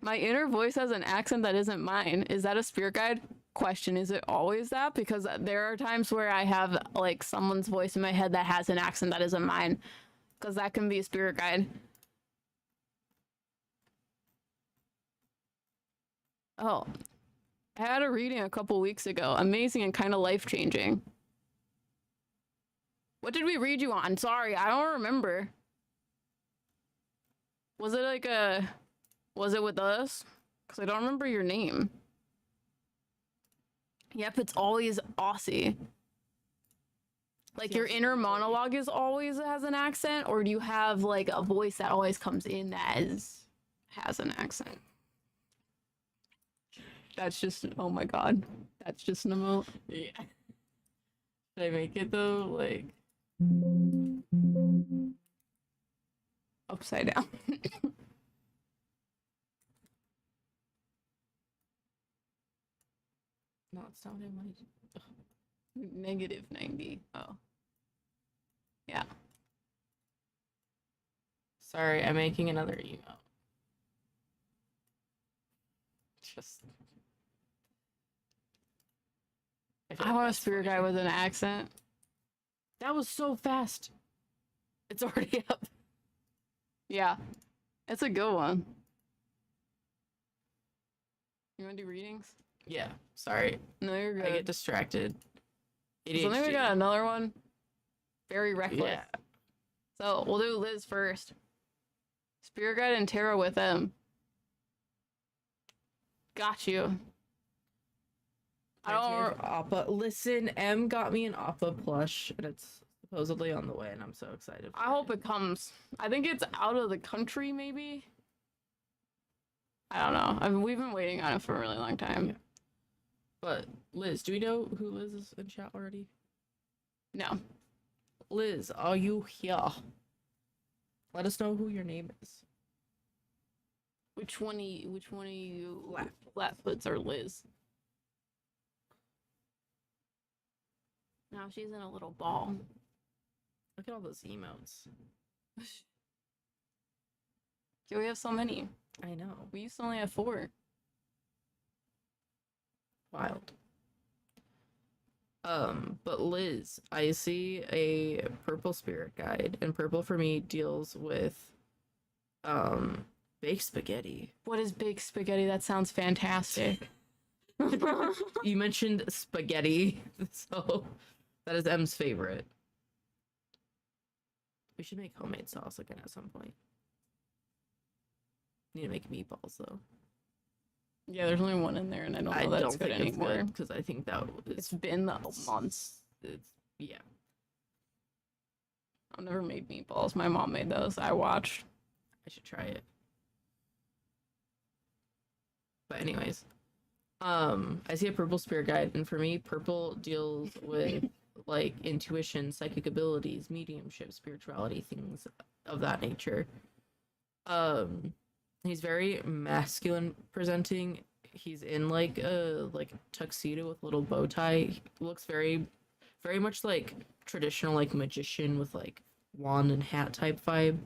My inner voice has an accent that isn't mine. Is that a spirit guide? Question. Is it always that? Because there are times where I have like someone's voice in my head that has an accent that isn't mine. Because that can be a spirit guide. Oh. I had a reading a couple weeks ago. Amazing and kind of life-changing. What did we read you on? Sorry, I don't remember. Was it like a... Was it with us? Because I don't remember your name. Yep, it's always Aussie. Like your inner monologue is always has an accent, or do you have like a voice that always comes in that has an accent? That's just, oh my god. That's just an emote. Yeah. Should I make it though? Like Upside down. no, it's not what I wanted. Negative 90. Oh. Yeah. Sorry, I'm making another email. Just I want a spirit guy with an accent. That was so fast. It's already up. Yeah. It's a good one. You want to do readings? Yeah, sorry. No, you're I good. get distracted. So then we ADHD. got another one. Very reckless. Yeah. So we'll do Liz first. Spirit guide and tarot with them. Got you. I don't. Appa. Listen, M got me an Appa plush, and it's supposedly on the way, and I'm so excited. I hope it comes. I think it's out of the country, maybe. I don't know. We've been waiting on it for a really long time. Yeah. But Liz, do we know who Liz is in chat already? No. Liz, are you here? Let us know who your name is. Which one of you Flatfoots or Liz? Now she's in a little ball. Look at all those emotes. Yeah, we have so many. I know. We used to only have 4. Wild. But Liz, I see a purple spirit guide, and purple for me deals with baked spaghetti. What is big spaghetti? That sounds fantastic. You mentioned spaghetti, so that is M's favorite. We should make homemade sauce again at some point. Need to make meatballs though. Yeah, there's only one in there, and I don't know that's good anymore. Because I think that It's been months. Yeah. I've never made meatballs. My mom made those. I watched. I should try it. But anyways, I see a purple spirit guide, and for me, purple deals with like intuition, psychic abilities, mediumship, spirituality, things of that nature. He's very masculine presenting. He's in like a tuxedo with a little bow tie. He looks very much like traditional like magician with like wand and hat type vibe.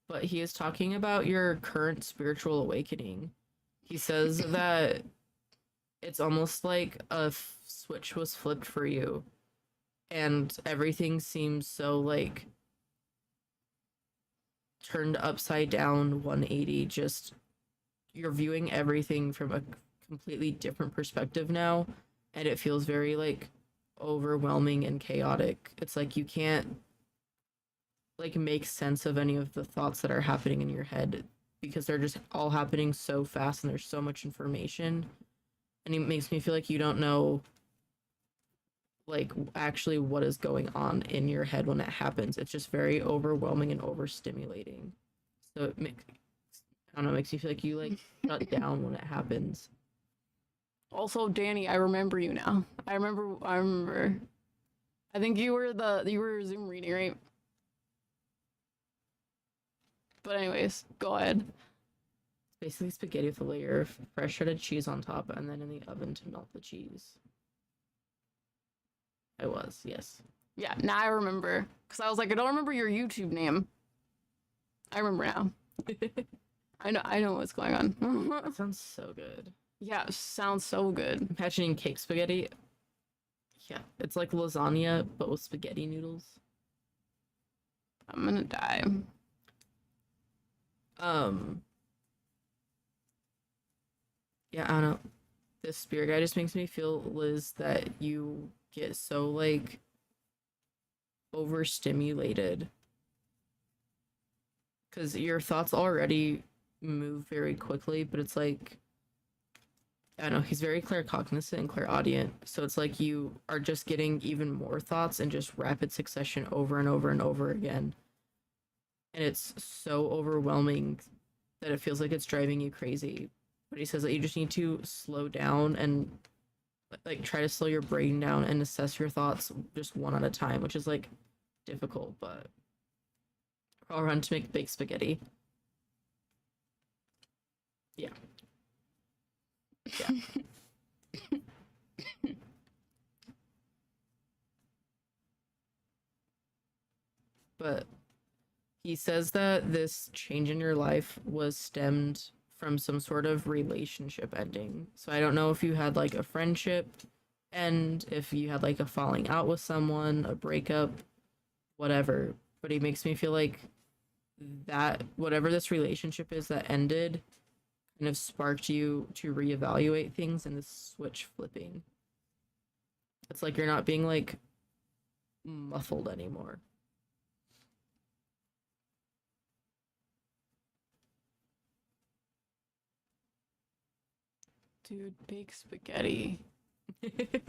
But he is talking about your current spiritual awakening. He says that it's almost like a switch was flipped for you, and everything seems so like turned upside down 180. Just you're viewing everything from a completely different perspective now, and it feels very like overwhelming and chaotic. It's like you can't like make sense of any of the thoughts that are happening in your head because they're just all happening so fast and there's so much information, and it makes me feel like you don't know like actually what is going on in your head when it happens. It's just very overwhelming and overstimulating, so it makes, I don't know, it makes you feel like you like shut down when it happens. Also, Danny, I remember you now. I remember. I think you were Zoom reading, right? But anyways, go ahead. Basically spaghetti with a layer of fresh shredded cheese on top and then in the oven to melt the cheese. I was, yes. Yeah, now I remember. Because I was like, I don't remember your YouTube name. I remember now. I know what's going on. That sounds so good. Yeah, sounds so good. Imagining cake spaghetti. Yeah, it's like lasagna, but with spaghetti noodles. I'm gonna die. Yeah, I don't know. This spirit guy just makes me feel, Liz, that you get so like overstimulated because your thoughts already move very quickly, but it's like I don't know, he's very claircognizant and clairaudient, so it's like you are just getting even more thoughts in just rapid succession over and over and over again, and it's so overwhelming that it feels like it's driving you crazy. But he says that you just need to slow down and like try to slow your brain down and assess your thoughts just one at a time, which is like difficult, but I'll run to make big spaghetti. Yeah. Yeah. But he says that this change in your life was stemmed from some sort of relationship ending. So I don't know if you had like a friendship end, if you had like a falling out with someone, a breakup, whatever. But he makes me feel like that whatever this relationship is that ended kind of sparked you to reevaluate things and this switch flipping. It's like you're not being like muffled anymore. Dude, big spaghetti. You're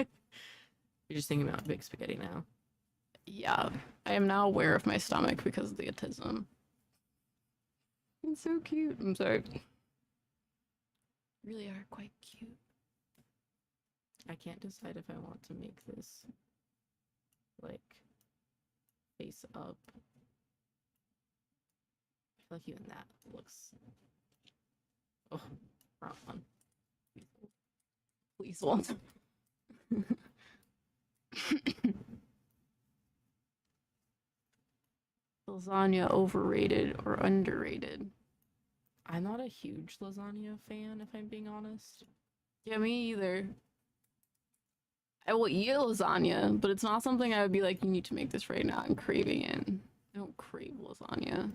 just thinking about big spaghetti now. Yeah, I am now aware of my stomach because of the autism. It's so cute. I'm sorry. Really are quite cute. I can't decide if I want to make this like face up. I feel like even that looks. Oh, wrong one. Please won't. Lasagna overrated or underrated? I'm not a huge lasagna fan, if I'm being honest. Yeah, me either. I will eat lasagna, but it's not something I would be like, you need to make this right now. I'm craving it. I don't crave lasagna.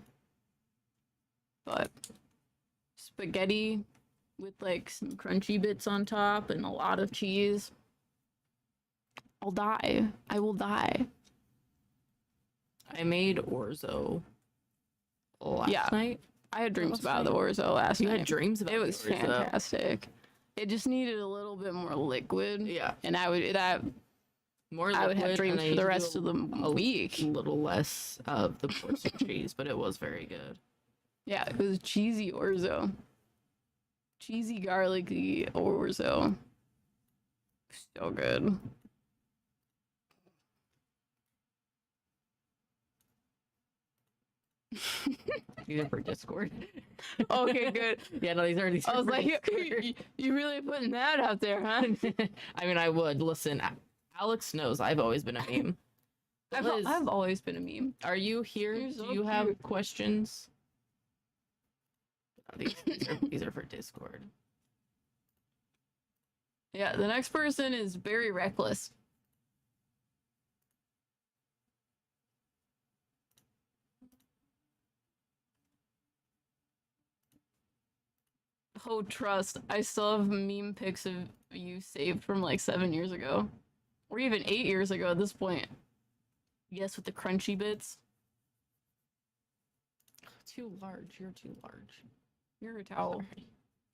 But spaghetti with like some crunchy bits on top and a lot of cheese. I'll die. I will die. I made orzo last night. I had dreams Last about the night? orzo last You night. had dreams about It the was orzo? fantastic. It just needed a little bit more liquid. Yeah, And I would more. I would have liquid, dreams and I for need the to rest do of the week. a little less of the porcelain cheese, but it was very good. Yeah, it was cheesy orzo. Cheesy garlicky orzo. So good. These are for Discord. Okay, good. Yeah, no, these I are was for like, Discord. you really putting that out there, huh? I mean, I would listen. Alex knows I've always been a meme. Liz, I've always been a meme. are you here? You're Do so you have cute. questions? Oh, these are for Discord. Yeah, the next person is very reckless. Oh, trust. I still have meme pics of you saved from like 7 years ago. Or even 8 years ago at this point. Yes, with the crunchy bits. Too large. You're too large. You're a towel. Sorry.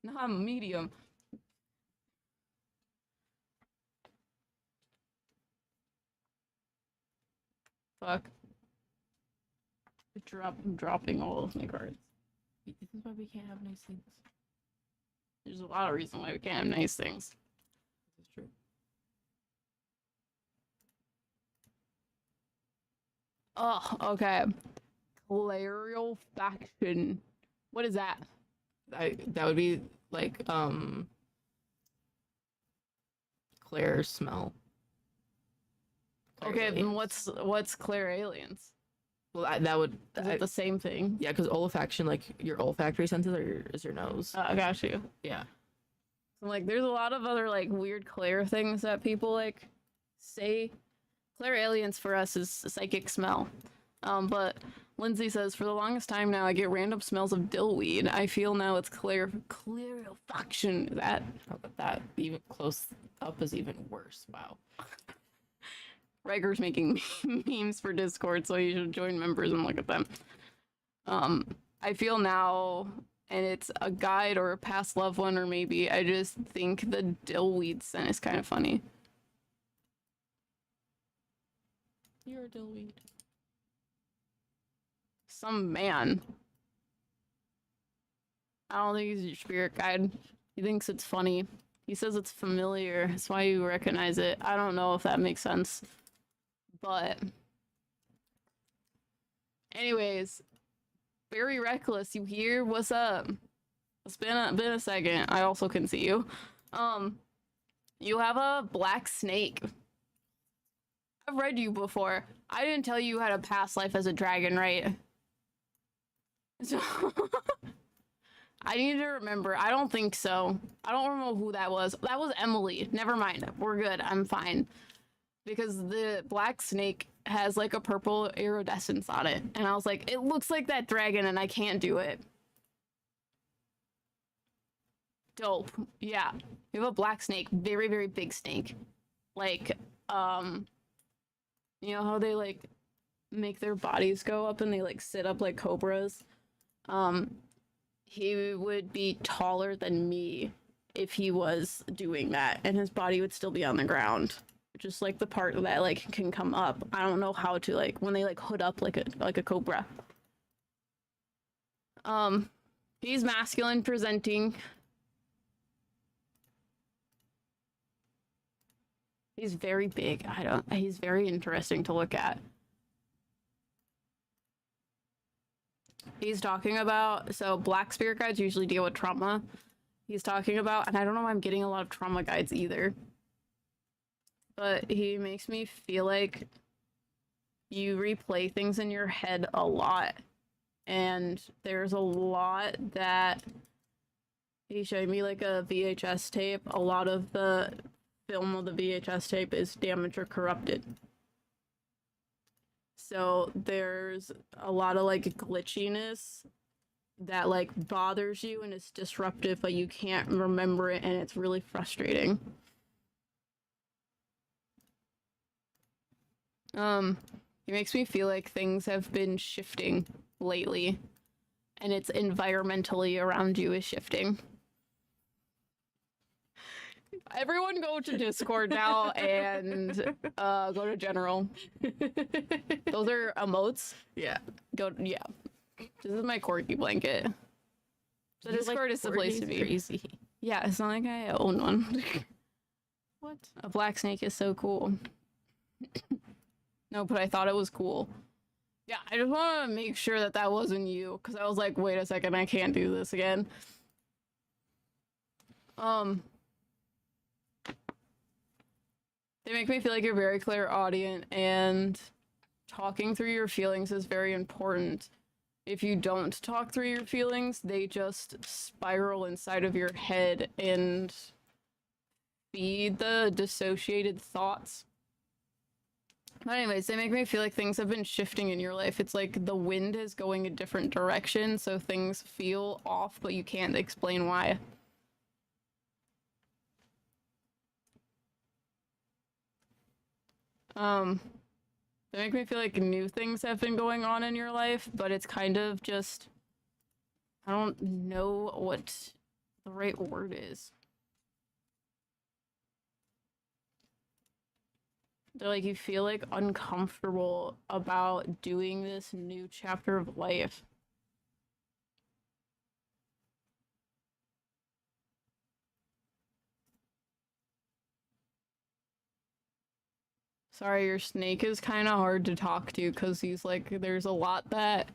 No, I'm a medium. Fuck. I'm dropping all of my cards. This is why we can't have nice things. There's a lot of reasons why we can't have nice things. Oh, okay. Clarification. What is that? That would be like Claire smell. Claire Okay, then aliens. what's clair aliens? Well, that would Is it the same thing? yeah, because olfaction, like your olfactory senses, is your nose. I got you. Yeah. So, like, there's a lot of other like weird clair things that people like say. Clair aliens for us is psychic smell. But Lindsay says, for the longest time now, I get random smells of dillweed. I feel now it's clarification. That That even close up is even worse. Wow. Riker's making memes for Discord, so you should join members and look at them. I feel now, and it's a guide or a past loved one, or maybe I just think the dillweed scent is kind of funny. You're a dillweed. Some man. I don't think he's your spirit guide. He thinks it's funny. He says it's familiar. That's why you recognize it. I don't know if that makes sense. But anyways, very reckless. You here? What's up? It's been a second. I also can see you. You have a black snake. I've read you before. I didn't tell you had a past life as a dragon, right? So I need to remember. I don't think so. I don't remember who that was. That was Emily. Never mind. We're good. I'm fine. Because the black snake has like a purple iridescence on it. And I was like, it looks like that dragon and I can't do it. Dope. Yeah. You have a black snake. Very, very big snake. Like, you know how they like make their bodies go up and they like sit up like cobras? He would be taller than me if he was doing that, and his body would still be on the ground. Just like the part that like can come up. I don't know how to like when they like hood up like a cobra. He's masculine presenting. He's very big. He's very interesting to look at. He's talking about, so black spirit guides usually deal with trauma. He's talking about, and I don't know why I'm getting a lot of trauma guides either, but he makes me feel like you replay things in your head a lot. And there's a lot that he showed me, like a VHS tape. A lot of the film of the VHS tape is damaged or corrupted. So there's a lot of like glitchiness that like bothers you and it's disruptive, but you can't remember it and it's really frustrating. It makes me feel like things have been shifting lately and it's environmentally around you is shifting. Everyone go to Discord now and go to general. Those are emotes. Yeah. Yeah. This is my corgi blanket. The Discord is the place to be. Crazy. Yeah, it's not like I own one. What? A black snake is so cool. No, but I thought it was cool. Yeah, I just want to make sure that that wasn't you, because I was like, wait a second, I can't do this again. They make me feel like you're very clairaudient, and talking through your feelings is very important. If you don't talk through your feelings, they just spiral inside of your head and feed the dissociated thoughts. But anyways, they make me feel like things have been shifting in your life. It's like the wind is going a different direction, so things feel off, but you can't explain why. They make me feel like new things have been going on in your life, but it's kind of just, I don't know what the right word is. They're like, you feel like uncomfortable about doing this new chapter of life. Sorry, your snake is kind of hard to talk to because he's like, there's a lot that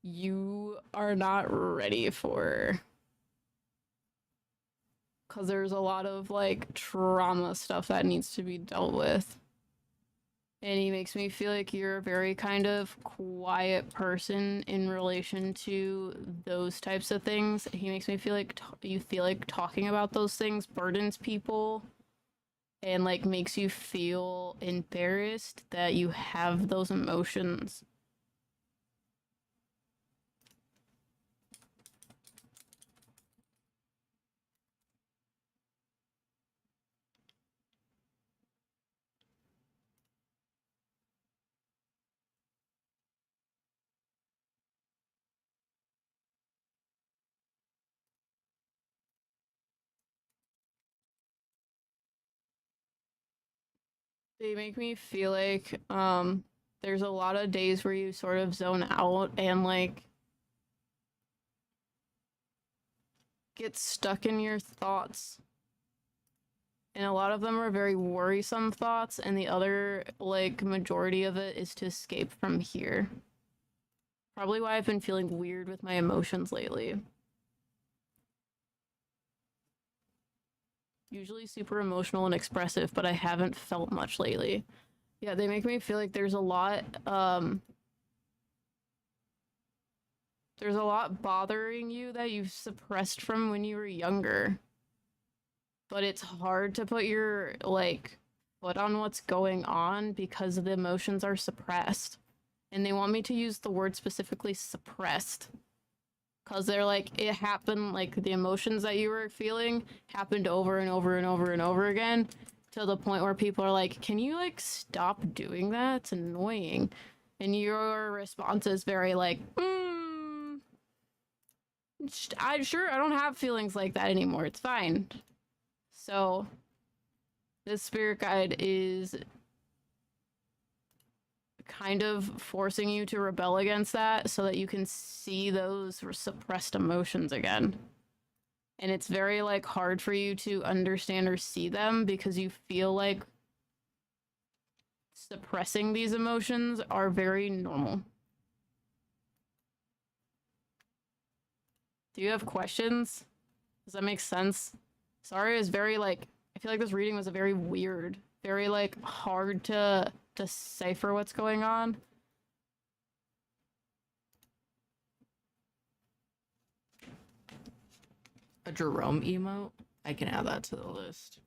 you are not ready for. Because there's a lot of like trauma stuff that needs to be dealt with. And he makes me feel like you're a very kind of quiet person in relation to those types of things. He makes me feel like you feel like talking about those things burdens people and like makes you feel embarrassed that you have those emotions. They make me feel like there's a lot of days where you sort of zone out and like get stuck in your thoughts. And a lot of them are very worrisome thoughts, and the other like majority of it is to escape from here. Probably why I've been feeling weird with my emotions lately. Usually super emotional and expressive, but I haven't felt much lately. Yeah, they make me feel like there's a lot bothering you that you've suppressed from when you were younger. But it's hard to put your like foot on what's going on because the emotions are suppressed. And they want me to use the word specifically suppressed. Because they're like, it happened, like the emotions that you were feeling happened over and over and over and over again to the point where people are like, can you like stop doing that? It's annoying. And your response is very like, I don't have feelings like that anymore. It's fine. So this spirit guide is kind of forcing you to rebel against that so that you can see those suppressed emotions again. And it's very like hard for you to understand or see them because you feel like suppressing these emotions are very normal. Do you have questions? Does that make sense? Sorry is very like, I feel like this reading was a very weird, very like hard to decipher what's going on. A Jerome emote? I can add that to the list.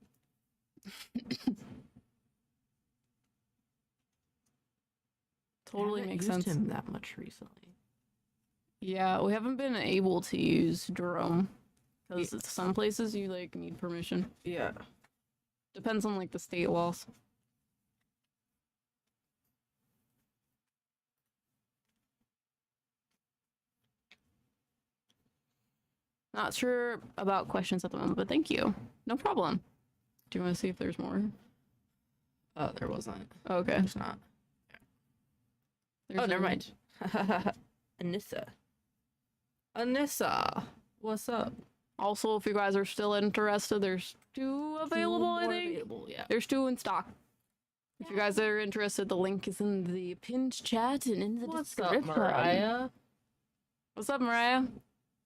Totally makes sense. Him that much recently. Yeah, we haven't been able to use Jerome because some places you like need permission. Yeah. Depends on like the state laws. Not sure about questions at the moment, but thank you. No problem. Do you want to see if there's more? There wasn't. Okay. There's not. There's Oh, never mind. Anissa. What's up? Also, if you guys are still interested, there's 2 available, I think. Available, yeah. There's 2 in stock. If you guys are interested, the link is in the pinned chat and in the description. What's up, Mariah? What's up, Mariah?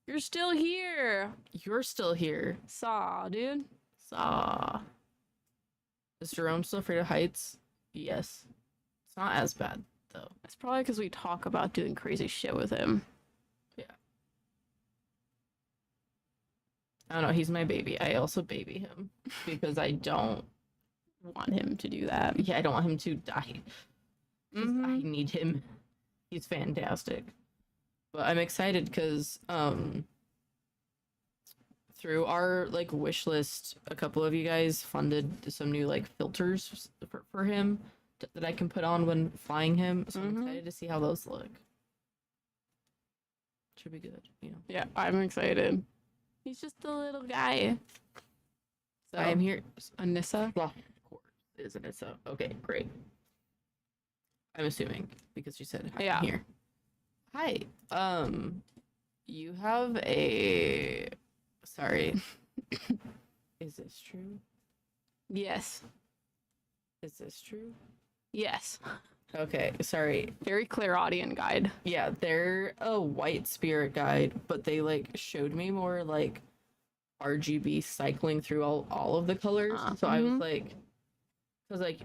You're still here. You're still here. Saw, dude. Saw. Is Jerome still afraid of heights? Yes. It's not as bad, though. It's probably because we talk about doing crazy shit with him. Yeah. I don't know. He's my baby. I also baby him because I don't Want him to do that. Yeah, I don't want him to die. Mhm. I need him. He's fantastic. But I'm excited because through our like wish list, a couple of you guys funded some new like filters for him that I can put on when flying him. So I'm excited to see how those look. Should be good, you know. Yeah, I'm excited. He's just a little guy. So I am here. Anissa. Well, of course, isn't it? So okay, great. I'm assuming because you said hi, Yeah. I'm here. Hi. You have a. Sorry. Is this true? Yes. Is this true? Yes. Okay, sorry. Very clairaudient guide. Yeah, they're a white spirit guide, but they like showed me more like RGB cycling through all of the colors. So I was Mhm. like, because like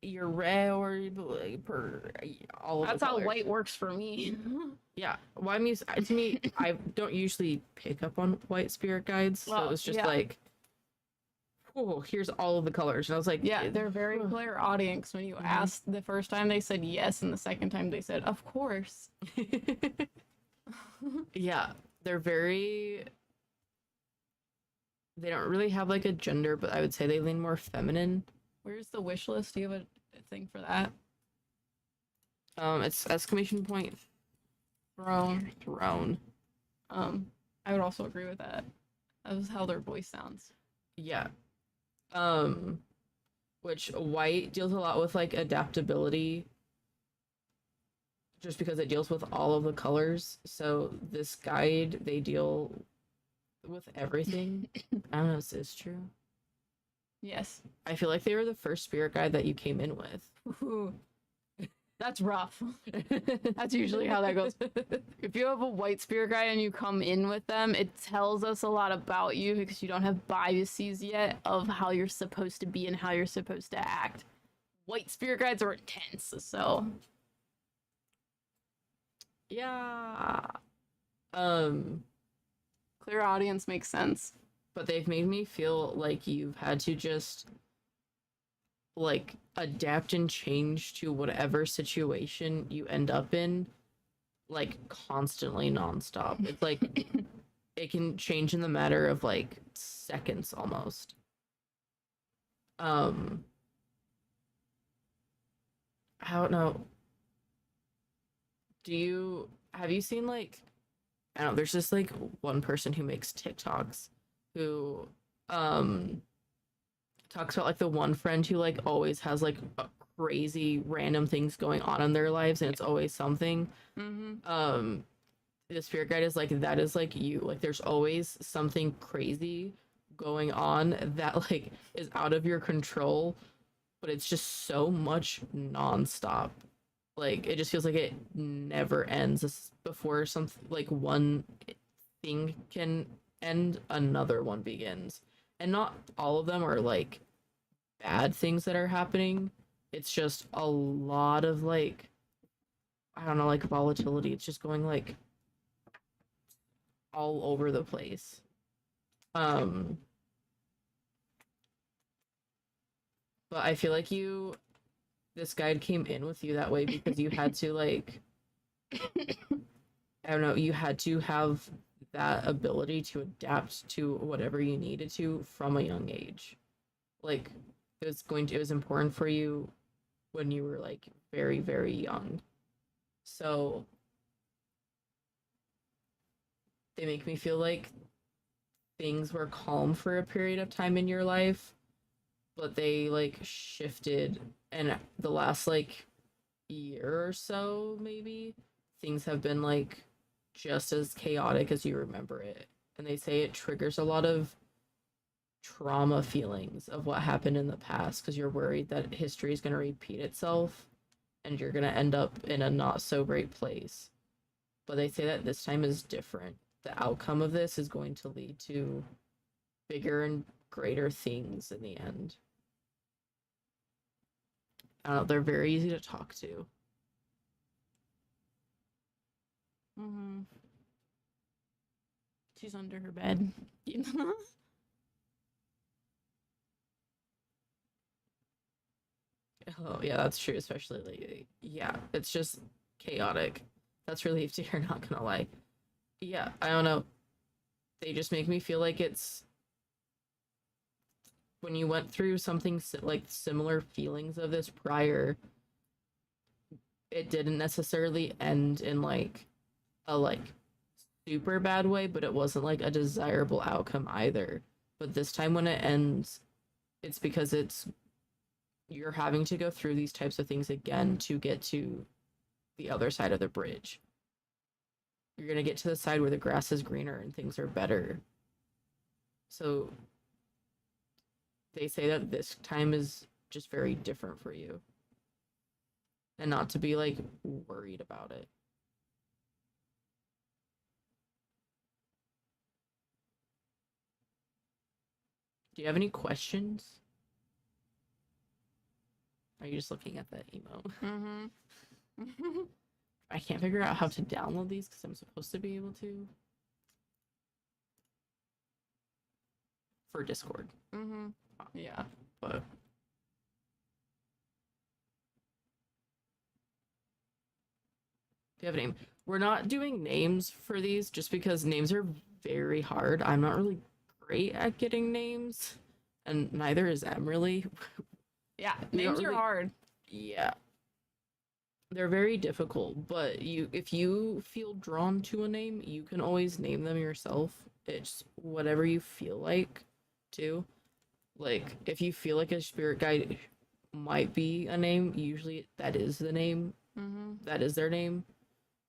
you're red or like, per all of That's the how colors. white works for me. Yeah, well, I mean, to me, I don't usually pick up on white spirit guides, so Well, it was just yeah. like, oh, here's all of the colors, and I was like, Yeah, they're very clairaudient. 'Cause when you asked the first time, they said yes, and the second time they said, "Of course." yeah, they're very. They don't really have like a gender, but I would say they lean more feminine. Where's the wish list? Do you have a thing for that? It's exclamation point throne. I would also agree with that. That was how their voice sounds. Yeah. Which white deals a lot with like adaptability just because it deals with all of the colors. So this guide, they deal with everything. I don't know if this is true. Yes. I feel like they were the first spirit guide that you came in with. Ooh. That's rough. That's usually how that goes. If you have a white spirit guide and you come in with them, it tells us a lot about you because you don't have biases yet of how you're supposed to be and how you're supposed to act. White spirit guides are intense, so Yeah. clear audience makes sense. But they've made me feel like you've had to just like adapt and change to whatever situation you end up in, like constantly nonstop. It's like it can change in the matter of like seconds almost. I don't know. Have you seen like, I don't know, there's just like one person who makes TikToks who talks about like the one friend who like always has like crazy random things going on in their lives and it's always something. Mm-hmm. The spirit guide is like, that is like you, like there's always something crazy going on that like is out of your control, but it's just so much nonstop. Like it just feels like it never ends before something like one thing can end, another one begins. And not all of them are like bad things that are happening. It's just a lot of like, I don't know, like volatility. It's just going like all over the place. But I feel like this guide came in with you that way because you had to like, I don't know, you had to have that ability to adapt to whatever you needed to from a young age. Like it was important for you when you were like very, very young. So they make me feel like things were calm for a period of time in your life, but they like shifted, and the last like year or so maybe things have been like just as chaotic as you remember it. And they say it triggers a lot of trauma feelings of what happened in the past because you're worried that history is going to repeat itself and you're going to end up in a not so great place. But they say that this time is different. The outcome of this is going to lead to bigger and greater things in the end. I don't know, they're very easy to talk to. Mm-hmm. She's under her bed. Oh, yeah, that's true, especially lately. Yeah, it's just chaotic. That's relief to hear, not gonna lie. Yeah, I don't know. They just make me feel like it's when you went through something like similar feelings of this prior, it didn't necessarily end in like a like super bad way, but it wasn't like a desirable outcome either. But this time when it ends, it's because you're having to go through these types of things again to get to the other side of the bridge. You're going to get to the side where the grass is greener and things are better. So they say that this time is just very different for you. and not to be like worried about it. Do you have any questions? Are you just looking at that emo? Mm-hmm. I can't figure out how to download these because I'm supposed to be able to. For Discord. Mm-hmm. Yeah. But do you have a name? We're not doing names for these just because names are very hard. I'm not really great at getting names, and neither is Em really. Yeah. We don't Names are really- hard. Yeah. They're very difficult, but if you feel drawn to a name, you can always name them yourself. It's whatever you feel like too. Like if you feel like a spirit guide might be a name, usually that is the name. Mm-hmm. That is their name.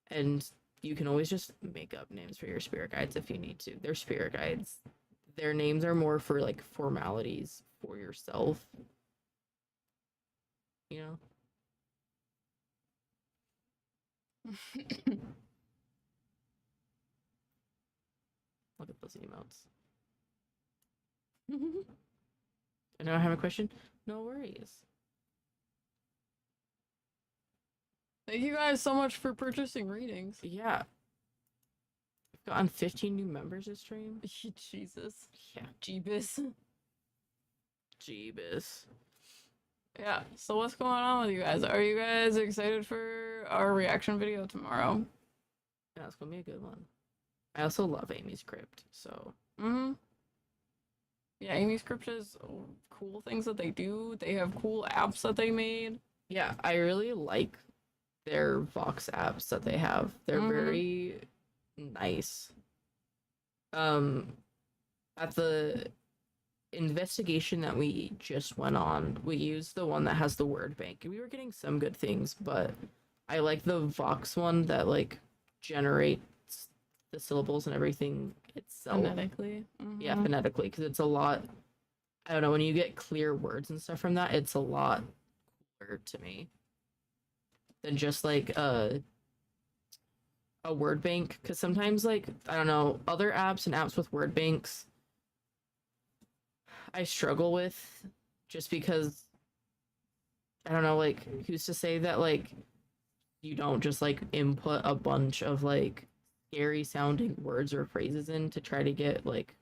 And you can always just make up names for your spirit guides if you need to. They're spirit guides. Their names are more for like formalities for yourself. You know? Look at those emotes. I don't have a question. No worries. Thank you guys so much for purchasing readings. Yeah. We've gotten 15 new members this stream. Jesus. Yeah. Jeebus. Jeebus. Yeah. So what's going on with you guys? Are you guys excited for our reaction video tomorrow? Yeah, it's gonna be a good one. I also love Amy's Crypt, so Mm-hmm. Yeah, Amy's Crypt has cool things that they do. They have cool apps that they made. yeah, I really like their Vox apps that they have. They're Mhm. very nice. At the investigation that we just went on, we used the one that has the word bank, and we were getting some good things, but I like the Vox one that like generates the syllables and everything itself. Phonetically. Yeah, Mhm. phonetically, because it's a lot. I don't know, when you get clear words and stuff from that, it's a lot cooler to me than just like a word bank. Because sometimes, like, I don't know, other apps and apps with word banks, I struggle with just because I don't know, like, who's to say that like you don't just like input a bunch of like scary sounding words or phrases in to try to get like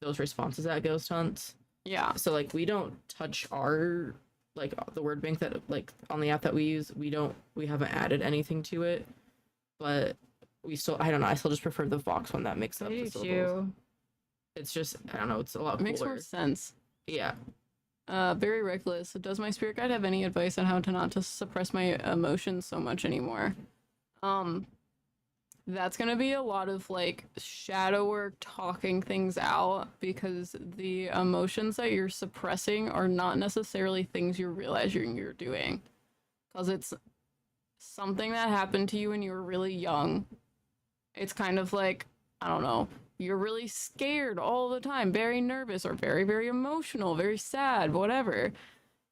those responses at ghost hunts. Yeah. So like we don't touch our like the word bank that like on the app that we use, we haven't added anything to it, but we still, I don't know, I still just prefer the Vox one that makes up the syllables. It's just, I don't know, it's a lot It makes cooler. more sense. Yeah. Very reckless. Does my spirit guide have any advice on how to not to suppress my emotions so much anymore? That's gonna be a lot of like shadow work, talking things out, because the emotions that you're suppressing are not necessarily things you realize you're doing, because it's something that happened to you when you were really young. It's kind of like, I don't know, you're really scared all the time, very nervous, or very, very emotional, very sad, whatever.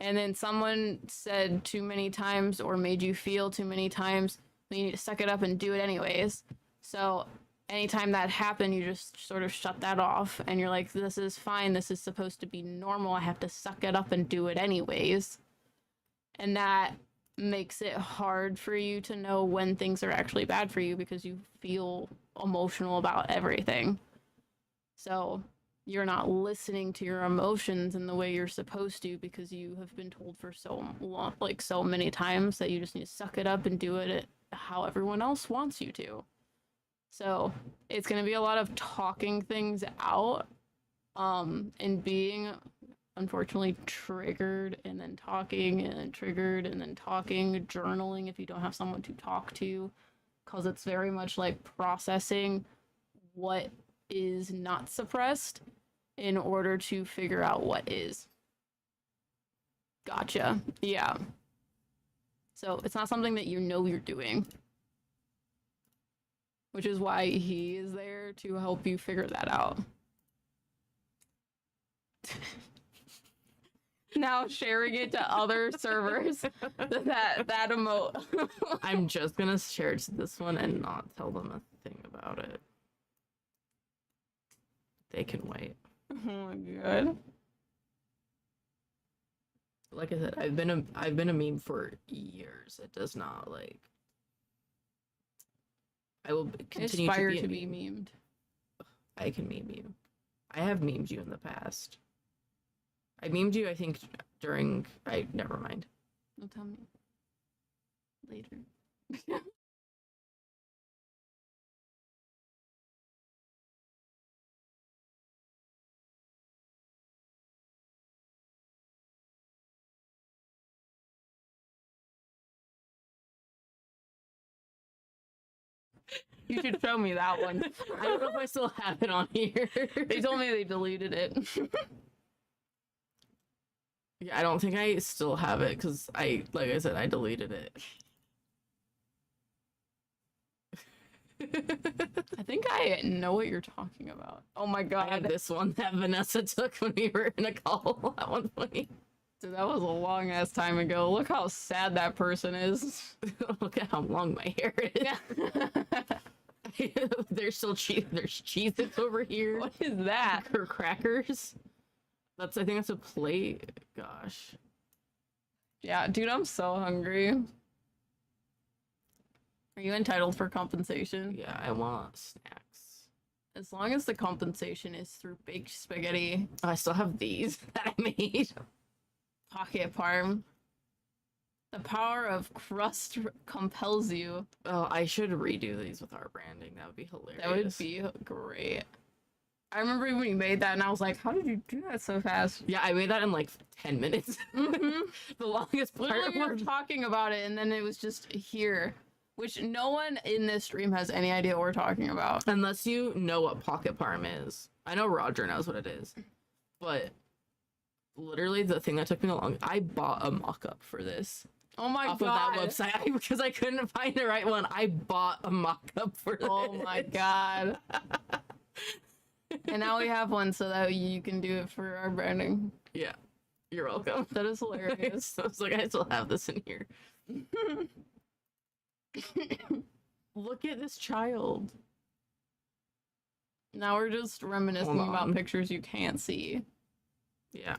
And then someone said too many times or made you feel too many times, you need to suck it up and do it anyways. So anytime that happened, you just sort of shut that off and you're like, this is fine, this is supposed to be normal, I have to suck it up and do it anyways. And that makes it hard for you to know when things are actually bad for you because you feel emotional about everything. So you're not listening to your emotions in the way you're supposed to because you have been told for so long, like so many times, that you just need to suck it up and do it how everyone else wants you to. So it's going to be a lot of talking things out, and being unfortunately triggered and then talking and then triggered and then talking, journaling if you don't have someone to talk to, because it's very much like processing what is not suppressed in order to figure out what is. Gotcha. Yeah. So it's not something that you know you're doing, which is why he is there to help you figure that out. now sharing it to other servers. That emote. I'm just gonna share it to this one and not tell them a thing about it. They can wait. Oh my god. Like I said, I've been a meme for years. It does not like. I will continue Aspire to to be, be memed. I can meme you. I have memed you in the past. I memed you, I think, during. Never mind. Don't tell me. Later. You should show me that one. I don't know if I still have it on here. They told me they deleted it. Yeah, I don't think I still have it because like I said, I deleted it. I think I know what you're talking about. Oh my I had god. this one that Vanessa took when we were in a call at one point. Dude, that was a long ass time ago. Look how sad that person is. Look at how long my hair is. There's still cheese. There's Cheez-Its over here. What is that? Or crackers. I think that's a plate. Gosh. Yeah, dude, I'm so hungry. Are you entitled for compensation? Yeah, I want snacks. As long as the compensation is through baked spaghetti, Oh, I still have these that I made. pocket parm. The power of crust compels you. Oh, I should redo these with our branding. That would be hilarious. That would be great. I remember when you made that and I was like, how did you do that so fast? Yeah, I made that in like 10 minutes. Mm-hmm. The longest part Literally, we were was talking about it and then it was just here. Which no one in this stream has any idea what we're talking about. unless you know what pocket parm is. I know Roger knows what it is. But literally the thing that took me long, I bought a mock-up for this. Oh my Off god. of that website because I couldn't find the right one. I bought a mock-up for this. Oh my god. And now we have one so that you can do it for our branding. Yeah. You're welcome. That is hilarious. I was like, I still have this in here. Look at this child. Now we're just reminiscing Hold about on. pictures you can't see. Yeah.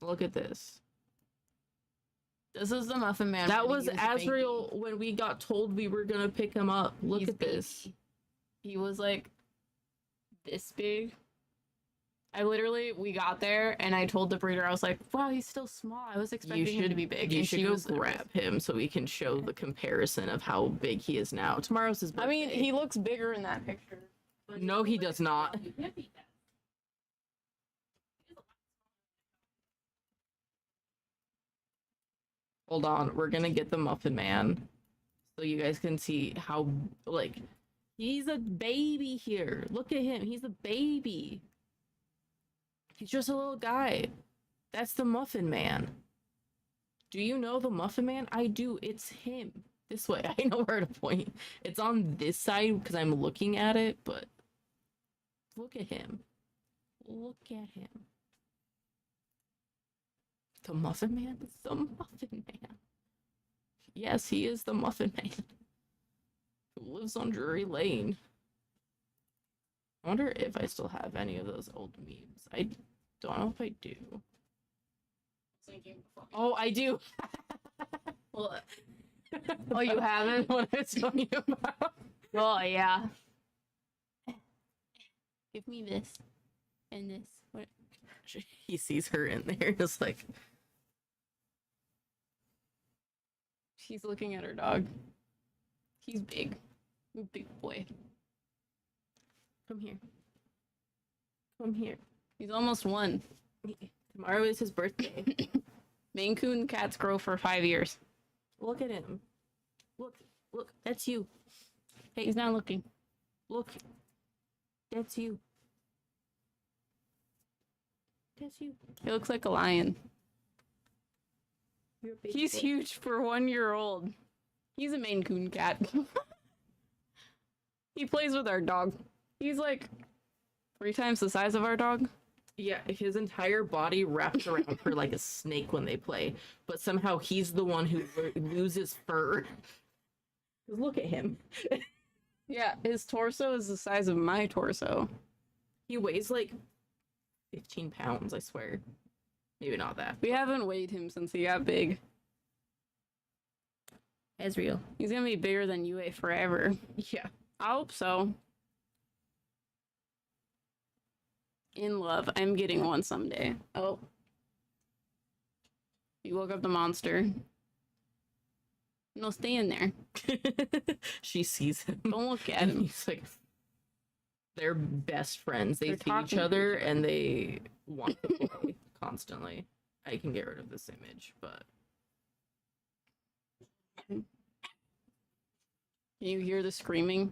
Look at this. This is the Muffin Man. That when was he a baby. Azrael when we got told we were gonna pick him up. Look He's at this. baby. He was like this big. We got there and I told the breeder, I was like, wow, he's still small. I was expecting him to be big. You And should she go was grab him so we can show the comparison of how big he is now. Tomorrow's his birthday. I mean, he looks bigger in that picture. No, he does not. Hold on, we're gonna get the Muffin Man so you guys can see how, like, he's a baby here. Look at him, he's a baby. He's just a little guy. That's the Muffin Man. Do you know the Muffin Man? I do, it's him. This way, I know where to point. It's on this side because I'm looking at it, but look at him. Look at him. The Muffin Man is the Muffin Man. Yes, he is the Muffin Man. Who lives on Drury Lane. I wonder if I still have any of those old memes. I don't know if I do. Oh, I do. Well, oh, you haven't? What I was telling you about. Oh, yeah. Give me this. And this. What? He sees her in there and is like, She's looking at her dog. He's big. Big boy. come here. Come here. He's almost 1. Tomorrow is his birthday. Maine Coon cats grow for 5 years. Look at him. Look, that's you. Hey, he's not looking. Look, that's you. That's you. He looks like a lion. He's huge for 1 year old. He's a Maine Coon cat. He plays with our dog. He's like 3 times the size of our dog. Yeah, his entire body wraps around her like a snake when they play, but somehow he's the one who loses fur. 'Cause look at him. Yeah, his torso is the size of my torso. He weighs like 15 pounds, I swear. Maybe not that. We haven't weighed him since he got big. Ezreal. He's gonna be bigger than UA forever. Yeah. I hope so. In love. I'm getting one someday. Oh. You woke up the monster. No, stay in there. She sees him. Don't look at And him. he's like, they're best friends. They They're see talking each to other and they want to play constantly. I can get rid of this image, but Can you hear the screaming?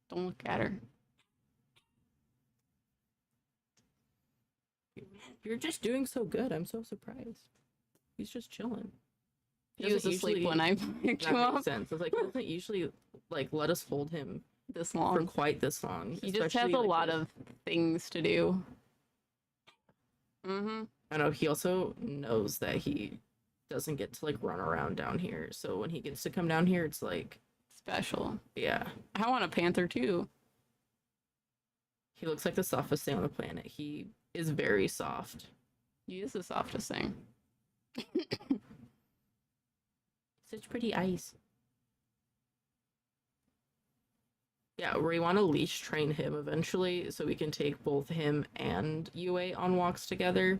Don't look at her. you're just doing so good. I'm so surprised. He's just chilling. He was asleep when I picked That him makes up sense. I was like, he doesn't usually like let us hold him this for long. quite this long. He just has especially, a like, lot with- of things to do. Mm-hmm. I know he also knows that he doesn't get to like run around down here. So when he gets to come down here, it's like, Special. yeah, I want a panther too. he looks like the softest thing on the planet. He is very soft. He is the softest thing. Such pretty eyes. Yeah, we want to leash train him eventually so we can take both him and UA on walks together.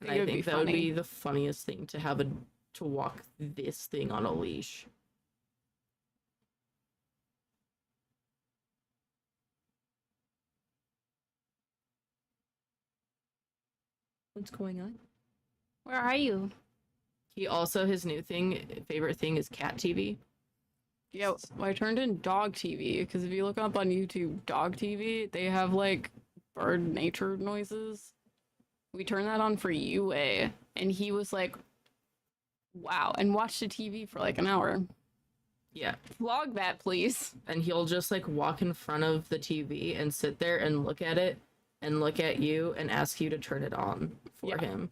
And I it would think be that would funny. be the funniest thing to have to walk this thing on a leash. What's going on? Where are you? He also, his new favorite thing is cat TV. Yeah, well, I turned in dog TV because if you look up on YouTube, dog TV, they have like bird nature noises. We turned that on for UA, and he was like, wow, and watched the TV for like an hour. Yeah. Vlog that, please. And he'll just like walk in front of the TV and sit there and look at it and look at you and ask you to turn it on for Yeah. him.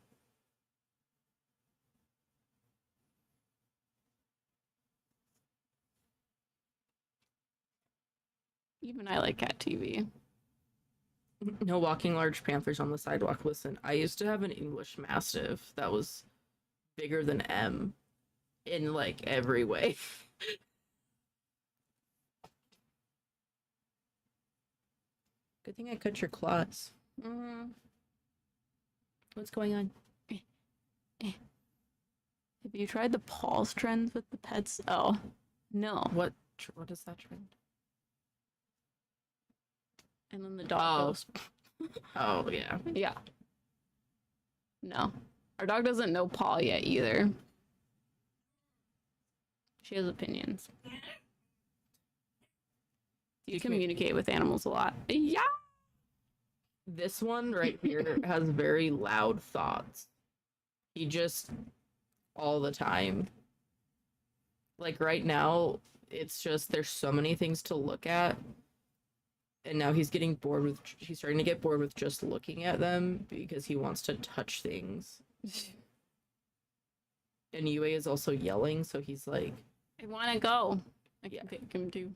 Even I like cat TV. No walking large panthers on the sidewalk. Listen, I used to have an English Mastiff that was bigger than M in like every way. Good thing I cut your claws. Mm-hmm. What's going on? Have you tried the paws trends with the pets? Oh, no. What is that trend? And then the dog Oh. goes, Oh yeah. yeah. No. Our dog doesn't know paw yet either. She has opinions. You communicate with animals a lot. Yeah. This one right here has very loud thoughts. He just all the time. Like right now, it's just there's so many things to look at. And now he's starting to get bored with just looking at them because he wants to touch things. And UA is also yelling, so he's like, I want to go. I can Yeah. take him too.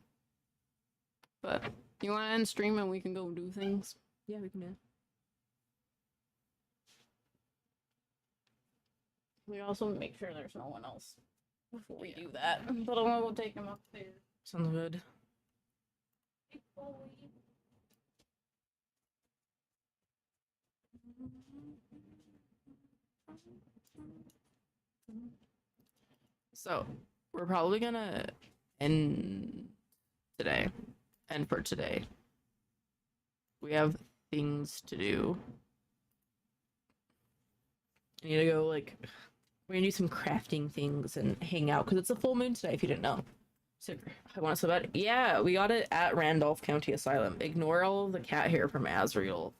But you want to end stream and we can go do things? yeah, we can do it. We also make sure there's no one else before we do that. But I'm gonna go take him upstairs. Sounds good. So, we're probably gonna end today. And for today, we have things to do. I need to go, like, we're gonna do some crafting things and hang out because it's a full moon today, if you didn't know. So, I want to so bad. Yeah, we got it at Randolph County Asylum. Ignore all of the cat hair from Azriel.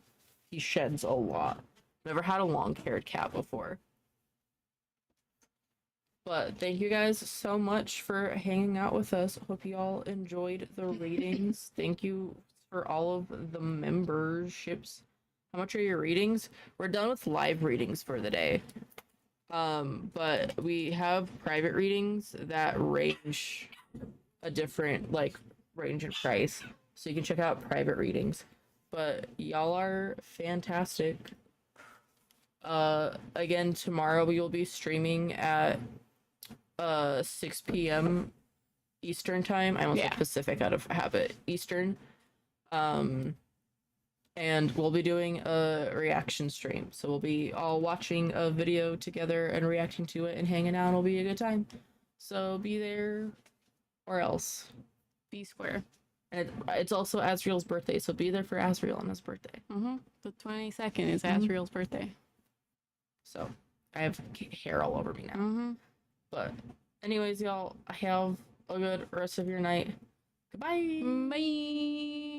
He sheds a lot. Never had a long-haired cat before. But thank you guys so much for hanging out with us. Hope you all enjoyed the readings. Thank you for all of the memberships. How much are your readings? We're done with live readings for the day. But we have private readings that range a different range in price. So you can check out private readings. But y'all are fantastic. Again, tomorrow we will be streaming at 6 p.m. Eastern time. I almost said Yeah. Pacific out of habit. Eastern. And we'll be doing a reaction stream. So we'll be all watching a video together and reacting to it and hanging out. It'll be a good time. So be there or else. B square. And it's also Asriel's birthday, so be there for Asriel on his birthday. The 22nd is Mhm. Asriel's birthday. So I have hair all over me now. But anyways, y'all, have a good rest of your night. Goodbye. Bye.